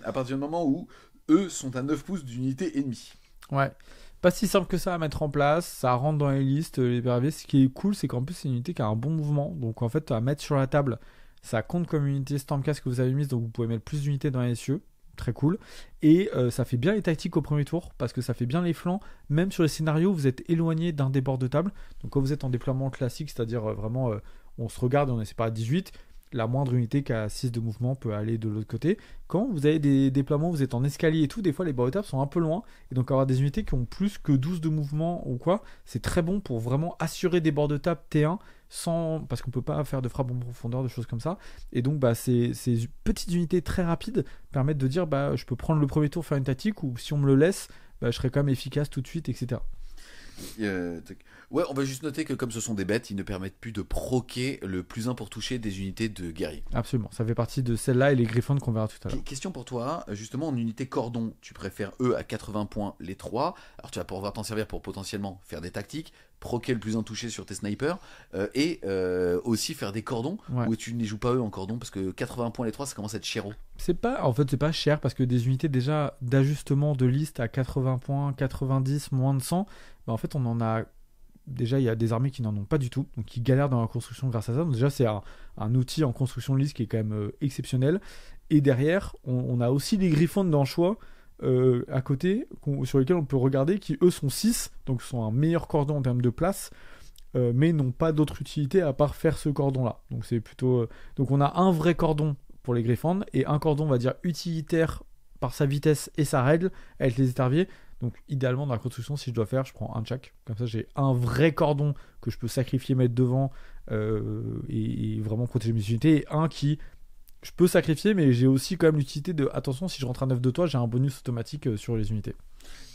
À partir du moment où eux sont à 9 pouces d'unité ennemie. Ouais, pas si simple que ça à mettre en place, ça rentre dans les listes, les PRV. Ce qui est cool, c'est qu'en plus c'est une unité qui a un bon mouvement, donc en fait à mettre sur la table, ça compte comme une unité Stormcast que vous avez mise, donc vous pouvez mettre plus d'unités dans les cieux, très cool, et ça fait bien les tactiques au premier tour, parce que ça fait bien les flancs, même sur les scénarios où vous êtes éloigné d'un des bords de table, donc quand vous êtes en déploiement classique, c'est-à-dire vraiment on se regarde et on est séparé à 18, la moindre unité qui a 6 de mouvement peut aller de l'autre côté. Quand vous avez des déploiements, vous êtes en escalier et tout, des fois les bords de table sont un peu loin, et donc avoir des unités qui ont plus que 12 de mouvement ou quoi, c'est très bon pour vraiment assurer des bords de table T1 parce qu'on peut pas faire de frappe en profondeur, de choses comme ça. Et donc ces petites unités très rapides permettent de dire je peux prendre le premier tour, faire une tactique, ou si on me le laisse, je serai quand même efficace tout de suite, etc. Ouais, on va juste noter que comme ce sont des bêtes, ils ne permettent plus de proquer le plus 1 pour toucher des unités de guerriers. Absolument, ça fait partie de celle-là et les griffons qu'on verra tout à l'heure. Question pour toi, justement en unité cordon, tu préfères eux à 80 points les 3, alors tu vas pouvoir t'en servir pour potentiellement faire des tactiques, proquer le plus 1 touché sur tes snipers, et aussi faire des cordons, où tu ne les joues pas eux en cordon, parce que 80 points les 3 ça commence à être chéro. C'est pas cher, parce que des unités déjà d'ajustement de liste à 80 points, 90, moins de 100, en fait on en a... Déjà, il y a des armées qui n'en ont pas du tout, donc qui galèrent dans la construction grâce à ça. Donc déjà, c'est un outil en construction de liste qui est quand même exceptionnel. Et derrière, on a aussi les griffons d'anchois à côté, sur lesquels on peut regarder, qui eux sont 6, donc sont un meilleur cordon en termes de place, mais n'ont pas d'autre utilité à part faire ce cordon-là. Donc c'est plutôt... Donc on a un vrai cordon pour les griffons, et un cordon, on va dire, utilitaire par sa vitesse et sa règle, avec les éterviers. Donc idéalement dans la construction, si je dois faire, je prends un de chaque. Comme ça j'ai un vrai cordon que je peux sacrifier, mettre devant et vraiment protéger mes unités. Et un qui je peux sacrifier, mais j'ai aussi quand même l'utilité de attention, si je rentre à 9 de toi, j'ai un bonus automatique sur les unités.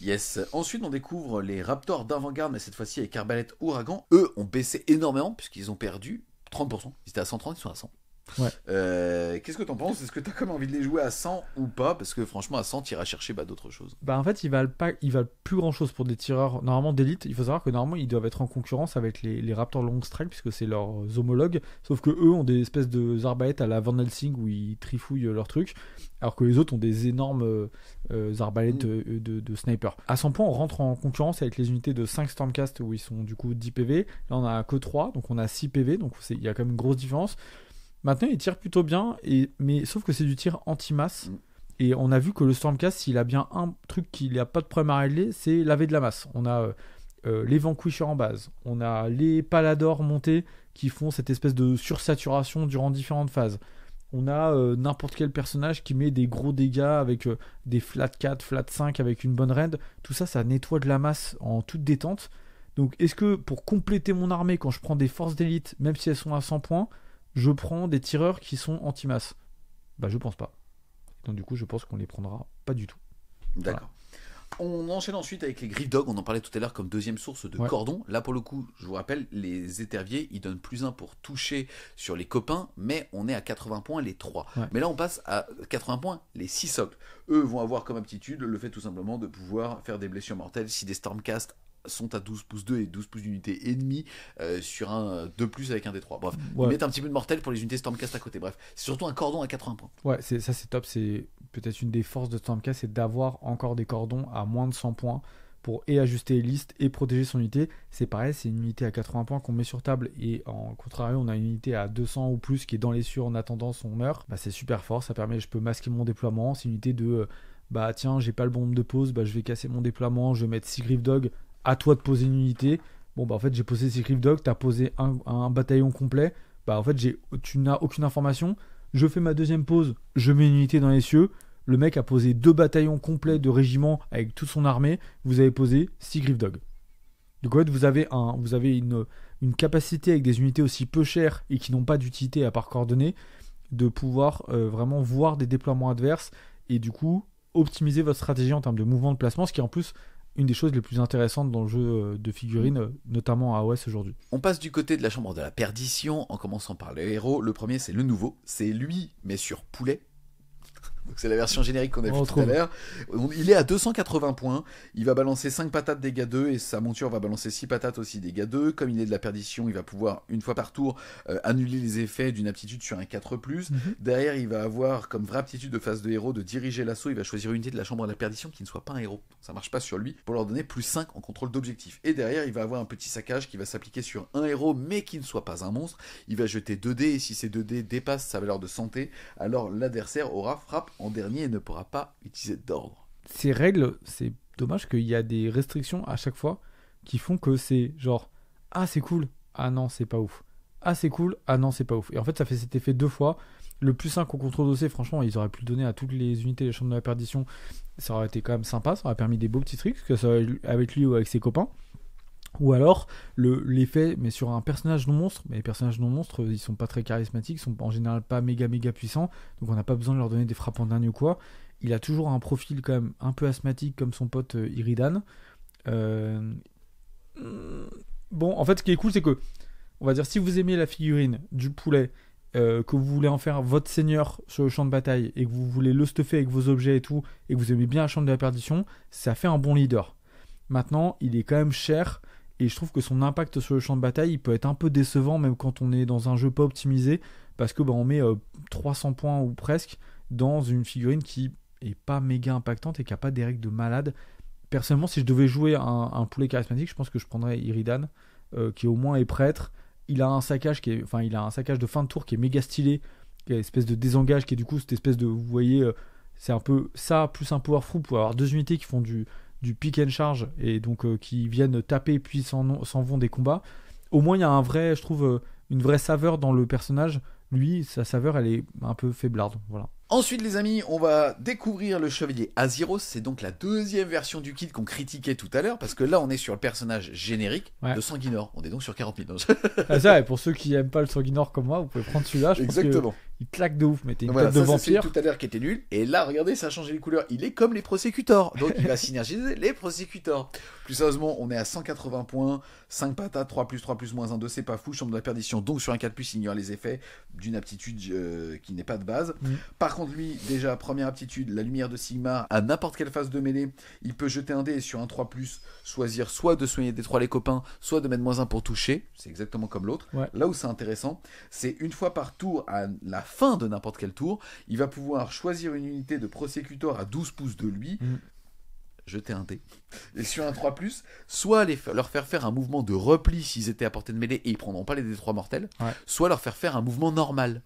Yes. Ensuite on découvre les Raptors d'avant-garde, mais cette fois-ci avec Arbalète Ouragan. Eux ont baissé énormément puisqu'ils ont perdu 30%. Ils étaient à 130, ils sont à 100. Ouais. Qu'est-ce que t'en penses ? Est-ce que t'as comme envie de les jouer à 100 ou pas ? Parce que franchement à 100 t'iras chercher d'autres choses. En fait ils valent plus grand chose pour des tireurs normalement d'élite. Il faut savoir que normalement ils doivent être en concurrence avec les Raptors Long Strike, puisque c'est leurs homologues, sauf que eux ont des espèces de arbalètes à la Van Helsing où ils trifouillent leurs trucs, alors que les autres ont des énormes arbalètes de sniper. À 100 points on rentre en concurrence avec les unités de 5 Stormcast où ils sont du coup 10 PV. Là on a que 3, donc on a 6 PV, donc il y a quand même une grosse différence. Maintenant, il tire plutôt bien, mais sauf que c'est du tir anti-masse. Et on a vu que le Stormcast, s'il a bien un truc qu'il n'a pas de problème à régler, c'est laver de la masse. On a les Vanquishers en base, on a les Paladors montés qui font cette espèce de sursaturation durant différentes phases. On a n'importe quel personnage qui met des gros dégâts avec des flat 4, flat 5 avec une bonne raid. Tout ça, ça nettoie de la masse en toute détente. Donc est-ce que pour compléter mon armée, quand je prends des forces d'élite, même si elles sont à 100 points, je prends des tireurs qui sont anti-masse? Bah je pense pas. Donc du coup, je pense qu'on les prendra pas du tout. D'accord. Voilà. On enchaîne ensuite avec les Griff Dog, on en parlait tout à l'heure comme deuxième source de cordon. Là pour le coup, je vous rappelle, les éterviers, ils donnent +1 pour toucher sur les copains, mais on est à 80 points les 3. Ouais. Mais là on passe à 80 points les 6 socles. Eux vont avoir comme aptitude le fait tout simplement de pouvoir faire des blessures mortelles si des Stormcast sont à 12 pouces 2 et 12 pouces d'unité ennemie sur un 2+, avec un D3. Bref, ils mettent un petit peu de mortel pour les unités Stormcast à côté. Bref, c'est surtout un cordon à 80 points. Ouais, ça c'est top. C'est peut-être une des forces de Stormcast, c'est d'avoir encore des cordons à moins de 100 points pour ajuster les listes et protéger son unité. C'est pareil, c'est une unité à 80 points qu'on met sur table et en contraire, on a une unité à 200 ou plus qui est dans les cieux en attendant son meurt. Bah, c'est super fort, ça permet, je peux masquer mon déploiement. C'est une unité de bah tiens, j'ai pas le bon nombre de poses, bah je vais casser mon déploiement, je vais mettre 6 Griff Dog. À toi de poser une unité. Bon bah en fait j'ai posé 6 Griff Dog, t'as posé un bataillon complet. Bah en fait tu n'as aucune information. Je fais ma deuxième pause, je mets une unité dans les cieux. Le mec a posé 2 bataillons complets de régiment avec toute son armée. Vous avez posé 6 Griff Dog. Donc en fait vous avez une capacité avec des unités aussi peu chères et qui n'ont pas d'utilité à part coordonnées de pouvoir vraiment voir des déploiements adverses et du coup optimiser votre stratégie en termes de mouvement de placement, ce qui est en plus une des choses les plus intéressantes dans le jeu de figurines, notamment à AOS aujourd'hui. On passe du côté de la chambre de la perdition en commençant par le héros. Le premier, c'est le nouveau. C'est lui, mais sur poulet. Donc c'est la version générique qu'on a vue tout à l'heure. Il est à 280 points. Il va balancer 5 patates dégâts 2 et sa monture va balancer 6 patates aussi dégâts 2. Comme il est de la perdition, il va pouvoir, une fois par tour, annuler les effets d'une aptitude sur un 4+. Derrière, il va avoir comme vraie aptitude de phase de héros de diriger l'assaut. Il va choisir une unité de la chambre de la perdition qui ne soit pas un héros. Ça marche pas sur lui pour leur donner +5 en contrôle d'objectif. Et derrière, il va avoir un petit saccage qui va s'appliquer sur un héros mais qui ne soit pas un monstre. Il va jeter 2 dés et si ces 2 dés dépassent sa valeur de santé, alors l'adversaire aura frappe en dernier et ne pourra pas utiliser d'ordre. Ces règles, c'est dommage qu'il y a des restrictions à chaque fois qui font que c'est genre ah c'est cool, ah non c'est pas ouf, ah c'est cool, ah non c'est pas ouf. Et en fait ça fait cet effet 2 fois. Le +5 au contrôle d'OC, franchement ils auraient pu le donner à toutes les unités de la chambre de la perdition, ça aurait été quand même sympa, ça aurait permis des beaux petits tricks, que ça soit avec lui ou avec ses copains. Ou alors l'effet mais sur un personnage non monstre, mais les personnages non monstres ils sont pas très charismatiques, ils sont en général pas méga puissants, donc on n'a pas besoin de leur donner des frappes en dernier ou quoi. Il a toujours un profil quand même un peu asthmatique comme son pote Iridan. Bon, en fait ce qui est cool c'est que, on va dire, si vous aimez la figurine du poulet, que vous voulez en faire votre seigneur sur le champ de bataille et que vous voulez le stuffer avec vos objets et tout, et que vous aimez bien la chambre de la perdition, ça fait un bon leader. Maintenant il est quand même cher. Et je trouve que son impact sur le champ de bataille, il peut être un peu décevant, même quand on est dans un jeu pas optimisé, parce que on met 300 points ou presque dans une figurine qui est pas méga impactante et qui a pas des règles de malade. Personnellement, si je devais jouer un poulet charismatique, je pense que je prendrais Iridan, qui au moins est prêtre. Il a un saccage il a un saccage de fin de tour qui est méga stylé, qui est une espèce de désengage, qui est du coup cette espèce de, vous voyez, c'est un peu ça plus un powerful pour avoir 2 unités qui font du pick and charge et donc qui viennent taper puis s'en vont des combats. Au moins il y a je trouve une vraie saveur dans le personnage. Lui, sa saveur elle est un peu faiblarde, voilà. Ensuite les amis, on va découvrir le chevalier Azyros, c'est donc la deuxième version du kit qu'on critiquait tout à l'heure, parce que là on est sur le personnage générique de Sanguinor, on est donc sur 40 000. Ah, ça, pour ceux qui aiment pas le Sanguinor comme moi, vous pouvez prendre celui-là, je Exactement. pense qu'il claque de ouf, mettez une voilà, tête de vampire. C'est tout à l'heure qui était nul, et là regardez, ça a changé les couleurs, il est comme les Prosecutors, donc il va synergiser les Prosecutors. Plus sérieusement, on est à 180 points, 5 patates, 3+, moins 1, 2, c'est pas fou, chambre de la perdition, donc sur un 4+, il ignore les effets d'une aptitude qui n'est pas de base. Par contre lui, déjà, première aptitude, la lumière de Sigmar, à n'importe quelle phase de mêlée, il peut jeter un dé et sur un 3+, choisir soit de soigner des 3 les copains, soit de mettre -1 pour toucher, c'est exactement comme l'autre. Là où c'est intéressant, c'est une fois par tour, à la fin de n'importe quel tour, il va pouvoir choisir une unité de Prosecutor à 12 pouces de lui, jeter un dé, et sur un 3+, soit leur faire un mouvement de repli s'ils étaient à portée de mêlée et ils prendront pas les D3 mortels, soit leur faire un mouvement normal.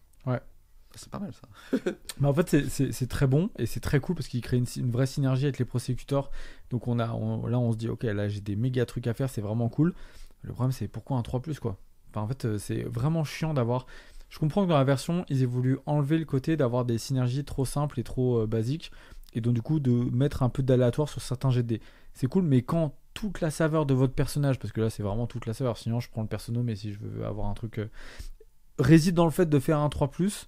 C'est pas mal ça. Mais en fait, c'est très bon et c'est très cool parce qu'il crée une vraie synergie avec les prosécuteurs. Donc là, on se dit, ok, là j'ai des méga trucs à faire, c'est vraiment cool. Le problème, c'est pourquoi un 3+, quoi. Enfin, en fait, c'est vraiment chiant d'avoir. Je comprends que dans la version, ils aient voulu enlever le côté d'avoir des synergies trop simples et trop basiques. Et donc, du coup, de mettre un peu d'aléatoire sur certains jets de dés. C'est cool, mais quand toute la saveur de votre personnage, parce que là, c'est vraiment toute la saveur, sinon je prends le perso, mais si je veux avoir un truc. Réside dans le fait de faire un 3+,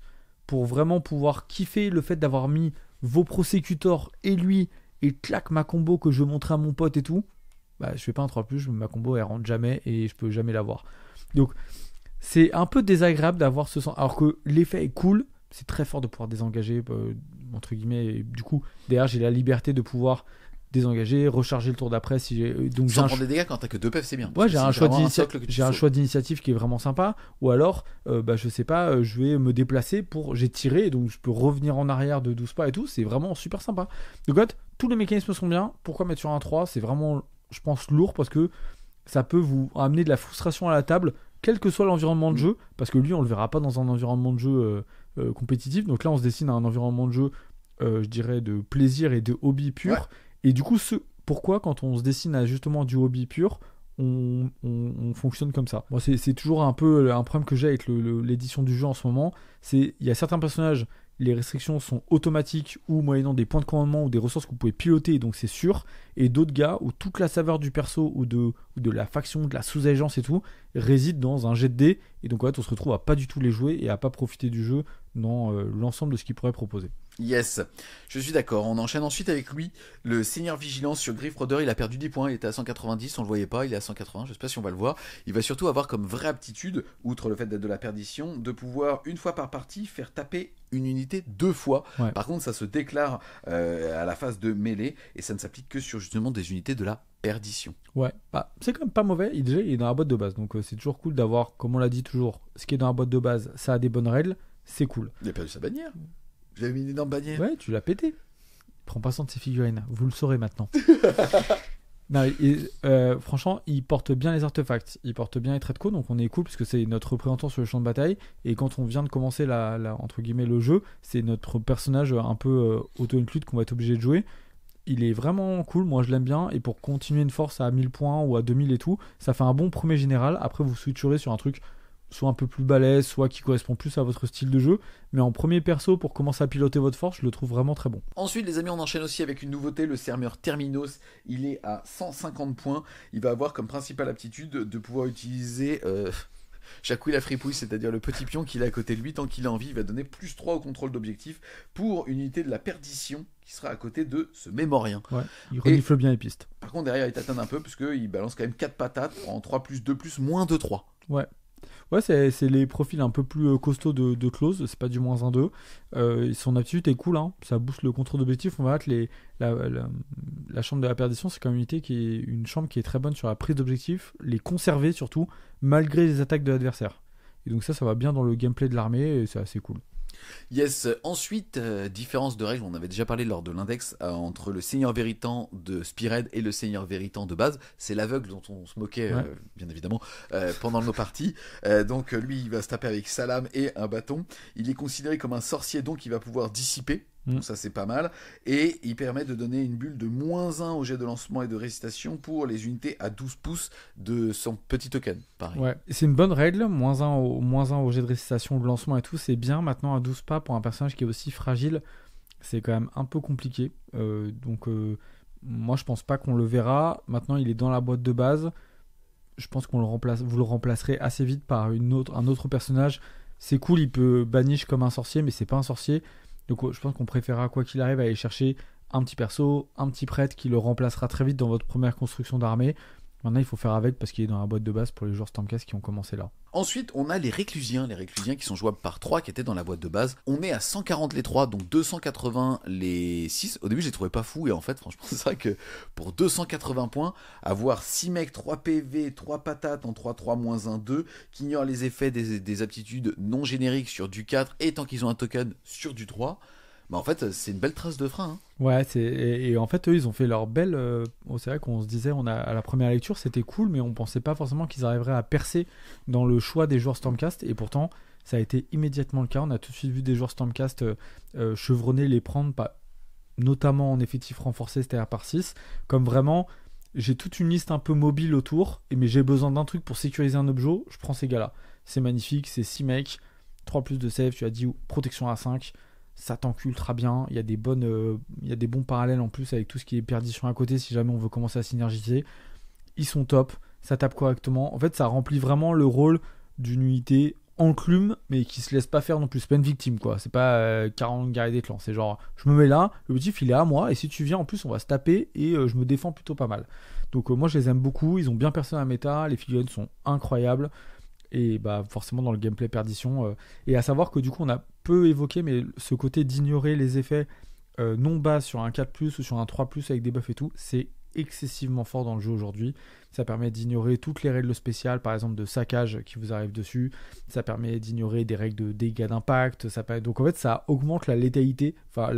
pour vraiment pouvoir kiffer le fait d'avoir mis vos prosécuteurs et lui, et clac, ma combo que je veux montrer à mon pote et tout. Bah, je fais pas un 3+, ma combo elle rentre jamais et je peux jamais l'avoir. Donc c'est un peu désagréable d'avoir ce sens. Alors que l'effet est cool, c'est très fort de pouvoir désengager, entre guillemets. Et du coup, derrière, j'ai la liberté de pouvoir désengager, recharger le tour d'après. Si j'ai... Donc, sans prendre des dégâts quand t'as que 2 PF, c'est bien. Ouais, j'ai un choix d'initiative qui est vraiment sympa. Ou alors, je sais pas, je vais me déplacer j'ai tiré, donc je peux revenir en arrière de 12 pas et tout. C'est vraiment super sympa. Donc, en fait, tous les mécanismes sont bien. Pourquoi mettre sur un 3 ? C'est vraiment, je pense, lourd parce que ça peut vous amener de la frustration à la table, quel que soit l'environnement de jeu, parce que lui, on le verra pas dans un environnement de jeu compétitif. Donc là, on se destine à un environnement de jeu, je dirais, de plaisir et de hobby pur. Ouais. Et du coup, pourquoi, quand on se destine à justement du hobby pur, on fonctionne comme ça. Moi, c'est toujours un peu un problème que j'ai avec l'édition du jeu en ce moment. Il y a certains personnages, les restrictions sont automatiques ou moyennant des points de commandement ou des ressources que vous pouvez piloter, donc c'est sûr. Et d'autres gars où toute la saveur du perso ou de la faction, de la sous-agence et tout, réside dans un jet de dés. Et donc en fait, on se retrouve à pas du tout les jouer et à pas profiter du jeu dans l'ensemble de ce qu'il pourrait proposer. Yes, je suis d'accord. On enchaîne ensuite avec lui, le Seigneur Vigilance sur Griff Rudder. Il a perdu 10 points, il était à 190, on le voyait pas, il est à 180, je sais pas si on va le voir. Il va surtout avoir comme vraie aptitude, outre le fait d'être de la perdition, de pouvoir une fois par partie faire taper une unité 2 fois. Ouais. Par contre, ça se déclare à la phase de mêlée et ça ne s'applique que sur justement des unités de la perdition. Ouais, c'est quand même pas mauvais. Il est dans la boîte de base, donc c'est toujours cool d'avoir, comme on l'a dit toujours, ce qui est dans la boîte de base, ça a des bonnes règles, c'est cool. Il a perdu sa bannière. J'avais mis une énorme bannière. Ouais, tu l'as pété. Prends pas soin de ses figurines. Vous le saurez maintenant. Non, franchement, il porte bien les artefacts. Il porte bien les traits de co, donc on est cool parce que c'est notre représentant sur le champ de bataille. Et quand on vient de commencer entre guillemets le jeu, c'est notre personnage un peu auto-include qu'on va être obligé de jouer. Il est vraiment cool, moi je l'aime bien. Et pour continuer une force à 1000 points ou à 2000 et tout, ça fait un bon premier général. Après, vous switcherez sur un truc soit un peu plus balèze, soit qui correspond plus à votre style de jeu. Mais en premier perso, pour commencer à piloter votre force, je le trouve vraiment très bon. Ensuite, les amis, on enchaîne aussi avec une nouveauté, le Sermeur Terminos. Il est à 150 points. Il va avoir comme principale aptitude de pouvoir utiliser Jacouille la fripouille, c'est-à-dire le petit pion qu'il a à côté de lui. Tant qu'il a envie, il va donner plus 3 au contrôle d'objectif pour une unité de la perdition qui sera à côté de ce mémorien. Ouais, il renifle bien les pistes. Par contre, derrière, il t'atteint un peu parce qu'il balance quand même 4 patates en 3+2+, moins de 3. Ouais. Ouais, c'est les profils un peu plus costauds de close, c'est pas du -1-2. Son aptitude est cool, hein. Ça booste le contrôle d'objectif. On va voir que la chambre de la perdition, c'est quand même une chambre qui est très bonne sur la prise d'objectif, les conserver surtout, malgré les attaques de l'adversaire. Et donc ça va bien dans le gameplay de l'armée et c'est assez cool. Yes, ensuite, différence de règles, on avait déjà parlé lors de l'index entre le Seigneur Véritant de Spearhead et le Seigneur Véritant de base. C'est l'aveugle dont on se moquait, bien évidemment, pendant nos parties. Donc lui, il va se taper avec sa lame et un bâton. Il est considéré comme un sorcier, donc il va pouvoir dissiper. Donc ça c'est pas mal. Et il permet de donner une bulle de -1 au jet de lancement et de récitation pour les unités à 12 pouces de son petit token. Pareil. Ouais, c'est une bonne règle, -1 au jet de récitation, de lancement et tout, c'est bien. Maintenant à 12 pas pour un personnage qui est aussi fragile, c'est quand même un peu compliqué. Moi je pense pas qu'on le verra. Maintenant il est dans la boîte de base. Je pense vous le remplacerez assez vite par un autre personnage. C'est cool, il peut banish comme un sorcier, mais c'est pas un sorcier. Donc je pense qu'on préférera quoi qu'il arrive aller chercher un petit perso, un petit prêtre qui le remplacera très vite dans votre première construction d'armée. Maintenant il faut faire avec parce qu'il est dans la boîte de base pour les joueurs Stormcast qui ont commencé là. Ensuite on a les réclusiens qui sont jouables par 3 qui étaient dans la boîte de base. On est à 140 les 3, donc 280 les 6. Au début je les trouvais pas fous et en fait franchement c'est vrai que pour 280 points, avoir 6 mecs, 3 PV, 3 patates en 3-3 -1-2 qui ignorent les effets des aptitudes non génériques sur du 4 et tant qu'ils ont un token sur du 3. Bah en fait, c'est une belle trace de frein. Hein. Ouais, et en fait, eux, ils ont fait leur belle. C'est vrai qu'on se disait, à la première lecture, c'était cool, mais on pensait pas forcément qu'ils arriveraient à percer dans le choix des joueurs Stormcast. Et pourtant, ça a été immédiatement le cas. On a tout de suite vu des joueurs Stormcast chevronnés les prendre, notamment en effectif renforcé, c'est-à-dire par 6. Comme vraiment, j'ai toute une liste un peu mobile autour, mais j'ai besoin d'un truc pour sécuriser un objet. Je prends ces gars-là. C'est magnifique, c'est 6 mecs, 3 plus de save, tu as dit, protection à 5. Ça tank ultra bien, il y a des bons parallèles en plus avec tout ce qui est perdition à côté si jamais on veut commencer à synergiser. Ils sont top, ça tape correctement. En fait, ça remplit vraiment le rôle d'une unité enclume, mais qui se laisse pas faire non plus. C'est pas une victime, quoi. C'est pas 40 guerriers des clans. C'est genre, je me mets là, l'objectif il est à moi, et si tu viens en plus, on va se taper, et je me défends plutôt pas mal. Donc moi je les aime beaucoup, ils ont bien percé la méta, les figurines sont incroyables. Et bah forcément dans le gameplay perdition. Et à savoir que du coup on a peu évoqué, mais ce côté d'ignorer les effets non bas sur un 4+, ou sur un 3+, avec des buffs et tout, c'est excessivement fort dans le jeu aujourd'hui. Ça permet d'ignorer toutes les règles spéciales, par exemple de saccage qui vous arrive dessus. Ça permet d'ignorer des règles de dégâts d'impact. Donc en fait ça augmente la létalité, enfin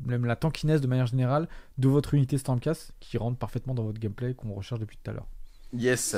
même la tankiness de manière générale de votre unité Stormcast, qui rentre parfaitement dans votre gameplay qu'on recherche depuis tout à l'heure. Yes,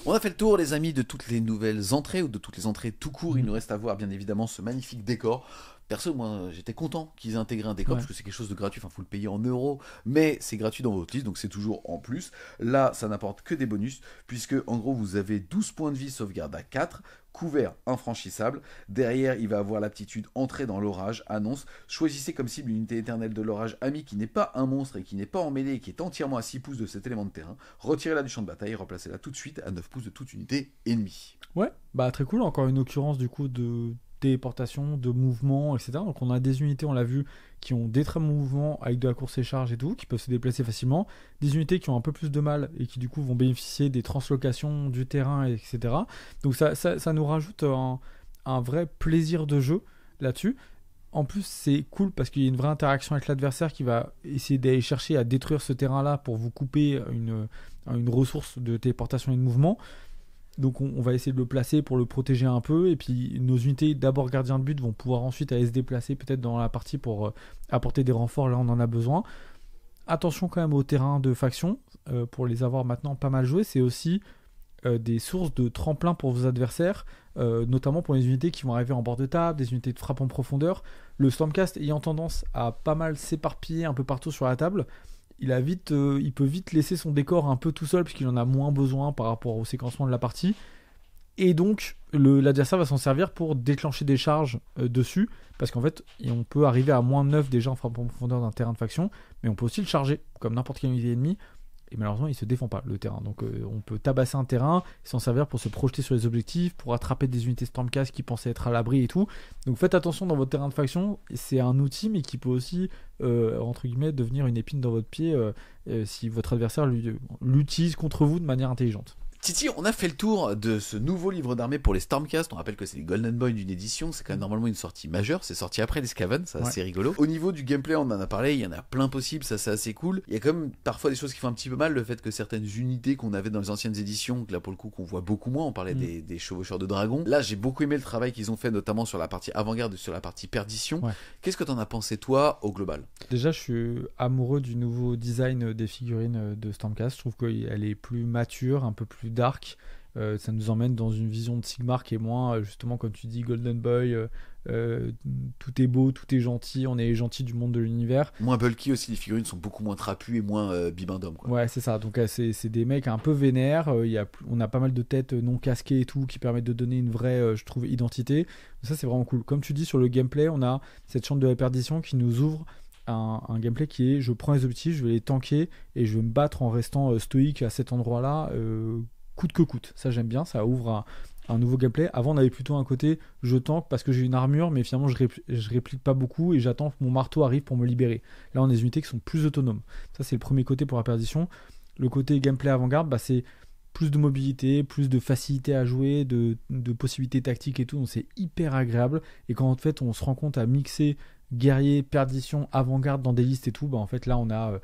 on a fait le tour les amis de toutes les nouvelles entrées ou de toutes les entrées tout court. Il nous reste à voir bien évidemment ce magnifique décor. Perso, moi j'étais content qu'ils aient intégré un décor parce que c'est quelque chose de gratuit, enfin faut le payer en euros, mais c'est gratuit dans votre liste donc c'est toujours en plus. Là ça n'apporte que des bonus puisque en gros vous avez 12 points de vie sauvegarde à 4, couvert infranchissable. Derrière il va avoir l'aptitude entrée dans l'orage, annonce, choisissez comme cible une unité éternelle de l'orage ami qui n'est pas un monstre et qui n'est pas en mêlée et qui est entièrement à 6 pouces de cet élément de terrain. Retirez-la du champ de bataille et replacez-la tout de suite à 9 pouces de toute unité ennemie. Ouais, bah très cool, encore une occurrence du coup de téléportation, de mouvement, etc. Donc on a des unités, on l'a vu, qui ont des très bons mouvements avec de la course et charge et tout, qui peuvent se déplacer facilement. Des unités qui ont un peu plus de mal et qui du coup vont bénéficier des translocations du terrain, etc. Donc ça nous rajoute un vrai plaisir de jeu là-dessus. En plus, c'est cool parce qu'il y a une vraie interaction avec l'adversaire qui va essayer d'aller chercher à détruire ce terrain-là pour vous couper une ressource de téléportation et de mouvement. Donc on va essayer de le placer pour le protéger un peu, et puis nos unités d'abord gardiens de but vont pouvoir ensuite aller se déplacer peut-être dans la partie pour apporter des renforts, là on en a besoin. Attention quand même au terrain de faction, pour les avoir maintenant pas mal joués, c'est aussi des sources de tremplin pour vos adversaires, notamment pour les unités qui vont arriver en bord de table, des unités de frappe en profondeur. Le Stormcast ayant tendance à pas mal s'éparpiller un peu partout sur la table, il peut vite laisser son décor un peu tout seul puisqu'il en a moins besoin par rapport au séquencement de la partie, et donc l'adversaire va s'en servir pour déclencher des charges dessus, parce qu'en fait on peut arriver à moins 9 déjà en frappe en profondeur d'un terrain de faction, mais on peut aussi le charger comme n'importe quelle unité ennemie, et malheureusement il se défend pas le terrain, donc on peut tabasser un terrain et s'en servir pour se projeter sur les objectifs, pour attraper des unités Stormcast qui pensaient être à l'abri et tout. Donc faites attention dans votre terrain de faction, c'est un outil mais qui peut aussi entre guillemets devenir une épine dans votre pied si votre adversaire l'utilise contre vous de manière intelligente. Titi, on a fait le tour de ce nouveau livre d'armée pour les Stormcast. On rappelle que c'est les Golden Boy d'une édition. C'est quand même normalement une sortie majeure. C'est sorti après les Skaven, ça c'est rigolo. Au niveau du gameplay, on en a parlé. Il y en a plein possible, ça c'est assez cool. Il y a quand même parfois des choses qui font un petit peu mal. Le fait que certaines unités qu'on avait dans les anciennes éditions, là pour le coup qu'on voit beaucoup moins, on parlait des chevaucheurs de dragons. Là j'ai beaucoup aimé le travail qu'ils ont fait, notamment sur la partie avant-garde et sur la partie perdition. Qu'est-ce que t'en as pensé toi au global? Déjà je suis amoureux du nouveau design des figurines de Stormcast. Je trouve qu'elle est plus mature, un peu plus dark. Ça nous emmène dans une vision de Sigmar qui est moins, justement, comme tu dis, Golden Boy, tout est beau, tout est gentil, on est gentil du monde de l'univers. Moins bulky aussi, les figurines sont beaucoup moins trapues et moins bibendum, quoi. Ouais, c'est ça, donc c'est des mecs un peu vénères, on a pas mal de têtes non casquées et tout, qui permettent de donner une vraie, je trouve, identité. Ça c'est vraiment cool. Comme tu dis, sur le gameplay, on a cette chambre de la perdition qui nous ouvre un gameplay qui est, je prends les objectifs, je vais les tanker et je vais me battre en restant stoïque à cet endroit-là, coûte que coûte. Ça j'aime bien, ça ouvre un nouveau gameplay. Avant on avait plutôt un côté je tank parce que j'ai une armure, mais finalement je réplique pas beaucoup et j'attends que mon marteau arrive pour me libérer. Là on a des unités qui sont plus autonomes. Ça c'est le premier côté pour la perdition. Le côté gameplay avant-garde, c'est plus de mobilité, plus de facilité à jouer, de possibilités tactiques et tout, donc c'est hyper agréable. Et quand en fait on se rend compte à mixer guerrier, perdition, avant-garde dans des listes et tout, en fait là on a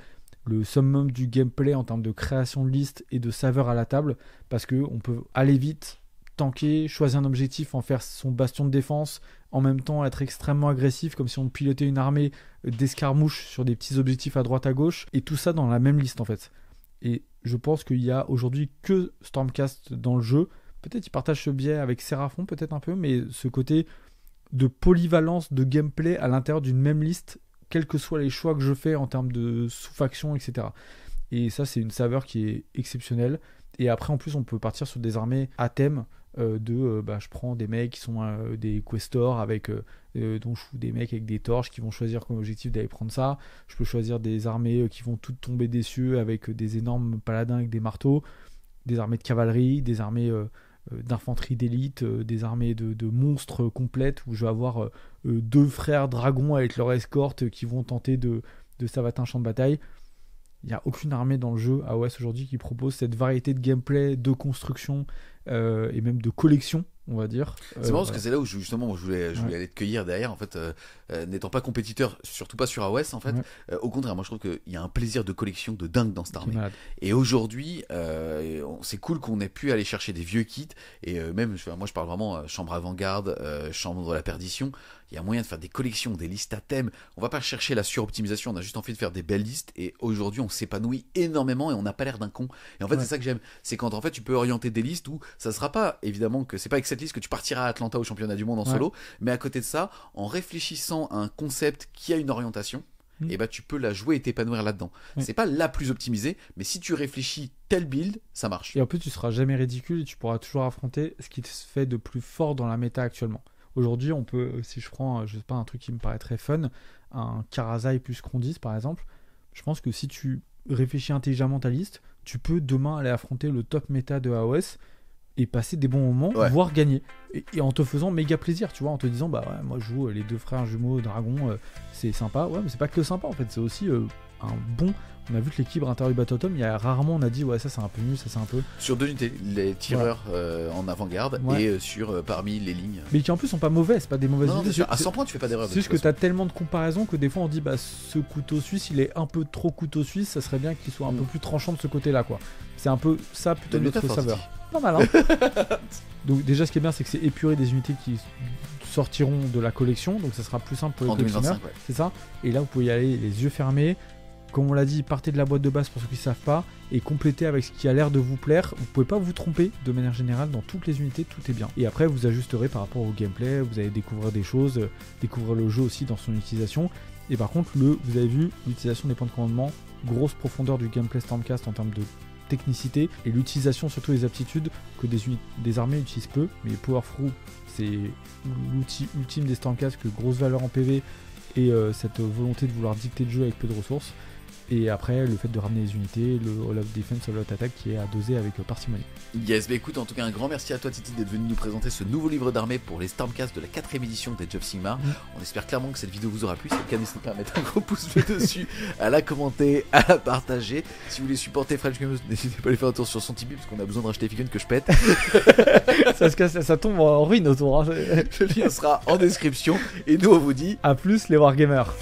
le summum du gameplay en termes de création de listes et de saveur à la table, parce qu'on peut aller vite, tanker, choisir un objectif, en faire son bastion de défense, en même temps être extrêmement agressif, comme si on pilotait une armée d'escarmouches sur des petits objectifs à droite à gauche, et tout ça dans la même liste en fait. Et je pense qu'il y a aujourd'hui que Stormcast dans le jeu. Peut-être il partage ce biais avec Seraphon, peut-être un peu, mais ce côté de polyvalence de gameplay à l'intérieur d'une même liste, quels que soient les choix que je fais en termes de sous-factions, etc. Et ça, c'est une saveur qui est exceptionnelle. Et après, en plus, on peut partir sur des armées à thème je prends des mecs qui sont des questors avec dont je fous des mecs avec des torches qui vont choisir comme objectif d'aller prendre ça. Je peux choisir des armées qui vont toutes tomber des cieux avec des énormes paladins avec des marteaux, des armées de cavalerie, des armées d'infanterie d'élite, des armées de monstres complètes où je vais avoir 2 frères dragons avec leur escorte qui vont tenter de savater un champ de bataille. Il n'y a aucune armée dans le jeu AOS aujourd'hui qui propose cette variété de gameplay, de construction et même de collection, on va dire. C'est marrant parce que c'est là où justement je voulais aller te cueillir derrière en fait, n'étant pas compétiteur, surtout pas sur AOS en fait. Au contraire, moi je trouve qu'il y a un plaisir de collection de dingue dans cette armée. Et aujourd'hui, c'est cool qu'on ait pu aller chercher des vieux kits et même, moi je parle vraiment chambre avant-garde, chambre de la perdition. Il y a moyen de faire des collections, des listes à thème. On va pas chercher la suroptimisation, on a juste envie de faire des belles listes. Et aujourd'hui, on s'épanouit énormément et on n'a pas l'air d'un con. Et en fait, c'est ça que j'aime. C'est quand en fait, tu peux orienter des listes où ça sera pas, évidemment, que c'est pas avec cette liste que tu partiras à Atlanta au championnat du monde en solo. Mais à côté de ça, en réfléchissant à un concept qui a une orientation, et bah tu peux la jouer et t'épanouir là-dedans. C'est pas la plus optimisée, mais si tu réfléchis tel build, ça marche. Et en plus, tu seras jamais ridicule et tu pourras toujours affronter ce qui te fait de plus fort dans la méta actuellement. Aujourd'hui, on peut, si je prends, je sais pas, un truc qui me paraît très fun, un Karazai plus Krondys par exemple, je pense que si tu réfléchis intelligemment ta liste, tu peux demain aller affronter le top méta de AOS et passer des bons moments, voire gagner. Et en te faisant méga plaisir, tu vois, en te disant, bah ouais, moi je joue les 2 frères jumeaux dragons, c'est sympa. Ouais, mais c'est pas que sympa en fait, c'est aussi un bon. On a vu que l'équilibre intérieur du Battletome, il y a rarement on a dit ouais ça c'est un peu nul, ça c'est un peu. Sur 2 unités, les tireurs en avant-garde et sur parmi les lignes. Mais qui en plus sont pas mauvais, c'est pas des mauvaises unités. À 100 points tu fais pas d'erreur. C'est juste que t'as tellement de comparaisons que des fois on dit bah ce couteau suisse il est un peu trop couteau suisse, ça serait bien qu'il soit un peu plus tranchant de ce côté-là quoi. C'est un peu ça plutôt notre saveur. Pas mal hein. Donc déjà ce qui est bien c'est que c'est épuré des unités qui sortiront de la collection, donc ça sera plus simple pour les collectionneurs. C'est ça. Et là vous pouvez y aller les yeux fermés. Comme on l'a dit, partez de la boîte de base pour ceux qui ne savent pas et complétez avec ce qui a l'air de vous plaire. Vous ne pouvez pas vous tromper de manière générale dans toutes les unités, tout est bien. Et après, vous ajusterez par rapport au gameplay, vous allez découvrir des choses, découvrir le jeu aussi dans son utilisation. Et par contre, vous avez vu, l'utilisation des points de commandement, grosse profondeur du gameplay Stormcast en termes de technicité et l'utilisation surtout des aptitudes que des armées utilisent peu. Mais Powerful, c'est l'outil ultime des Stormcast, que grosse valeur en PV et cette volonté de vouloir dicter le jeu avec peu de ressources. Et après, le fait de ramener les unités, le All Out Defense, All Out Attack qui est à doser avec parcimonie. Yes, bah écoute, en tout cas, un grand merci à toi, Titi, d'être venu nous présenter ce nouveau livre d'armée pour les Stormcast de la 4ème édition d'Age of Sigmar. On espère clairement que cette vidéo vous aura plu. Si c'est le cas, n'hésitez pas à mettre un gros pouce bleu dessus, à la commenter, à la partager. Si vous voulez supporter French Games, n'hésitez pas à aller faire un tour sur son Tipeee parce qu'on a besoin de racheter Figun que je pète. ça tombe en ruine autour. Hein. Le lien sera en description. Et nous, on vous dit à plus, les Wargamers.